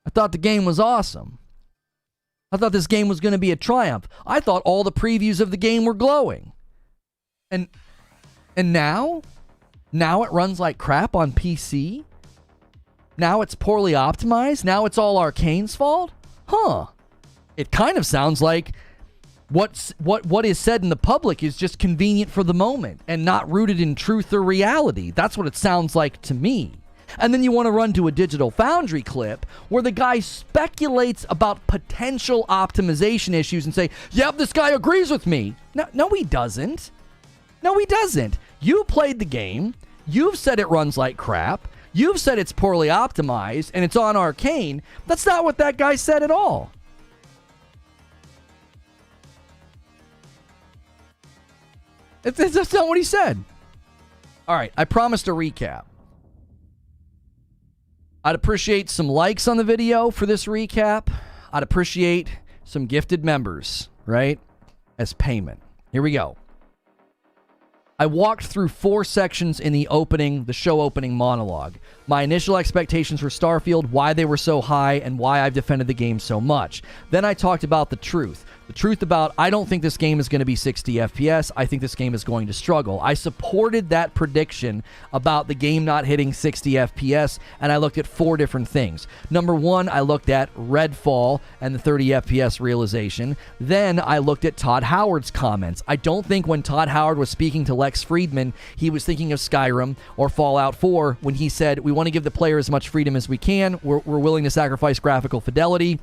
I thought the game was awesome. I thought this game was going to be a triumph. I thought all the previews of the game were glowing. And now? Now it runs like crap on PC? Now it's poorly optimized? Now it's all Arcane's fault? Huh. It kind of sounds like what is said in the public is just convenient for the moment and not rooted in truth or reality. That's what it sounds like to me. And then you want to run to a Digital Foundry clip where the guy speculates about potential optimization issues and say, yep, this guy agrees with me. No, he doesn't. No, he doesn't. You played the game. You've said it runs like crap. You've said it's poorly optimized and it's on Arcane. That's not what that guy said at all. That's not what he said. All right, I promised a recap. I'd appreciate some likes on the video for this recap. I'd appreciate some gifted members, right, as payment. Here we go. I walked through 4 sections in the show opening monologue. My initial expectations for Starfield, why they were so high, and why I've defended the game so much. Then I talked about the truth. The truth about, I don't think this game is going to be 60 FPS. I think this game is going to struggle. I supported that prediction about the game not hitting 60 FPS, and I looked at 4 different things. Number 1, I looked at Redfall and the 30 FPS realization. Then I looked at Todd Howard's comments. I don't think when Todd Howard was speaking to Lex Friedman, he was thinking of Skyrim or Fallout 4 when he said, we want to give the player as much freedom as we can. We're willing to sacrifice graphical fidelity.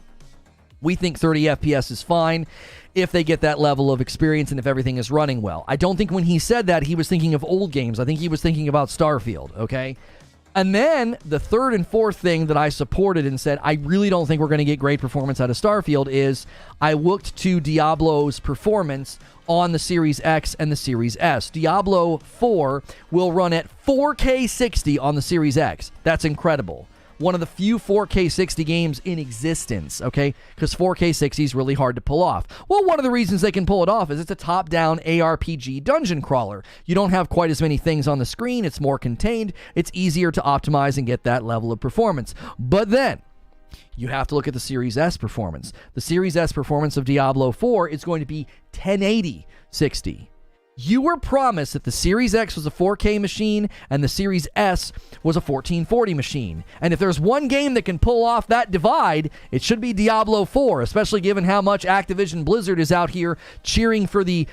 We think 30 FPS is fine if they get that level of experience and if everything is running well. I don't think when he said that, he was thinking of old games. I think he was thinking about Starfield, okay? And then the third and fourth thing that I supported and said, I really don't think we're going to get great performance out of Starfield is I looked to Diablo's performance on the Series X and the Series S. Diablo 4 will run at 4K 60 on the Series X. That's incredible. One of the few 4K 60 games in existence, okay? Because 4K 60 is really hard to pull off. Well, one of the reasons they can pull it off is it's a top-down ARPG dungeon crawler. You don't have quite as many things on the screen. It's more contained. It's easier to optimize and get that level of performance. But then, you have to look at the Series S performance. The Series S performance of Diablo 4 is going to be 1080 60. You were promised that the Series X was a 4K machine and the Series S was a 1440 machine. And if there's one game that can pull off that divide, it should be Diablo 4, especially given how much Activision Blizzard is out here cheering for the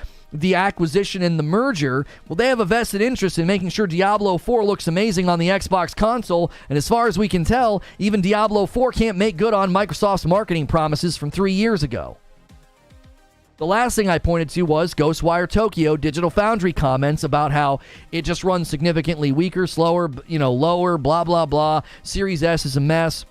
acquisition and the merger. Well, they have a vested interest in making sure Diablo 4 looks amazing on the Xbox console. And as far as we can tell, even Diablo 4 can't make good on Microsoft's marketing promises from 3 years ago. The last thing I pointed to was Ghostwire Tokyo Digital Foundry comments about how it just runs significantly weaker, slower, lower, blah, blah, blah. Series S is a mess.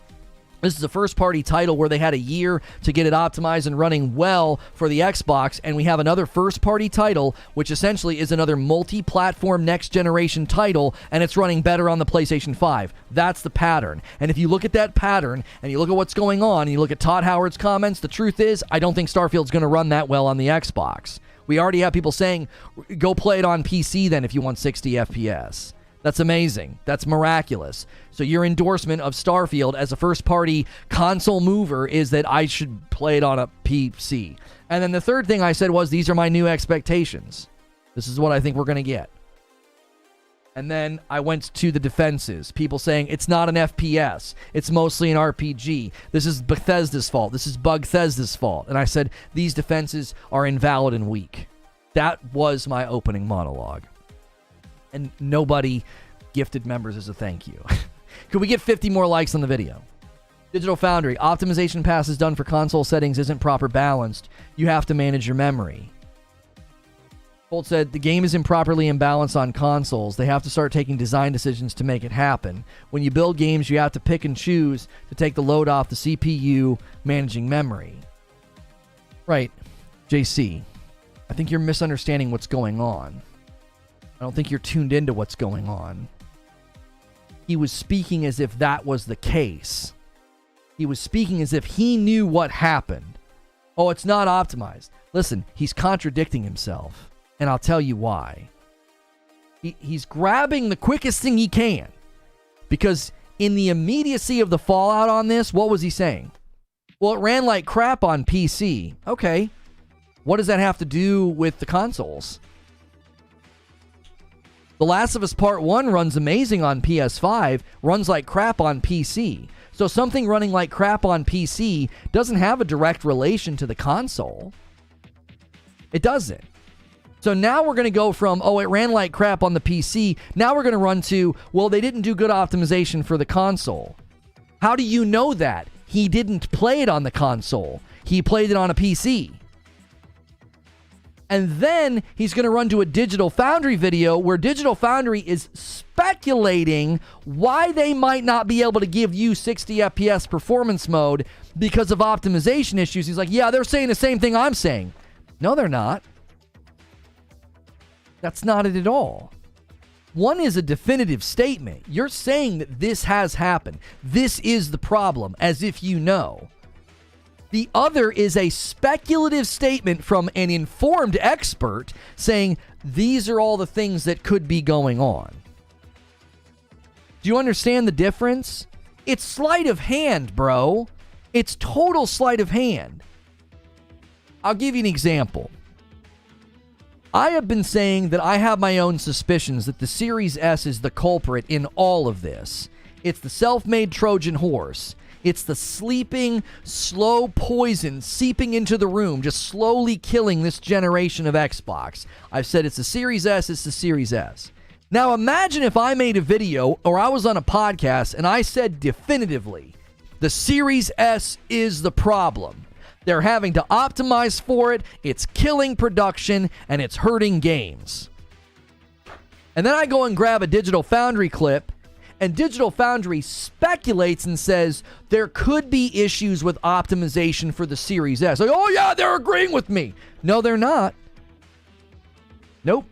This is a first-party title where they had a year to get it optimized and running well for the Xbox, and we have another first-party title, which essentially is another multi-platform next-generation title, and it's running better on the PlayStation 5. That's the pattern. And if you look at that pattern, and you look at what's going on, and you look at Todd Howard's comments, the truth is, I don't think Starfield's going to run that well on the Xbox. We already have people saying, go play it on PC then if you want 60 FPS. That's amazing. That's miraculous. So your endorsement of Starfield as a first-party console mover is that I should play it on a PC. And then the third thing I said was, these are my new expectations. This is what I think we're going to get. And then I went to the defenses. People saying it's not an FPS. It's mostly an RPG. This is Bethesda's fault. This is Bugthesda's fault. And I said these defenses are invalid and weak. That was my opening monologue. And nobody gifted members as a thank you. Could we get 50 more likes on the video? Digital Foundry. Optimization passes done for console settings isn't proper balanced. You have to manage your memory. Bolt said, the game is improperly imbalanced on consoles. They have to start taking design decisions to make it happen. When you build games, you have to pick and choose to take the load off the CPU, managing memory. Right, JC. I think you're misunderstanding what's going on. I don't think you're tuned into what's going on. He was speaking as if that was the case. He was speaking as if he knew what happened. Oh, it's not optimized. Listen, he's contradicting himself. And I'll tell you why. He's grabbing the quickest thing he can. Because in the immediacy of the fallout on this, what was he saying? Well, it ran like crap on PC. Okay. What does that have to do with the consoles? The Last of Us Part 1 runs amazing on PS5, runs like crap on PC. So something running like crap on PC doesn't have a direct relation to the console. It doesn't. So now we're going to go from, oh, it ran like crap on the PC. Now we're going to run to, well, they didn't do good optimization for the console. How do you know that? He didn't play it on the console. He played it on a PC. And then he's going to run to a Digital Foundry video where Digital Foundry is speculating why they might not be able to give you 60 FPS performance mode because of optimization issues. He's like, yeah, they're saying the same thing I'm saying. No, they're not. That's not it at all. One is a definitive statement. You're saying that this has happened. This is the problem, as if you know. The other is a speculative statement from an informed expert saying these are all the things that could be going on. Do you understand the difference? It's sleight of hand, bro. It's total sleight of hand. I'll give you an example. I have been saying that I have my own suspicions that the Series S is the culprit in all of this. It's the self-made Trojan horse. It's the sleeping, slow poison seeping into the room, just slowly killing this generation of Xbox. I've said it's the Series S, it's the Series S. Now imagine if I made a video or I was on a podcast and I said definitively, the Series S is the problem. They're having to optimize for it, it's killing production, and it's hurting games. And then I go and grab a Digital Foundry clip, and Digital Foundry speculates and says there could be issues with optimization for the Series S. Like, oh yeah, they're agreeing with me. No, they're not. Nope.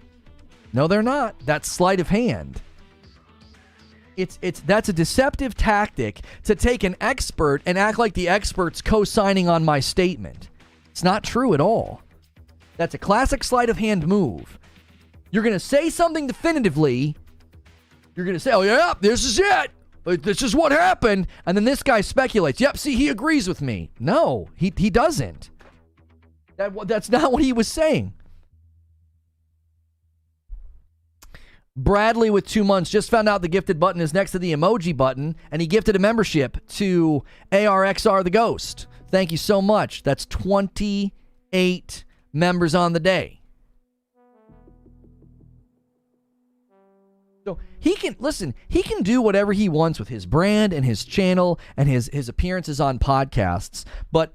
No, they're not. That's sleight of hand. That's a deceptive tactic to take an expert and act like the expert's co-signing on my statement. It's not true at all. That's a classic sleight of hand move. You're going to say something definitively. You're going to say, oh yeah, this is it. This is what happened. And then this guy speculates. Yep, see, he agrees with me. No, he doesn't. That's not what he was saying. Bradley with 2 months just found out the gifted button is next to the emoji button, and he gifted a membership to ARXR the Ghost. Thank you so much. That's 28 members on the day. So he can do whatever he wants with his brand and his channel and his appearances on podcasts. But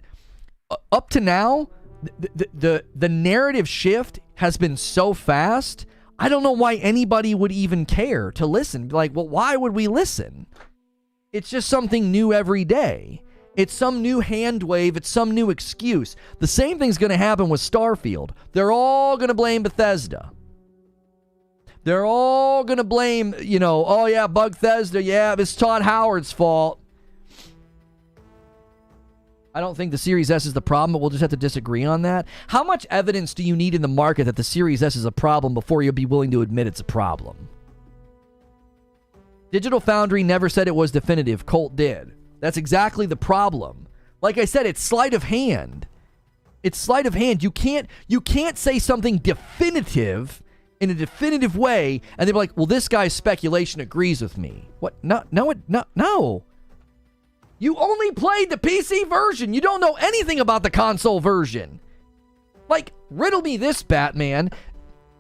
up to now, the narrative shift has been so fast. I don't know why anybody would even care to listen. Like, well, why would we listen? It's just something new every day. It's some new hand wave. It's some new excuse. The same thing's going to happen with Starfield. They're all going to blame Bethesda. They're all going to blame, oh yeah, Bethesda. Yeah, it's Todd Howard's fault. I don't think the Series S is the problem, but we'll just have to disagree on that. How much evidence do you need in the market that the Series S is a problem before you'll be willing to admit it's a problem? Digital Foundry never said it was definitive. Colt did. That's exactly the problem. Like I said, it's sleight of hand. It's sleight of hand. You can't say something definitive in a definitive way, and they'd be like, well, this guy's speculation agrees with me. What? No. You only played the PC version. You don't know anything about the console version. Like, riddle me this, Batman.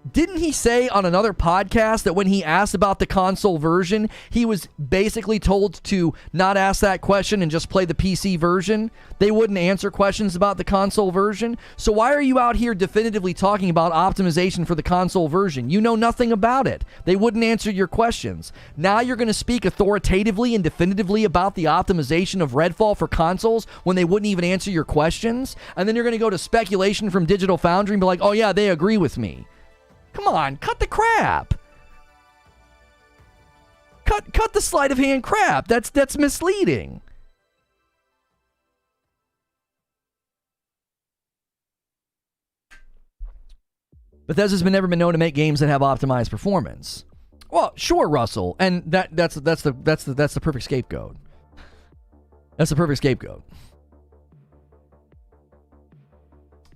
Didn't he say on another podcast that when he asked about the console version, he was basically told to not ask that question and just play the PC version? They wouldn't answer questions about the console version. So why are you out here definitively talking about optimization for the console version? You know nothing about it. They wouldn't answer your questions. Now you're going to speak authoritatively and definitively about the optimization of Redfall for consoles when they wouldn't even answer your questions? And then you're going to go to speculation from Digital Foundry and be like, oh yeah, they agree with me. Come on, cut the crap. Cut the sleight of hand crap. That's misleading. Bethesda's never been known to make games that have optimized performance. Well, sure, Russell, and that's the perfect scapegoat. That's the perfect scapegoat.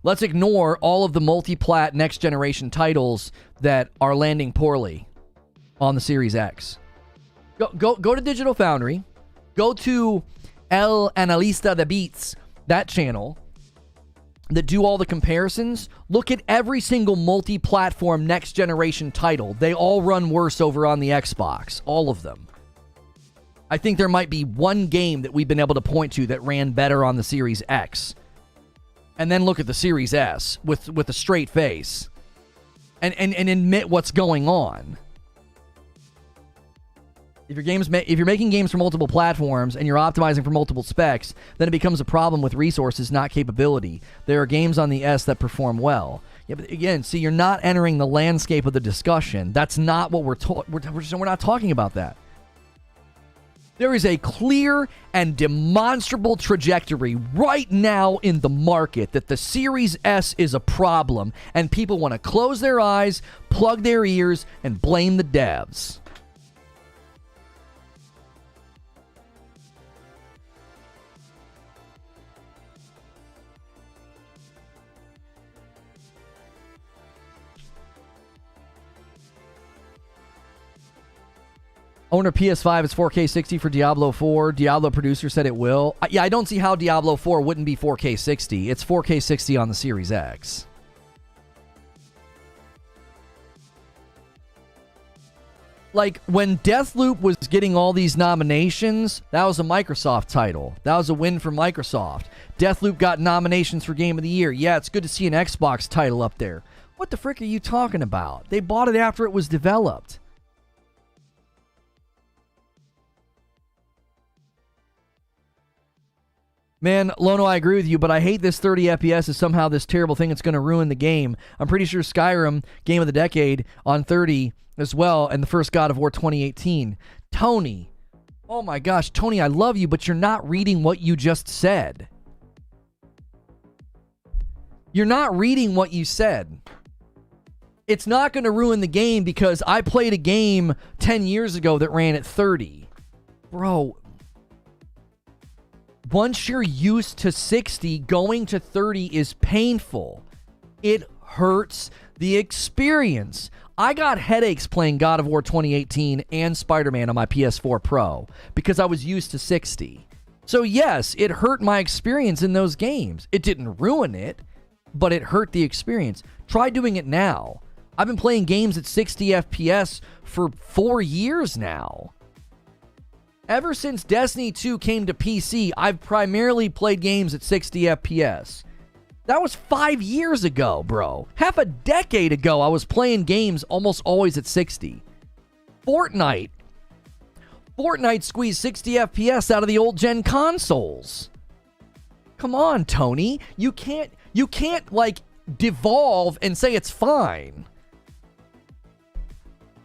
Let's ignore all of the multi-plat next-generation titles that are landing poorly on the Series X. Go to Digital Foundry. Go to El Analista de Beats, that channel that do all the comparisons. Look at every single multi-platform next-generation title. They all run worse over on the Xbox. All of them. I think there might be one game that we've been able to point to that ran better on the Series X. And then look at the Series S with a straight face and admit what's going on. If you're making games for multiple platforms and you're optimizing for multiple specs, then it becomes a problem with resources, not capability. There are games on the S that perform well. Yeah, but again, see, you're not entering the landscape of the discussion. That's not what we're not talking about that. There is a clear and demonstrable trajectory right now in the market that the Series S is a problem, and people want to close their eyes, plug their ears, and blame the devs. Owner PS5 is 4K 60 for Diablo 4. Diablo producer said it will. Yeah, I don't see how Diablo 4 wouldn't be 4K 60. It's 4K 60 on the Series X. Like, when Deathloop was getting all these nominations, that was a Microsoft title. That was a win for Microsoft. Deathloop got nominations for Game of the Year. Yeah, it's good to see an Xbox title up there. What the frick are you talking about? They bought it after it was developed. Man, Lono, I agree with you, but I hate this 30 FPS is somehow this terrible thing that's going to ruin the game. I'm pretty sure Skyrim, Game of the Decade, on 30 as well, and the first God of War 2018. Tony. Oh my gosh, Tony, I love you, but you're not reading what you just said. You're not reading what you said. It's not going to ruin the game because I played a game 10 years ago that ran at 30. Bro, once you're used to 60, going to 30 is painful. It hurts the experience. I got headaches playing God of War 2018 and Spider-Man on my PS4 Pro because I was used to 60. So yes, it hurt my experience in those games. It didn't ruin it, but it hurt the experience. Try doing it now. I've been playing games at 60 FPS for 4 years now. Ever since Destiny 2 came to PC, I've primarily played games at 60 FPS. That was 5 years ago, bro. Half a decade ago, I was playing games almost always at 60. Fortnite squeezed 60 FPS out of the old gen consoles. Come on, Tony. You can't like devolve and say it's fine.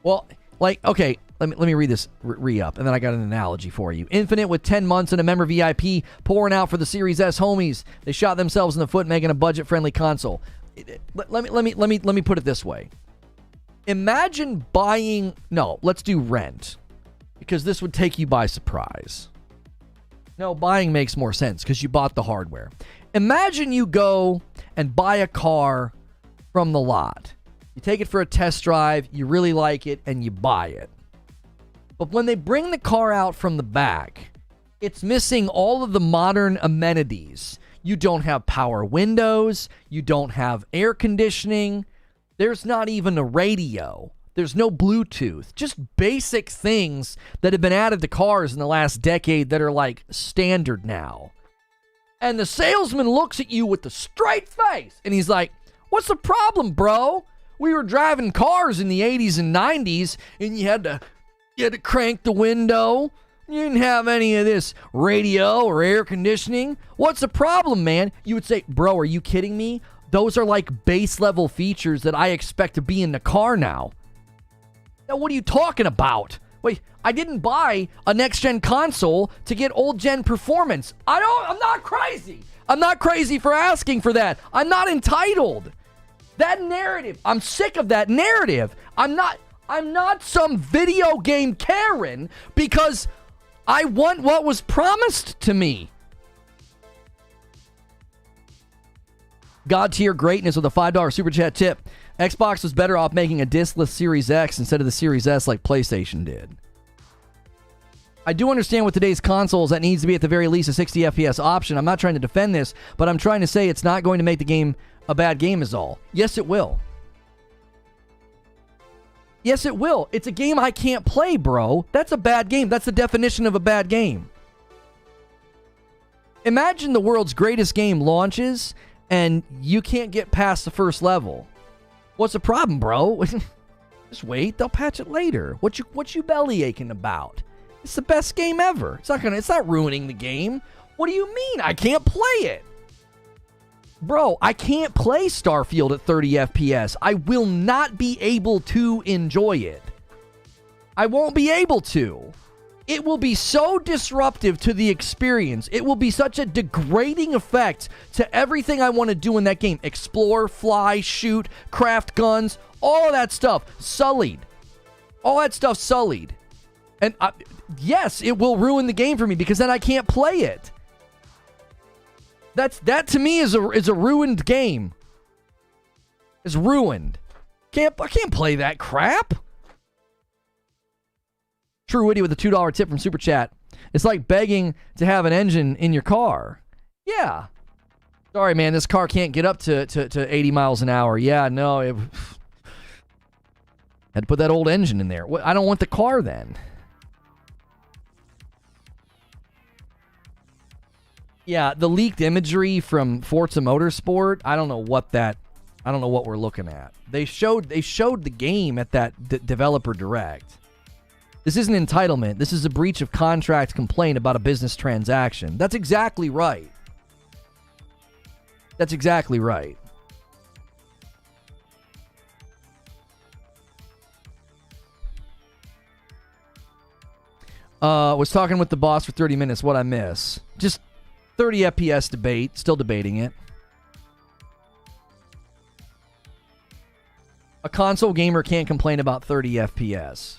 Well, like, okay, let me read this re-up, and then I got an analogy for you. Infinite with 10 months and a member VIP pouring out for the Series S homies. They shot themselves in the foot making a budget-friendly console. Let me put it this way. Imagine buying... No, let's do rent, because this would take you by surprise. No, buying makes more sense because you bought the hardware. Imagine you go and buy a car from the lot. You take it for a test drive, you really like it, and you buy it. But when they bring the car out from the back, it's missing all of the modern amenities. You don't have power windows. You don't have air conditioning. There's not even a radio. There's no Bluetooth. Just basic things that have been added to cars in the last decade that are like standard now. And the salesman looks at you with a straight face and he's like, "What's the problem, bro? We were driving cars in the 80s and 90s and you had to crank the window. You didn't have any of this radio or air conditioning. What's the problem, man?" You would say, "Bro, are you kidding me? Those are like base level features that I expect to be in the car now." Now, what are you talking about? Wait, I didn't buy a next-gen console to get old-gen performance. I'm not crazy. I'm not crazy for asking for that. I'm not entitled. That narrative, I'm sick of that narrative. I'm not some video game Karen because I want what was promised to me. God tier greatness with a $5 super chat tip. Xbox was better off making a discless Series X instead of the Series S like PlayStation did. I do understand with today's consoles that needs to be at the very least a 60 FPS option. I'm not trying to defend this, but I'm trying to say it's not going to make the game a bad game is all. Yes, it will. Yes, it will. It's a game I can't play, bro. That's a bad game. That's the definition of a bad game. Imagine the world's greatest game launches and you can't get past the first level. What's the problem, bro? Just wait. They'll patch it later. What you belly aching about? It's the best game ever. It's not ruining the game. What do you mean? I can't play it. Bro, I can't play Starfield at 30 FPS. I will not be able to enjoy it. I won't be able to. It will be so disruptive to the experience. It will be such a degrading effect to everything I want to do in that game. Explore, fly, shoot, craft guns, all of that stuff sullied. All that stuff sullied. And yes, it will ruin the game for me because then I can't play it. That to me is a ruined game. It's ruined. I can't play that crap. True Witty with a $2 tip from Super Chat. It's like begging to have an engine in your car. Yeah. Sorry, man, this car can't get up to 80 miles an hour. Yeah, no. Had to put that old engine in there. I don't want the car then. Yeah, the leaked imagery from Forza Motorsport, I don't know what we're looking at. They showed the game at that developer direct. This isn't entitlement. This is a breach of contract complaint about a business transaction. That's exactly right. That's exactly right. Was talking with the boss for 30 minutes. What'd I miss? Just 30 FPS debate. Still debating it. A console gamer can't complain about 30 FPS.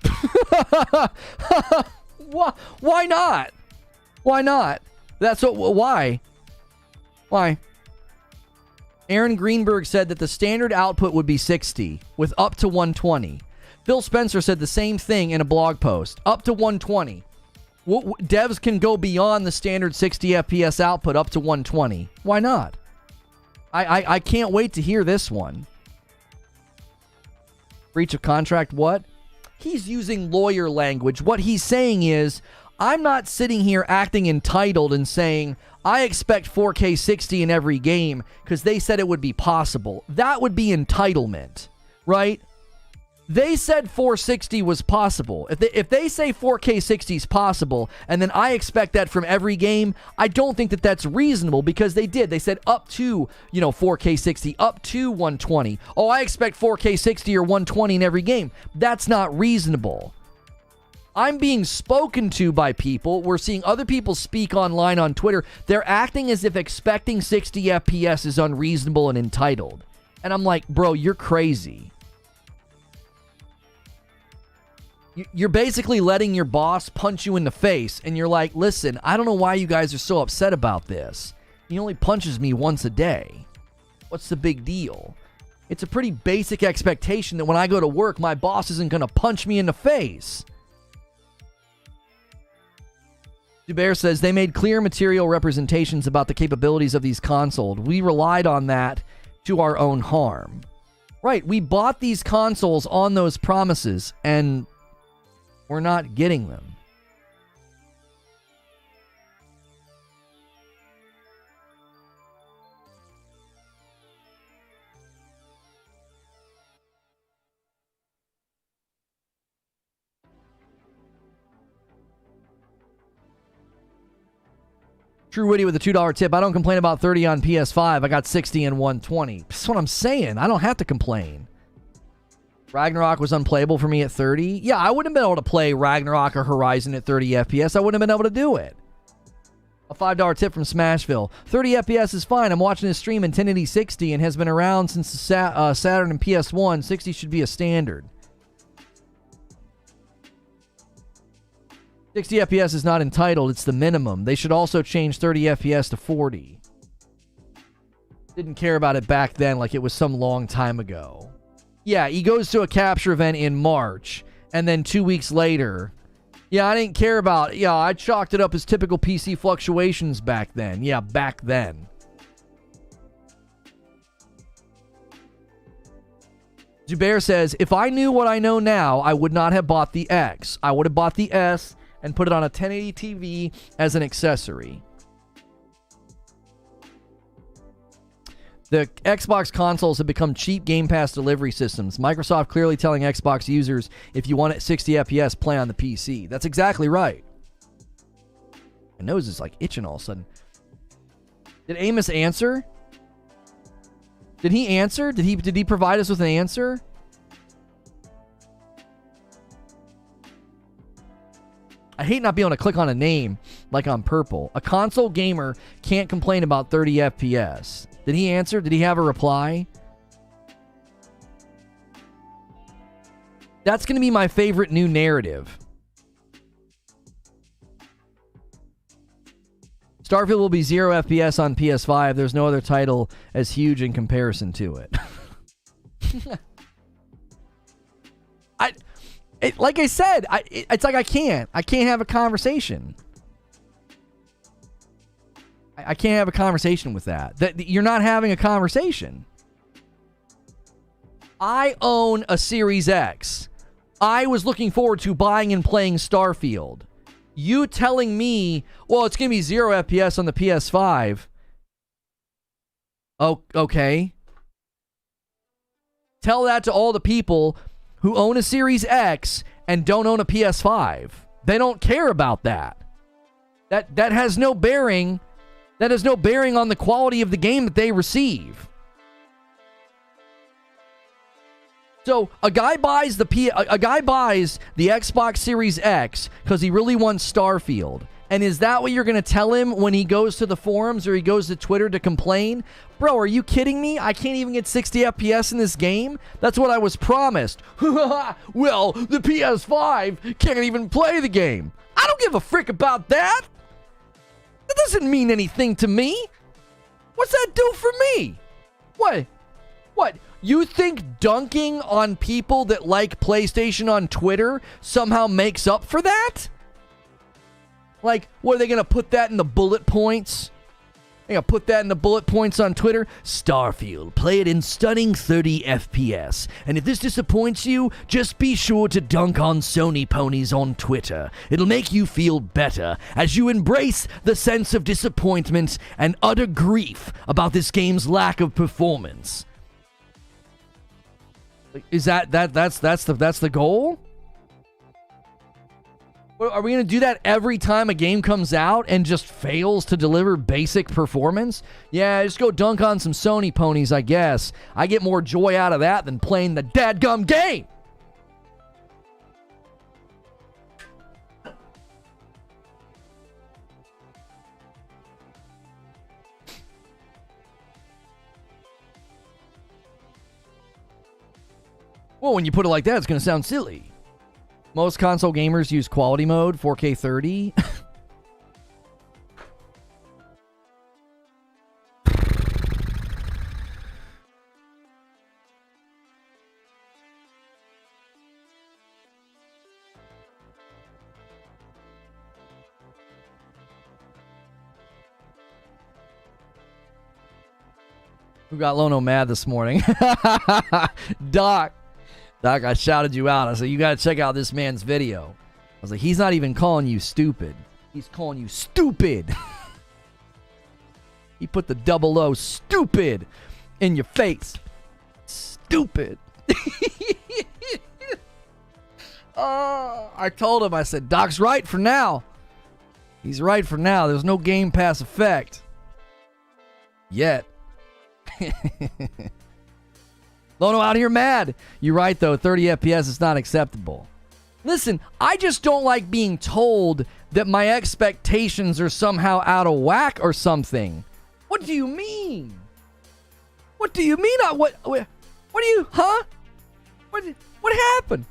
Why not? Why not? Why? Why? Aaron Greenberg said that the standard output would be 60 with up to 120. Phil Spencer said the same thing in a blog post. Up to 120. Devs can go beyond the standard 60 FPS output up to 120. Why not? I can't wait to hear this one. Breach of contract, what? He's using lawyer language. What he's saying is, I'm not sitting here acting entitled and saying, I expect 4K 60 in every game because they said it would be possible. That would be entitlement, right? They said 460 was possible. If they say 4K 60 is possible, and then I expect that from every game, I don't think that that's reasonable because they did. They said up to, 4K 60, up to 120. Oh, I expect 4K 60 or 120 in every game. That's not reasonable. I'm being spoken to by people. We're seeing other people speak online on Twitter. They're acting as if expecting 60 FPS is unreasonable and entitled. And I'm like, bro, you're crazy. You're basically letting your boss punch you in the face, and you're like, listen, I don't know why you guys are so upset about this. He only punches me once a day. What's the big deal? It's a pretty basic expectation that when I go to work, my boss isn't going to punch me in the face. Zubair says, they made clear material representations about the capabilities of these consoles. We relied on that to our own harm. Right, we bought these consoles on those promises, and we're not getting them. True Witty with a $2 tip. I don't complain about 30 on PS5. I got 60 and 120. That's what I'm saying. I don't have to complain. Ragnarok was unplayable for me at 30. Yeah, I wouldn't have been able to play Ragnarok or Horizon at 30 FPS. I wouldn't have been able to do it. A $5 tip from Smashville. 30 FPS is fine. I'm watching this stream in 1080 60 and has been around since the Saturn and PS1. 60 should be a standard. 60 FPS is not entitled, it's the minimum. They should also change 30 FPS to 40. Didn't care about it back then like it was some long time ago. Yeah, he goes to a capture event in March, and then 2 weeks later, yeah, I didn't care about it. Yeah, I chalked it up as typical PC fluctuations back then. Yeah, back then. Zubair says, if I knew what I know now, I would not have bought the X. I would have bought the S and put it on a 1080 TV as an accessory. The Xbox consoles have become cheap Game Pass delivery systems. Microsoft clearly telling Xbox users, if you want it 60 FPS, play on the PC. That's exactly right. My nose is like itching all of a sudden. Did Amos answer? Did he answer? Did he provide us with an answer? I hate not being able to click on a name like on Purple. A console gamer can't complain about 30 FPS. Did he answer? Did he have a reply? That's going to be my favorite new narrative. Starfield will be 0 FPS on PS5. There's no other title as huge in comparison to it. Like I said, it's like I can't have a conversation. I can't have a conversation with that. You're not having a conversation. I own a Series X. I was looking forward to buying and playing Starfield. You telling me, well, it's going to be 0 FPS on the PS5. Oh, okay. Tell that to all the people who own a Series X and don't own a PS5. They don't care about that. That has no bearing. That has no bearing on the quality of the game that they receive. So a guy buys the Xbox Series X because he really wants Starfield. And is that what you're going to tell him when he goes to the forums or he goes to Twitter to complain? Bro, are you kidding me? I can't even get 60 FPS in this game? That's what I was promised. Well, the PS5 can't even play the game. I don't give a frick about that. That doesn't mean anything to me. What's that do for me? What? You think dunking on people that like PlayStation on Twitter somehow makes up for that? Like, what are they going to put that in the bullet points? They're going to put that in the bullet points on Twitter? Starfield, play it in stunning 30 FPS. And if this disappoints you, just be sure to dunk on Sony ponies on Twitter. It'll make you feel better as you embrace the sense of disappointment and utter grief about this game's lack of performance. Is that's the goal? Are we going to do that every time a game comes out and just fails to deliver basic performance? Yeah, just go dunk on some Sony ponies, I guess. I get more joy out of that than playing the dadgum game. Well, when you put it like that, it's going to sound silly. Most console gamers use quality mode, 4K 30. Who got Lono mad this morning? Doc, I shouted you out. I said, you got to check out this man's video. I was like, he's not even calling you stupid. He's calling you stupid. He put the double O, stupid, in your face. Stupid. I told him, I said, Doc's right for now. He's right for now. There's no Game Pass effect. Yet. Lono out here mad. You're right, though. 30 FPS is not acceptable. Listen, I just don't like being told that my expectations are somehow out of whack or something. What do you mean? What do you mean? What do you, huh? What happened?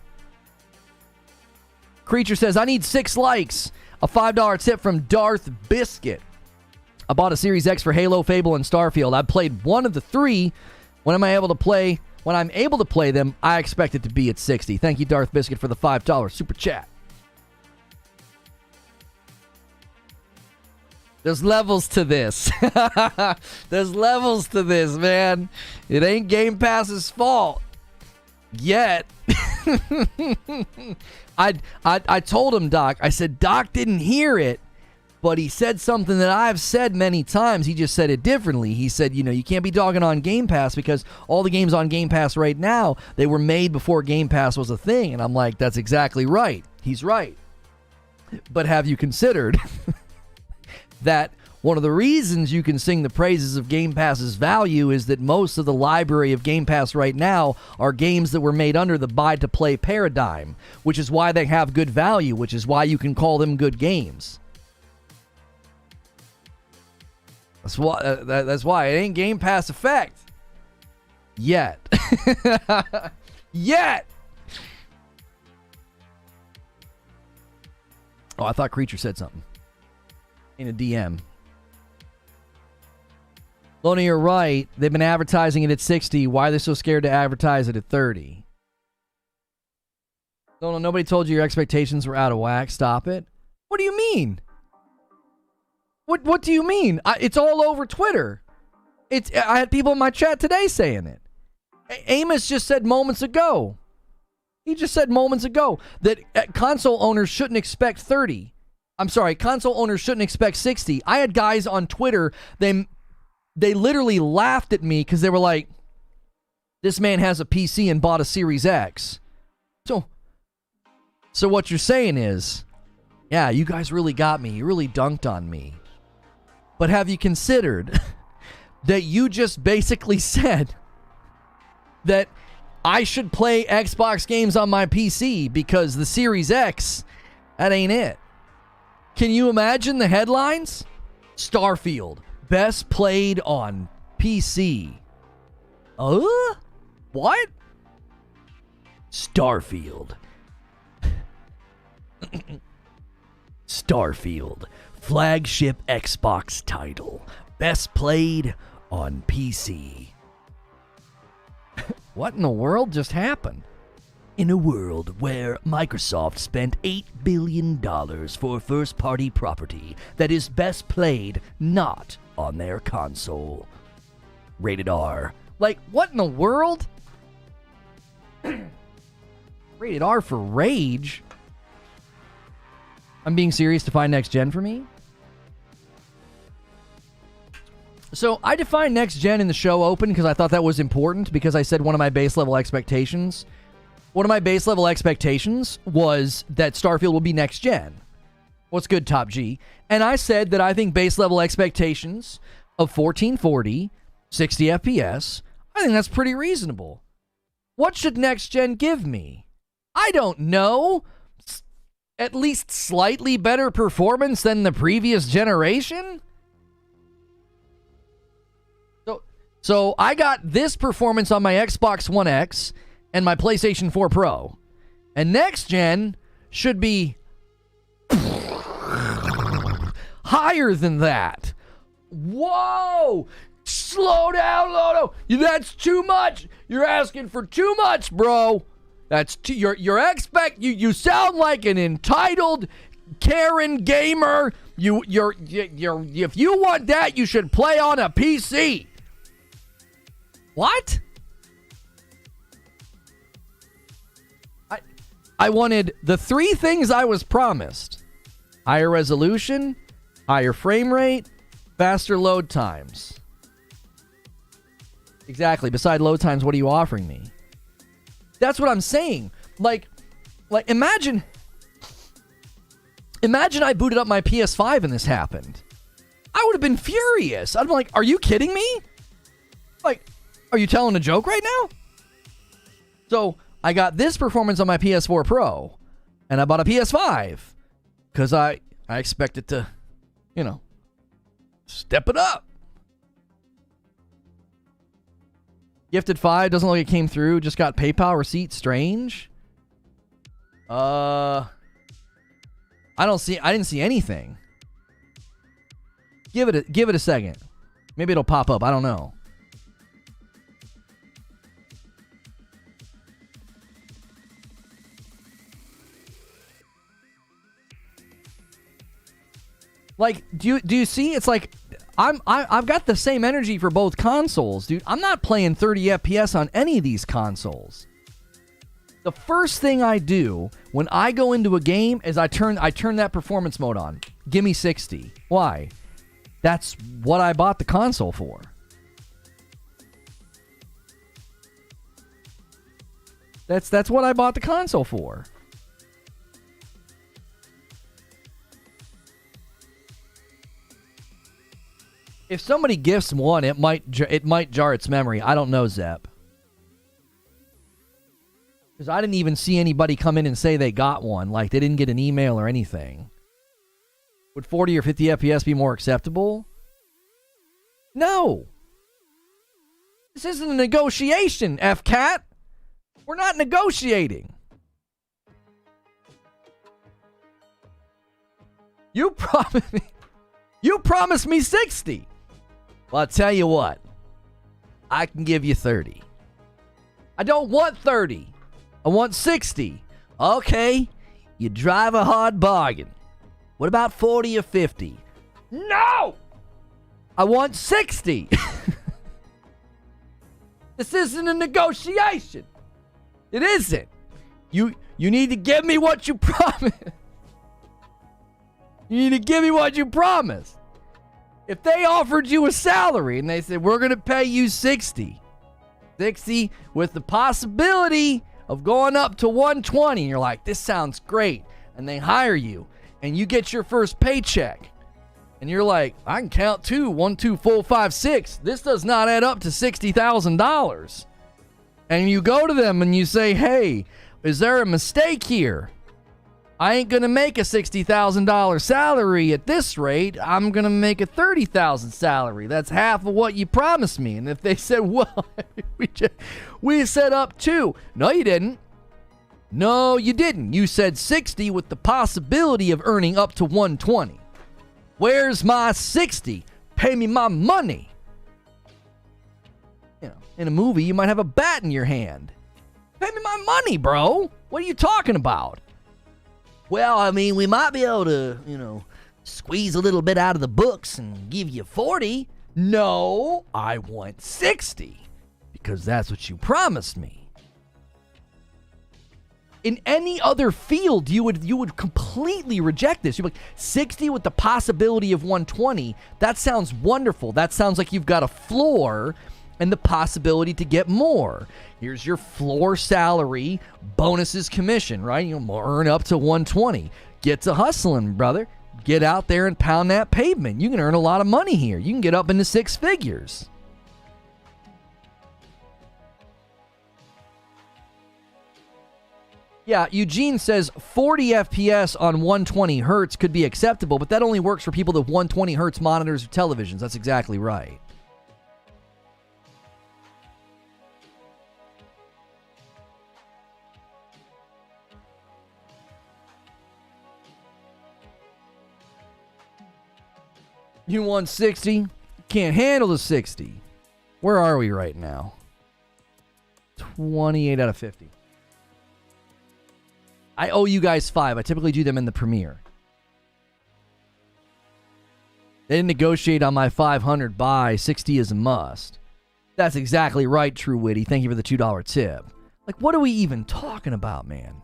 Creature says, I need 6 likes. A $5 tip from Darth Biscuit. I bought a Series X for Halo, Fable, and Starfield. I've played one of the 3. When I'm able to play them, I expect it to be at 60. Thank you, Darth Biscuit, for the $5 super chat. There's levels to this. There's levels to this, man. It ain't Game Pass's fault. Yet. I told him, Doc, I said, Doc didn't hear it, but he said something that I've said many times. He just said it differently. He said, you can't be dogging on Game Pass because all the games on Game Pass right now, they were made before Game Pass was a thing. And I'm like, that's exactly right. He's right. But have you considered that one of the reasons you can sing the praises of Game Pass's value is that most of the library of Game Pass right now are games that were made under the buy-to-play paradigm, which is why they have good value, which is why you can call them good games. That's why it ain't Game Pass effect. Yet. Yet! Oh, I thought Creature said something. In a DM. Lono, you're right. They've been advertising it at 60. Why are they so scared to advertise it at 30? Lono, nobody told you your expectations were out of whack. Stop it. What do you mean? What do you mean? It's all over Twitter. I had people in my chat today saying it. Amos just said moments ago. He just said moments ago that console owners shouldn't expect 30. I'm sorry, console owners shouldn't expect 60. I had guys on Twitter, they literally laughed at me because they were like, this man has a PC and bought a Series X. So what you're saying is, yeah, you guys really got me. You really dunked on me. But have you considered that you just basically said that I should play Xbox games on my PC because the Series X, that ain't it? Can you imagine the headlines? Starfield, best played on PC. What? Starfield. Starfield, flagship Xbox title, best played on PC. What in the world just happened? In a world where Microsoft spent $8 billion for first-party property that is best played not on their console. Rated R. Like, what in the world? Rated R for Rage? I'm being serious. To find next gen for me? So I defined next gen in the show open because I thought that was important, because I said one of my base level expectations was that Starfield will be next gen. What's good, Top G? And I said that I think base level expectations of 1440, 60 FPS, I think that's pretty reasonable. What should next gen give me? I don't know. At least slightly better performance than the previous generation? So I got this performance on my Xbox One X and my PlayStation 4 Pro. And next gen should be higher than that. Whoa! Slow down, Lono. That's too much. You're asking for too much, bro. That's you sound like an entitled Karen gamer. If you want that, you should play on a PC. What? I wanted the 3 things I was promised. Higher resolution, higher frame rate, faster load times. Exactly. Beside load times, what are you offering me? That's what I'm saying. Like imagine I booted up my PS5 and this happened. I would have been furious. I'd be like, are you kidding me? Like, are you telling a joke right now? So I got this performance on my PS4 Pro, and I bought a PS5 because I expected to, step it up. Gifted 5 doesn't look like it came through. Just got PayPal receipt. Strange. I didn't see anything. Give it a second. Maybe it'll pop up. I don't know. Like, do you see? It's like I've got the same energy for both consoles, dude. I'm not playing 30 FPS on any of these consoles. The first thing I do when I go into a game is I turn that performance mode on. Give me 60. Why? That's what I bought the console for. That's what I bought the console for. If somebody gifts one, it might jar its memory. I don't know, Zep. Because I didn't even see anybody come in and say they got one. Like, they didn't get an email or anything. Would 40 or 50 FPS be more acceptable? No. This isn't a negotiation, F-Cat. We're not negotiating. You promised me 60. Well, I'll tell you what. I can give you 30. I don't want 30. I want 60. Okay, you drive a hard bargain. What about 40 or 50? No! I want 60. This isn't a negotiation. It isn't. You need to give me what you promised. You need to give me what you promised. If they offered you a salary and they said, we're going to pay you 60 with the possibility of going up to 120, and you're like, this sounds great, and they hire you, and you get your first paycheck, and you're like, I can count 2, 1, 2, 4, 5, 6. This does not add up to $60,000. And you go to them and you say, hey, is there a mistake here? I ain't going to make a $60,000 salary at this rate. I'm going to make a $30,000 salary. That's half of what you promised me. And if they said, well, we set up 2. No, you didn't. No, you didn't. You said 60 with the possibility of earning up to 120. Where's my 60? Pay me my money. You know, in a movie, you might have a bat in your hand. Pay me my money, bro. What are you talking about? Well, I mean, we might be able to, squeeze a little bit out of the books and give you 40. No, I want 60 because that's what you promised me. In any other field, you would completely reject this. You'd be like, 60 with the possibility of 120. That sounds wonderful. That sounds like you've got a floor and the possibility to get more. Here's your floor salary, bonuses, commission, right? You'll earn up to 120. Get to hustling, brother. Get out there and pound that pavement. You can earn a lot of money here. You can get up into 6 figures. Yeah, Eugene says 40 FPS on 120 hertz could be acceptable, but that only works for people with 120 hertz monitors or televisions. That's exactly right. You want 60? Can't handle the 60. Where are we right now? 28 out of 50. I owe you guys 5. I typically do them in the premiere. They didn't negotiate on my 500 buy. 60 is a must. That's exactly right, True Witty. Thank you for the $2 tip. Like, what are we even talking about, man?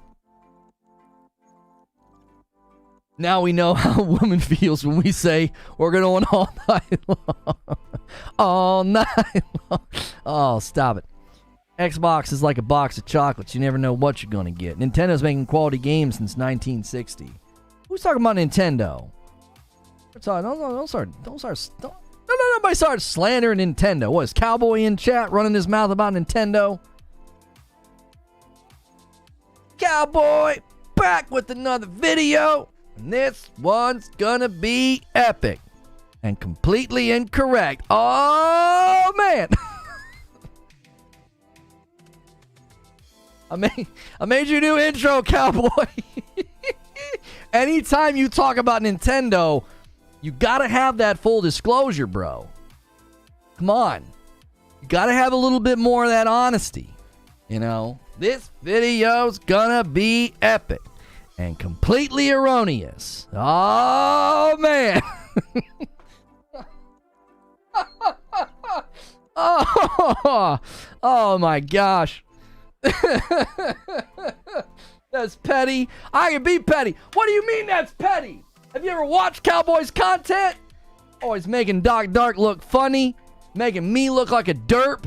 Now we know how a woman feels when we say we're going all night long. All night long. Oh, stop it. Xbox is like a box of chocolates. You never know what you're going to get. Nintendo's making quality games since 1960. Who's talking about Nintendo? Nobody start slandering Nintendo. What is Cowboy in chat running his mouth about Nintendo? Cowboy back with another video. And this one's gonna be epic and completely incorrect. Oh man. I made you a new intro, Cowboy. Anytime you talk about Nintendo, you gotta have that full disclosure, bro. Come on. You gotta have a little bit more of that honesty. You know, this video's gonna be epic and completely erroneous. Oh, man. Oh, my gosh. That's petty. I can be petty. What do you mean that's petty? Have you ever watched Cowboy's content? Always making Doc Dark look funny, making me look like a derp.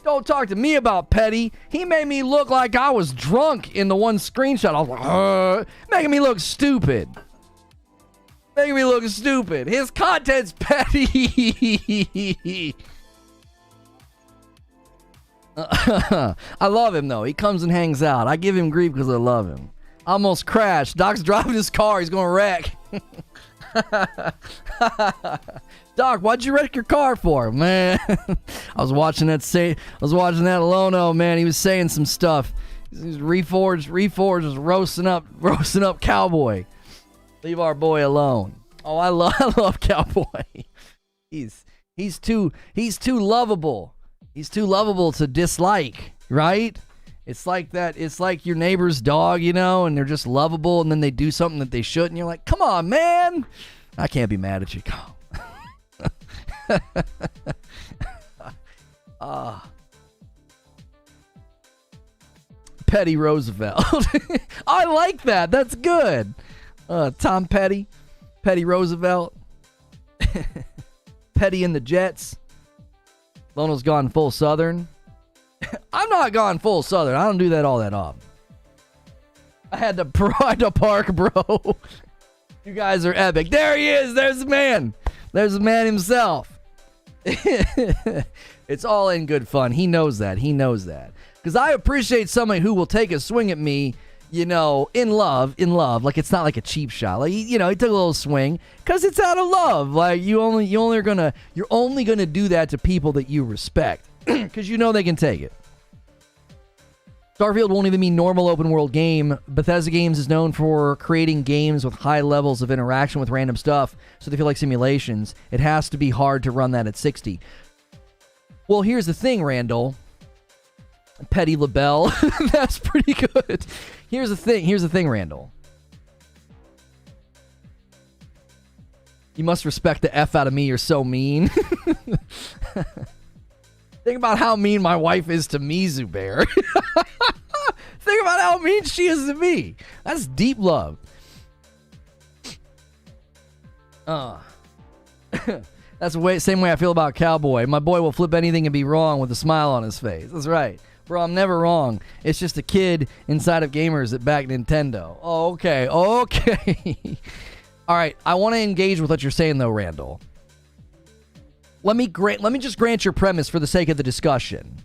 Don't talk to me about petty. He made me look like I was drunk in the one screenshot. I was like, making me look stupid. Making me look stupid. His content's petty. I love him, though. He comes and hangs out. I give him grief because I love him. I almost crashed. Doc's driving his car. He's going to wreck. Doc, what'd you wreck your car for, man? I was watching that Lono, man. He was saying some stuff. Reforge was roasting up Cowboy. Leave our boy alone. Oh, I love Cowboy. He's too lovable. He's too lovable to dislike, right? It's like that. It's like your neighbor's dog, you know, and they're just lovable, and then they do something that they shouldn't. And you're like, come on, man. I can't be mad at you. Petty Roosevelt. I like that. That's good. Tom Petty. Petty Roosevelt. Petty in the Jets. Lono's gone full Southern. I'm not gone full Southern. I don't do that all that often. I had to park, bro. You guys are epic. There he is. There's the man. There's the man himself. It's all in good fun. He knows that. Because I appreciate somebody who will take a swing at me, you know, in love. Like, it's not like a cheap shot. Like, you know, he took a little swing because it's out of love. Like, you're only gonna do that to people that you respect because you know they can take it. Starfield won't even be normal open world game. Bethesda Games is known for creating games with high levels of interaction with random stuff, so they feel like simulations. It has to be hard to run that at 60. Well, here's the thing, Randall. Petty LaBelle. That's pretty good. Here's the thing, Randall. You must respect the F out of me. You're so mean. Think about how mean my wife is to me, Zubair. Think about how mean she is to me. That's deep love. That's the same way I feel about Cowboy. My boy will flip anything and be wrong with a smile on his face. That's right. Bro, I'm never wrong. It's just a kid inside of gamers that back Nintendo. Oh, okay. All right, I want to engage with what you're saying, though, Randall. Let me just grant your premise for the sake of the discussion.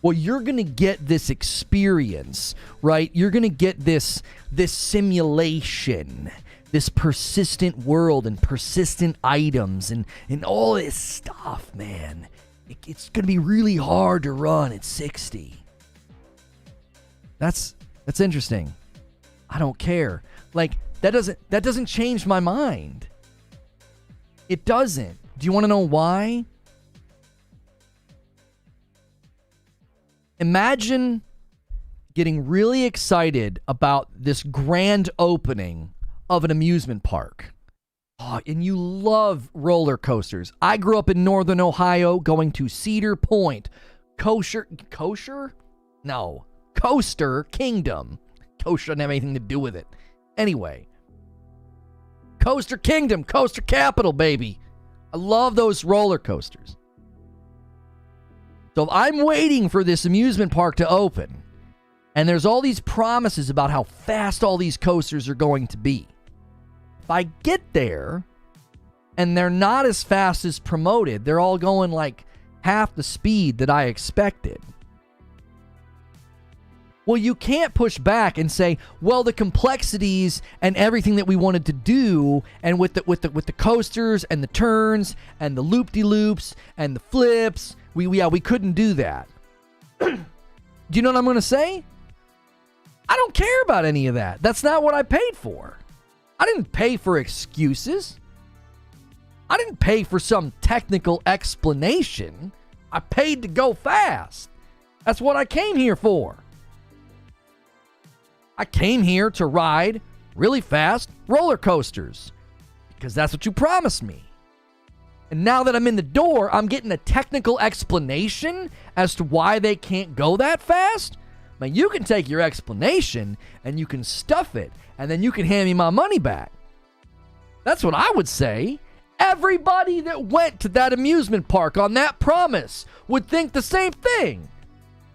Well, you're going to get this experience, right? You're going to get this simulation, this persistent world and persistent items and all this stuff, man. It's going to be really hard to run at 60. That's interesting. I don't care. Like, that doesn't change my mind. It doesn't. Do you want to know why? Imagine getting really excited about this grand opening of an amusement park. Oh, and you love roller coasters. I grew up in Northern Ohio going to Cedar Point. Kosher? No. Coaster Kingdom. Kosher doesn't have anything to do with it. Anyway. Coaster Kingdom, Coaster Capital, baby. I love those roller coasters. So if I'm waiting for this amusement park to open, and there's all these promises about how fast all these coasters are going to be, if I get there, and they're not as fast as promoted, they're all going like half the speed that I expected. Well, you can't push back and say, well, the complexities and everything that we wanted to do, and with the coasters and the turns and the loop-de-loops and the flips, we couldn't do that. Do you know what I'm going to say? I don't care about any of that. That's not what I paid for. I didn't pay for excuses. I didn't pay for some technical explanation. I paid to go fast. That's what I came here for. I came here to ride really fast roller coasters because that's what you promised me. And now that I'm in the door, I'm getting a technical explanation as to why they can't go that fast. Man, you can take your explanation and you can stuff it, and then you can hand me my money back. That's what I would say. Everybody that went to that amusement park on that promise would think the same thing.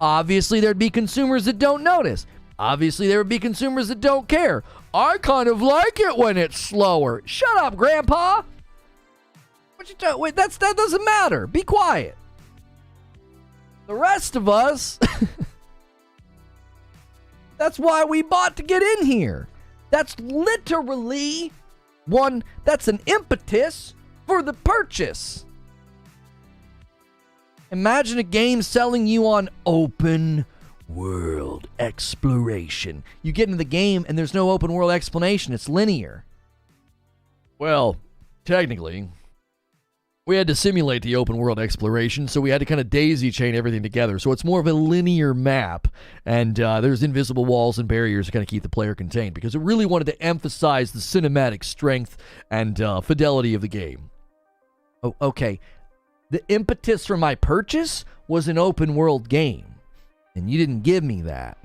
Obviously, there'd be consumers that don't notice. Obviously, there would be consumers that don't care. I kind of like it when it's slower. Shut up, Grandpa. What you doing? Wait, that doesn't matter. Be quiet. The rest of us, that's why we bought to get in here. That's literally that's an impetus for the purchase. Imagine a game selling you on open world exploration. You get into the game and there's no open world explanation. It's linear. Well, technically, we had to simulate the open world exploration, so we had to kind of daisy chain everything together. So it's more of a linear map, and there's invisible walls and barriers to kind of keep the player contained, because it really wanted to emphasize the cinematic strength and fidelity of the game. Oh, okay. The impetus for my purchase was an open world game. And you didn't give me that.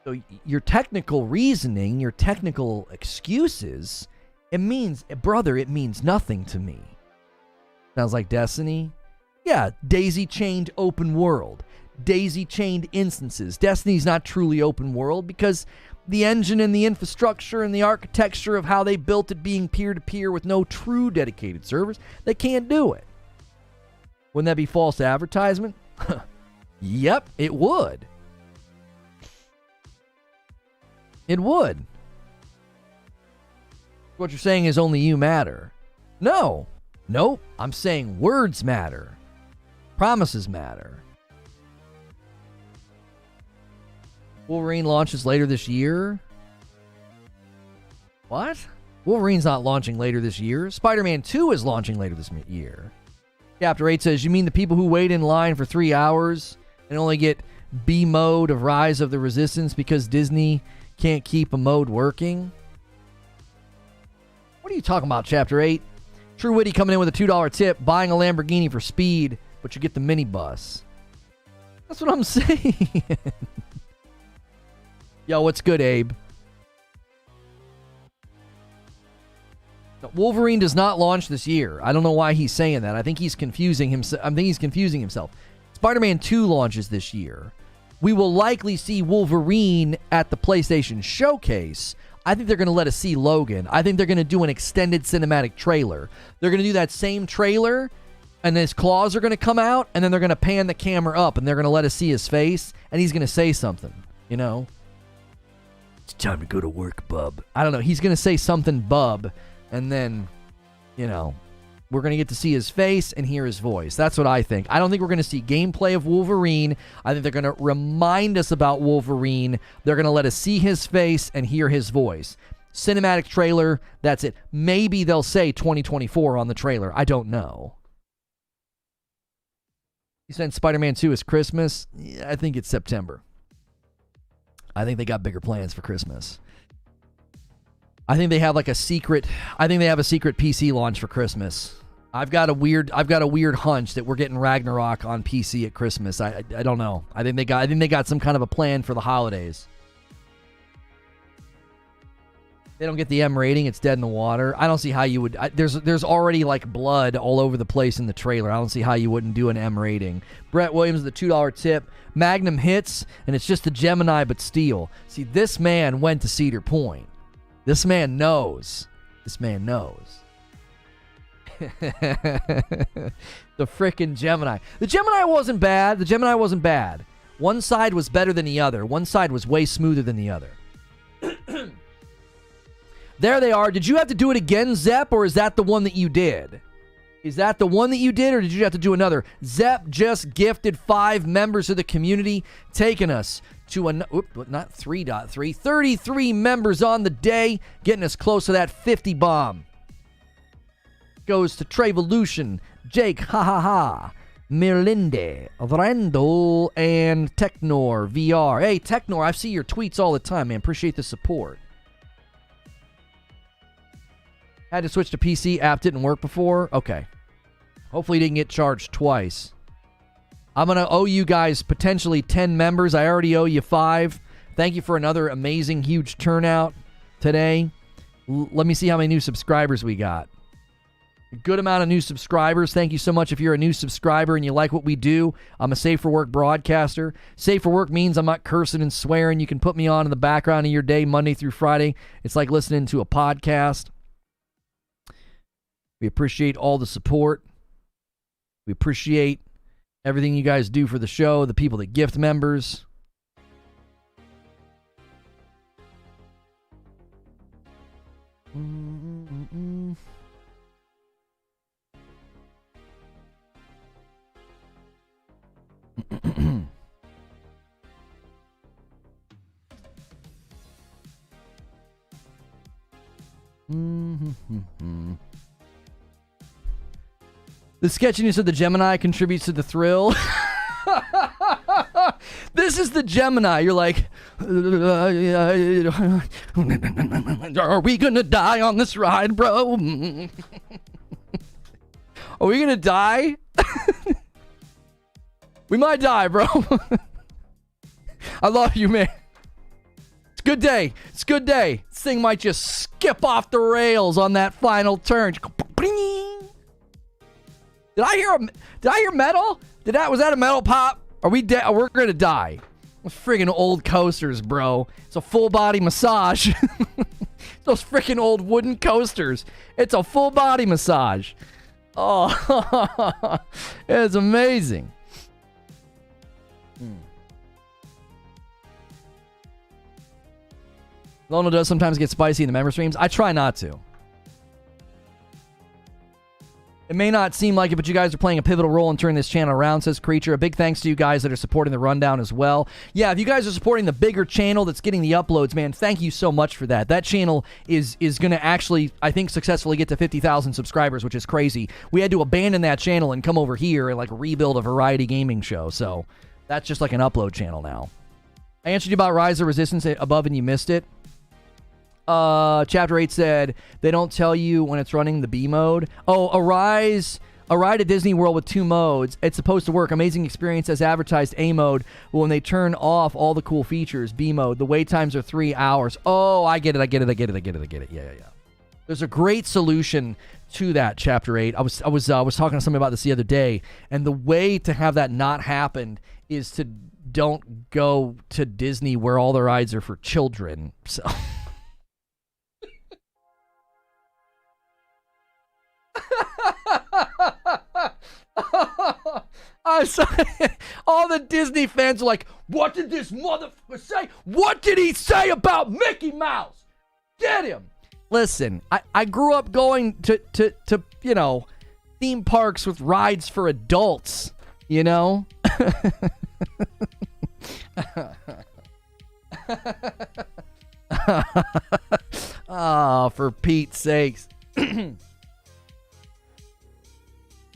So your technical reasoning, your technical excuses, it means nothing to me. Sounds like Destiny? Yeah, daisy-chained open world. Daisy-chained instances. Destiny's not truly open world because the engine and the infrastructure and the architecture of how they built it being peer-to-peer with no true dedicated servers, they can't do it. Wouldn't that be false advertisement? Yep, it would. It would. What you're saying is only you matter. No. Nope. I'm saying words matter. Promises matter. Wolverine launches later this year? What? Wolverine's not launching later this year. Spider-Man 2 is launching later this year. Chapter 8 says, you mean the people who wait in line for 3 hours and only get B mode of Rise of the Resistance because Disney can't keep a mode working? What are you talking about, Chapter 8? True Witty coming in with a $2 tip, buying a Lamborghini for speed, but you get the minibus. That's what I'm saying. Yo, what's good, Abe? Wolverine does not launch this year. I don't know why he's saying that. I think he's confusing himself. Spider-Man 2 launches this year. We will likely see Wolverine at the PlayStation Showcase. I think they're going to let us see Logan. I think they're going to do an extended cinematic trailer. They're going to do that same trailer, and his claws are going to come out, and then they're going to pan the camera up, and they're going to let us see his face, and he's going to say something, you know? It's time to go to work, bub. I don't know. He's going to say something, bub. And then, you know, we're going to get to see his face and hear his voice. That's what I think. I don't think we're going to see gameplay of Wolverine. I think they're going to remind us about Wolverine. They're going to let us see his face and hear his voice. Cinematic trailer, that's it. Maybe they'll say 2024 on the trailer. I don't know. You said Spider-Man 2 is Christmas? Yeah, I think it's September. I think they got bigger plans for Christmas. I think they have a secret PC launch for Christmas. I've got a weird hunch that we're getting Ragnarok on PC at Christmas. I don't know. I think they got some kind of a plan for the holidays. They don't get the M rating. It's dead in the water. I don't see how you would. There's already like blood all over the place in the trailer. I don't see how you wouldn't do an M rating. Brett Williams, the $2 tip. Magnum hits, and it's just a Gemini but steel. See, this man went to Cedar Point. This man knows. This man knows. The frickin' Gemini. The Gemini wasn't bad. One side was better than the other. One side was way smoother than the other. There they are. Did you have to do it again, Zep, or is that the one that you did? Is that the one that you did, or did you have to do another? Zep just gifted 5 members of the community, taking us to not 3.3, 33 members on the day, getting us close to that 50 bomb. Goes to Trevolution, Jake, Mirlinde, Vrendel, and Technor VR. Hey, Technor, I see your tweets all the time, man. Appreciate the support. Had to switch to PC. App didn't work before. Okay. Hopefully you didn't get charged twice. I'm going to owe you guys potentially 10 members. I already owe you 5. Thank you for another amazing, huge turnout today. Let me see how many new subscribers we got. A good amount of new subscribers. Thank you so much if you're a new subscriber and you like what we do. I'm a Safe for Work broadcaster. Safe for Work means I'm not cursing and swearing. You can put me on in the background of your day, Monday through Friday. It's like listening to a podcast. We appreciate all the support. We appreciate everything you guys do for the show, the people that gift members. The sketchiness of the Gemini contributes to the thrill. This is the Gemini. You're like, are we gonna die on this ride, bro? Are we gonna die? We might die, bro. I love you, man. It's a good day. It's a good day. This thing might just skip off the rails on that final turn. Did I hear metal? Was that a metal pop? Are we dead? We're gonna die. Friggin' old coasters, bro. It's a full body massage. Those freaking old wooden coasters. It's a full body massage. Oh, it's amazing. Lono does sometimes get spicy in the member streams. I try not to. It may not seem like it, but you guys are playing a pivotal role in turning this channel around, says Creature. A big thanks to you guys that are supporting the rundown as well. Yeah, if you guys are supporting the bigger channel that's getting the uploads, man, thank you so much for that. That channel is going to actually, I think, successfully get to 50,000 subscribers, which is crazy. We had to abandon that channel and come over here and like rebuild a variety gaming show. So that's just like an upload channel now. I answered you about Rise of Resistance above and you missed it. Chapter 8 said, they don't tell you when it's running the B mode. Oh, a ride at Disney World with 2 modes. It's supposed to work. Amazing experience as advertised A mode. But when they turn off all the cool features, B mode, the wait times are 3 hours. Oh, I get it. Yeah. There's a great solution to that, Chapter 8. I was talking to somebody about this the other day, and the way to have that not happen is to don't go to Disney where all the rides are for children. So... I'm sorry. All the Disney fans are like, what did this motherfucker say? What did he say about Mickey Mouse? Get him. Listen, I grew up going to you know, theme parks with rides for adults, you know? Oh, for Pete's sakes.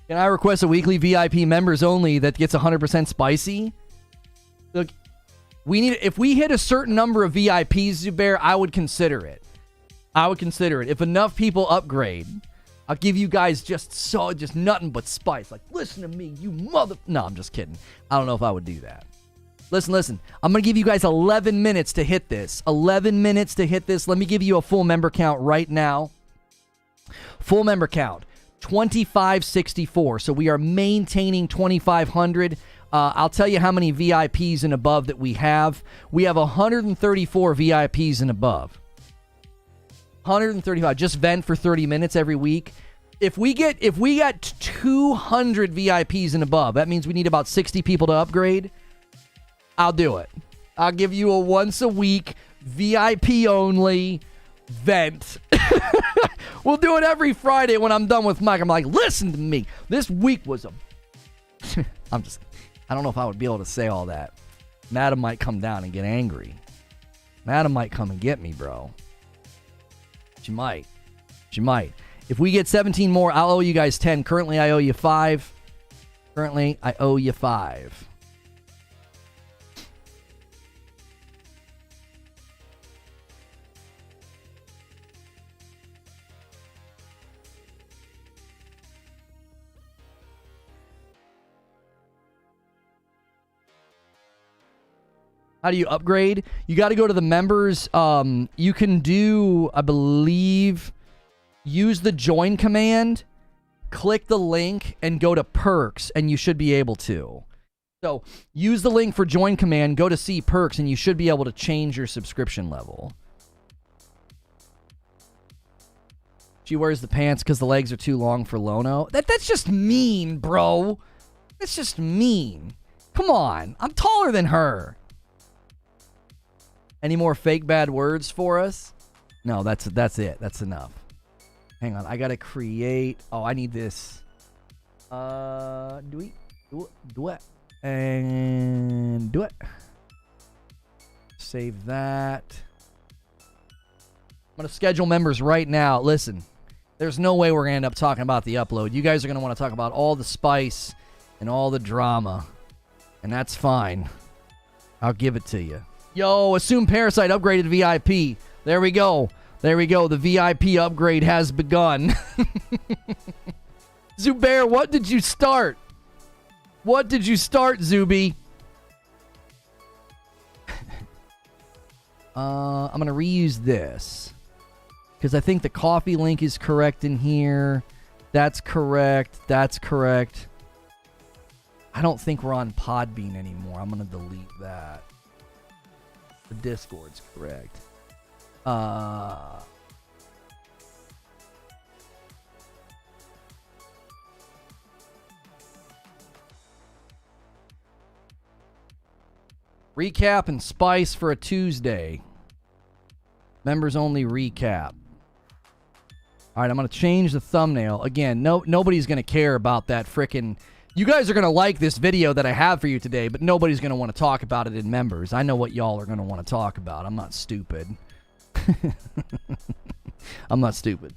Can I request a weekly VIP members only that gets 100% spicy? Look, if we hit a certain number of VIPs, Zubair, I would consider it. If enough people upgrade, I'll give you guys just nothing but spice. Like, listen to me, you mother... No, I'm just kidding. I don't know if I would do that. Listen. I'm going to give you guys 11 minutes to hit this. 11 minutes to hit this. Let me give you a full member count right now. Full member count, 2564. So we are maintaining 2,500. I'll tell you how many VIPs and above that we have. We have 134 VIPs and above. 135. Just vent for 30 minutes every week. If we get 200 VIPs and above, that means we need about 60 people to upgrade. I'll do it. I'll give you a once a week VIP only vent. We'll do it every Friday when I'm done with Mike. I'm like, listen to me. This week was a... I don't know if I would be able to say all that. Madam might come down and get angry. Madam might come and get me, bro. She might. If we get 17 more, I'll owe you guys 10. Currently, I owe you 5. How do you upgrade? You got to go to the members. You can do, I believe, use the join command, click the link, and go to perks, and you should be able to. So use the link for join command, go to see perks, and you should be able to change your subscription level. She wears the pants because the legs are too long for Lono. That's just mean, bro. That's just mean. Come on. I'm taller than her. Any more fake bad words for us? No, that's it. That's enough. Hang on. I got to create... Oh, I need this. Do it. And do it. Save that. I'm going to schedule members right now. Listen, there's no way we're going to end up talking about the upload. You guys are going to want to talk about all the spice and all the drama. And that's fine. I'll give it to you. Yo, Assume Parasite upgraded VIP. There we go. The VIP upgrade has begun. Zubair, what did you start? Zuby? I'm going to reuse this. Because I think the coffee link is correct in here. That's correct. I don't think we're on Podbean anymore. I'm going to delete that. The Discord's correct. Recap and spice for a Tuesday. Members only recap. All right, I'm going to change the thumbnail. Again, nobody's going to care about that frickin'... You guys are going to like this video that I have for you today, but nobody's going to want to talk about it in members. I know what y'all are going to want to talk about. I'm not stupid. I'm not stupid.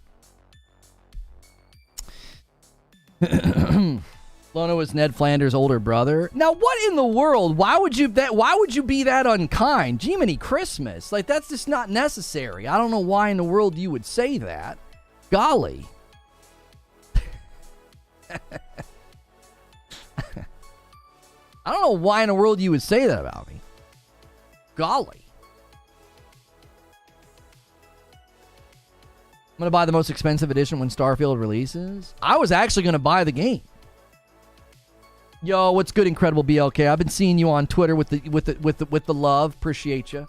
Lono is Ned Flanders' older brother. Now, what in the world? Why would you be that unkind? Jiminy Christmas. Like, that's just not necessary. I don't know why in the world you would say that. Golly. I don't know why in the world you would say that about me. Golly. I'm going to buy the most expensive edition when Starfield releases. I was actually going to buy the game. Yo, what's good, Incredible BLK? I've been seeing you on Twitter with the love. Appreciate you.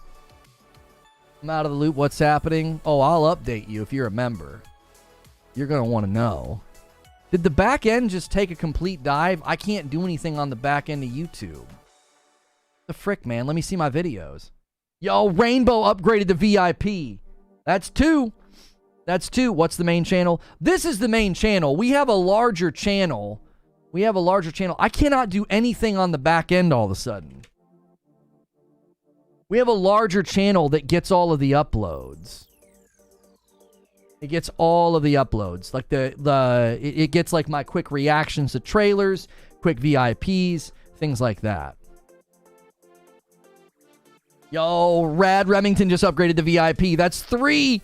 I'm out of the loop. What's happening? Oh, I'll update you if you're a member. You're going to want to know. Did the back end just take a complete dive? I can't do anything on the back end of YouTube. The frick, man. Let me see my videos. Yo, Rainbow upgraded to VIP. That's 2. What's the main channel? This is the main channel. We have a larger channel. I cannot do anything on the back end all of a sudden. We have a larger channel that gets all of the uploads. It gets all of the uploads. Like it gets like my quick reactions to trailers, quick VIPs, things like that. Yo, Rad Remington just upgraded to VIP. That's 3.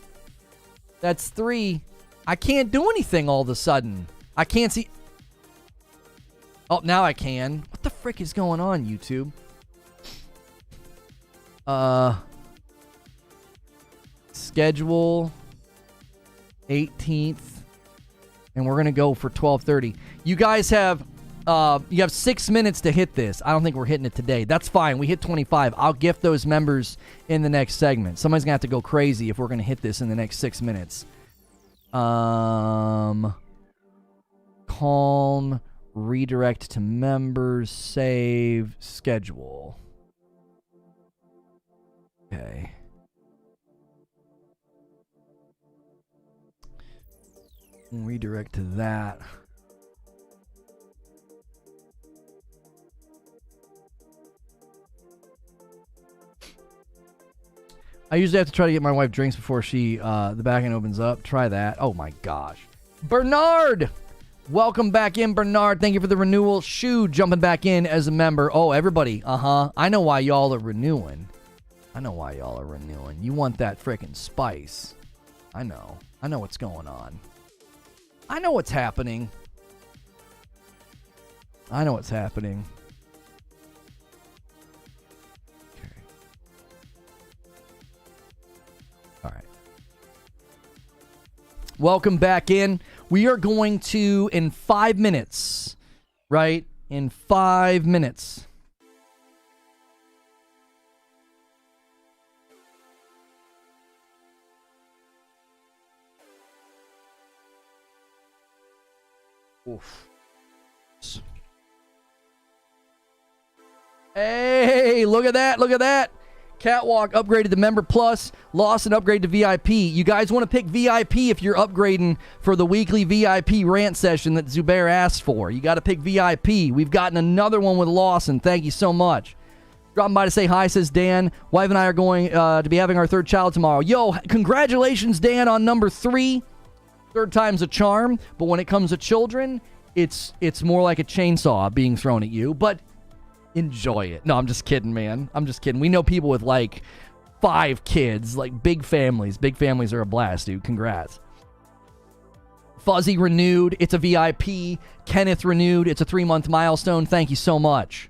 I can't do anything all of a sudden. I can't see. Oh, now I can. What the frick is going on, YouTube? Schedule 18th. And we're going to go for 12:30. You guys have 6 minutes to hit this. I don't think we're hitting it today. That's fine. We hit 25. I'll gift those members in the next segment. Somebody's going to have to go crazy if we're going to hit this in the next 6 minutes. Calm, redirect to members, save, schedule. Okay. Redirect to that. I usually have to try to get my wife drinks before the back end opens up. Try that. Oh my gosh. Bernard! Welcome back in, Bernard. Thank you for the renewal. Shu jumping back in as a member. Oh, everybody. I know why y'all are renewing. You want that frickin' spice. I know what's going on. I know what's happening. Okay. All right. Welcome back in. We are going to, in 5 minutes, right? In 5 minutes. Oof. Hey, look at that. Catwalk upgraded to Member Plus. Lost an upgrade to VIP. You guys want to pick VIP if you're upgrading for the weekly VIP rant session that Zubair asked for. You got to pick VIP. We've gotten another one with Lawson. Thank you so much. Dropping by to say hi, says Dan. Wife and I are going to be having our third child tomorrow. Yo, congratulations, Dan, on number 3. Third time's a charm, but when it comes to children, it's more like a chainsaw being thrown at you, but enjoy it. No, I'm just kidding, man. I'm just kidding. We know people with like 5 kids, like big families. Big families are a blast, dude. Congrats. Fuzzy renewed. It's a VIP. Kenneth renewed. It's a 3-month milestone. Thank you so much.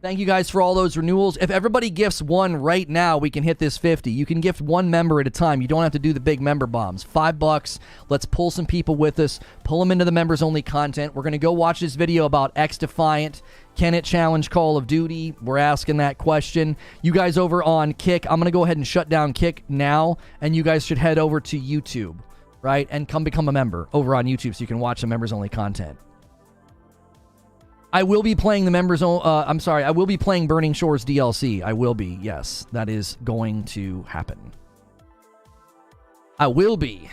Thank you guys for all those renewals. If everybody gifts one right now, we can hit this 50. You can gift one member at a time. You don't have to do the big member bombs. $5. Let's pull some people with us. Pull them into the members only content. We're going to go watch this video about X Defiant. Can it challenge Call of Duty? We're asking that question. You guys over on Kick, I'm going to go ahead and shut down Kick now, and you guys should head over to YouTube, right? And come become a member over on YouTube so you can watch the members only content. I will be playing I will be playing Burning Shores DLC. I will be, yes. That is going to happen. I will be.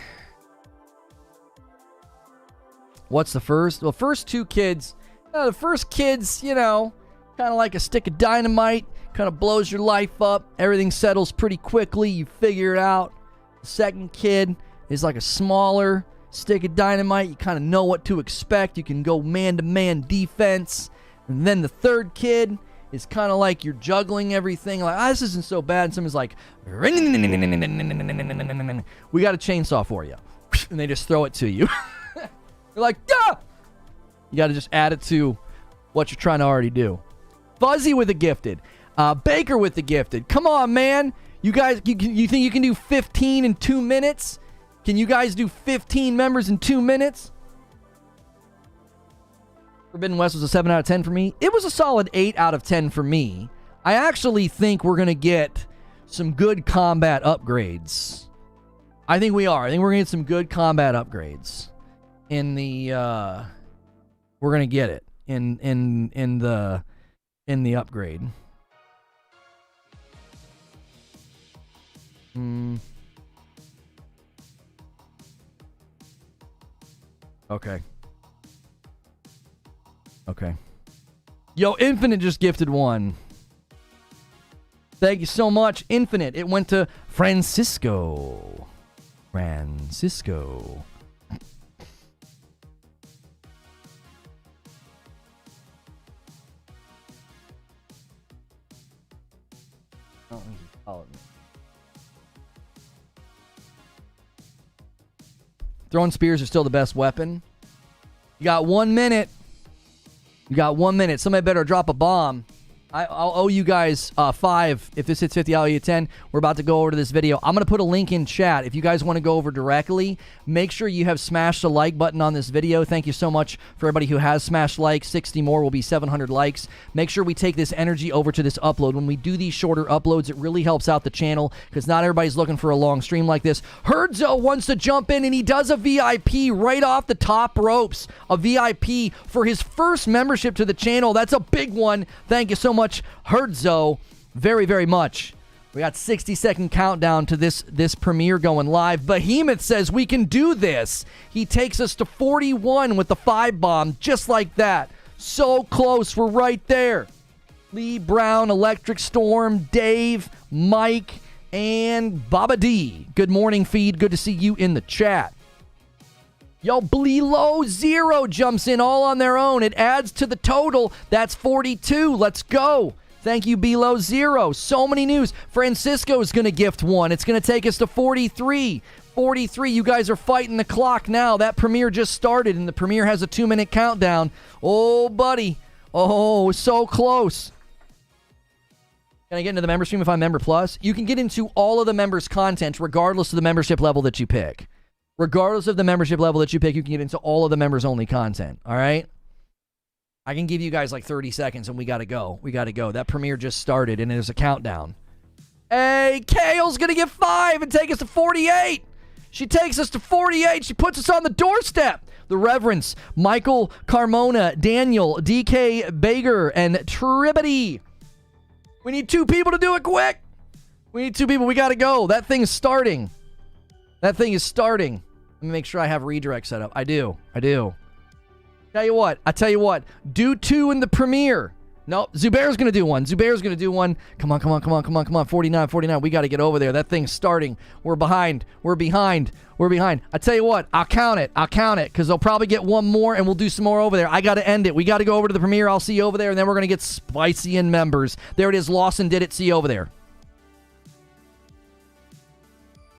What's the first? Well, first 2 kids. The first kid's, kind of like a stick of dynamite. Kind of blows your life up. Everything settles pretty quickly. You figure it out. The second kid is like a smaller stick of dynamite. You kind of know what to expect. You can go man-to-man defense. And then the third kid is kind of like you're juggling everything. Like, this isn't so bad. And someone's like, we got a chainsaw for you. And they just throw it to you. You're like, yeah! You got to just add it to what you're trying to already do. Fuzzy with the gifted. Baker with the gifted. Come on, man. You guys, you think you can do 15 in 2 minutes? Can you guys do 15 members in 2 minutes? Forbidden West was a 7 out of 10 for me. It was a solid 8 out of 10 for me. I actually think we're going to get some good combat upgrades. I think we are. I think we're going to get some good combat upgrades in the we're going to get it in the upgrade. Okay. Yo, Infinite just gifted one. Thank you so much, Infinite. It went to Francisco. I don't think he followed me. Throwing spears are still the best weapon. You got 1 minute. You got 1 minute. Somebody better drop a bomb. I'll owe you guys 5. If this hits 50, I'll owe you 10. We're about to go over to this video. I'm going to put a link in chat. If you guys want to go over directly, make sure you have smashed the like button on this video. Thank you so much for everybody who has smashed likes. 60 more will be 700 likes. Make sure we take this energy over to this upload. When we do these shorter uploads, it really helps out the channel because not everybody's looking for a long stream like this. Herdzo wants to jump in, and he does a VIP right off the top ropes. A VIP for his first membership to the channel. That's a big one. Thank you so much, Herdzo, very, very much. We got 60-second countdown to this premiere going live. Behemoth says we can do this. He takes us to 41 with the 5 bomb, just like that. So close, we're right there. Lee Brown, Electric Storm, Dave, Mike, and Baba D. Good morning, feed. Good to see you in the chat. Yo, Bleelo Zero jumps in all on their own. It adds to the total. That's 42. Let's go. Thank you, Bleelo Zero. So many news. Francisco is going to gift 1. It's going to take us to 43. 43. You guys are fighting the clock now. That premiere just started, and the premiere has a 2-minute countdown. Oh, buddy. Oh, so close. Can I get into the member stream if I'm Member Plus? You can get into all of the members' content regardless of the membership level that you pick. Regardless of the membership level that you pick, you can get into all of the members-only content, all right? I can give you guys like 30 seconds, and we got to go. We got to go. That premiere just started, and there's a countdown. Hey, Kale's going to get 5 and take us to 48. She takes us to 48. She puts us on the doorstep. The Reverends, Michael Carmona, Daniel, DK Bager, and Tribity. We need 2 people to do it quick. We need 2 people. We got to go. That thing's starting. That thing is starting. Let me make sure I have redirect set up. I do. I tell you what. Do 2 in the premiere. Nope. Zubair's going to do 1. Come on. 49. We got to get over there. That thing's starting. We're behind. I tell you what. I'll count it because they'll probably get 1 more and we'll do some more over there. I got to end it. We got to go over to the premiere. I'll see you over there, and then we're going to get spicy in members. There it is. Lawson did it. See you over there.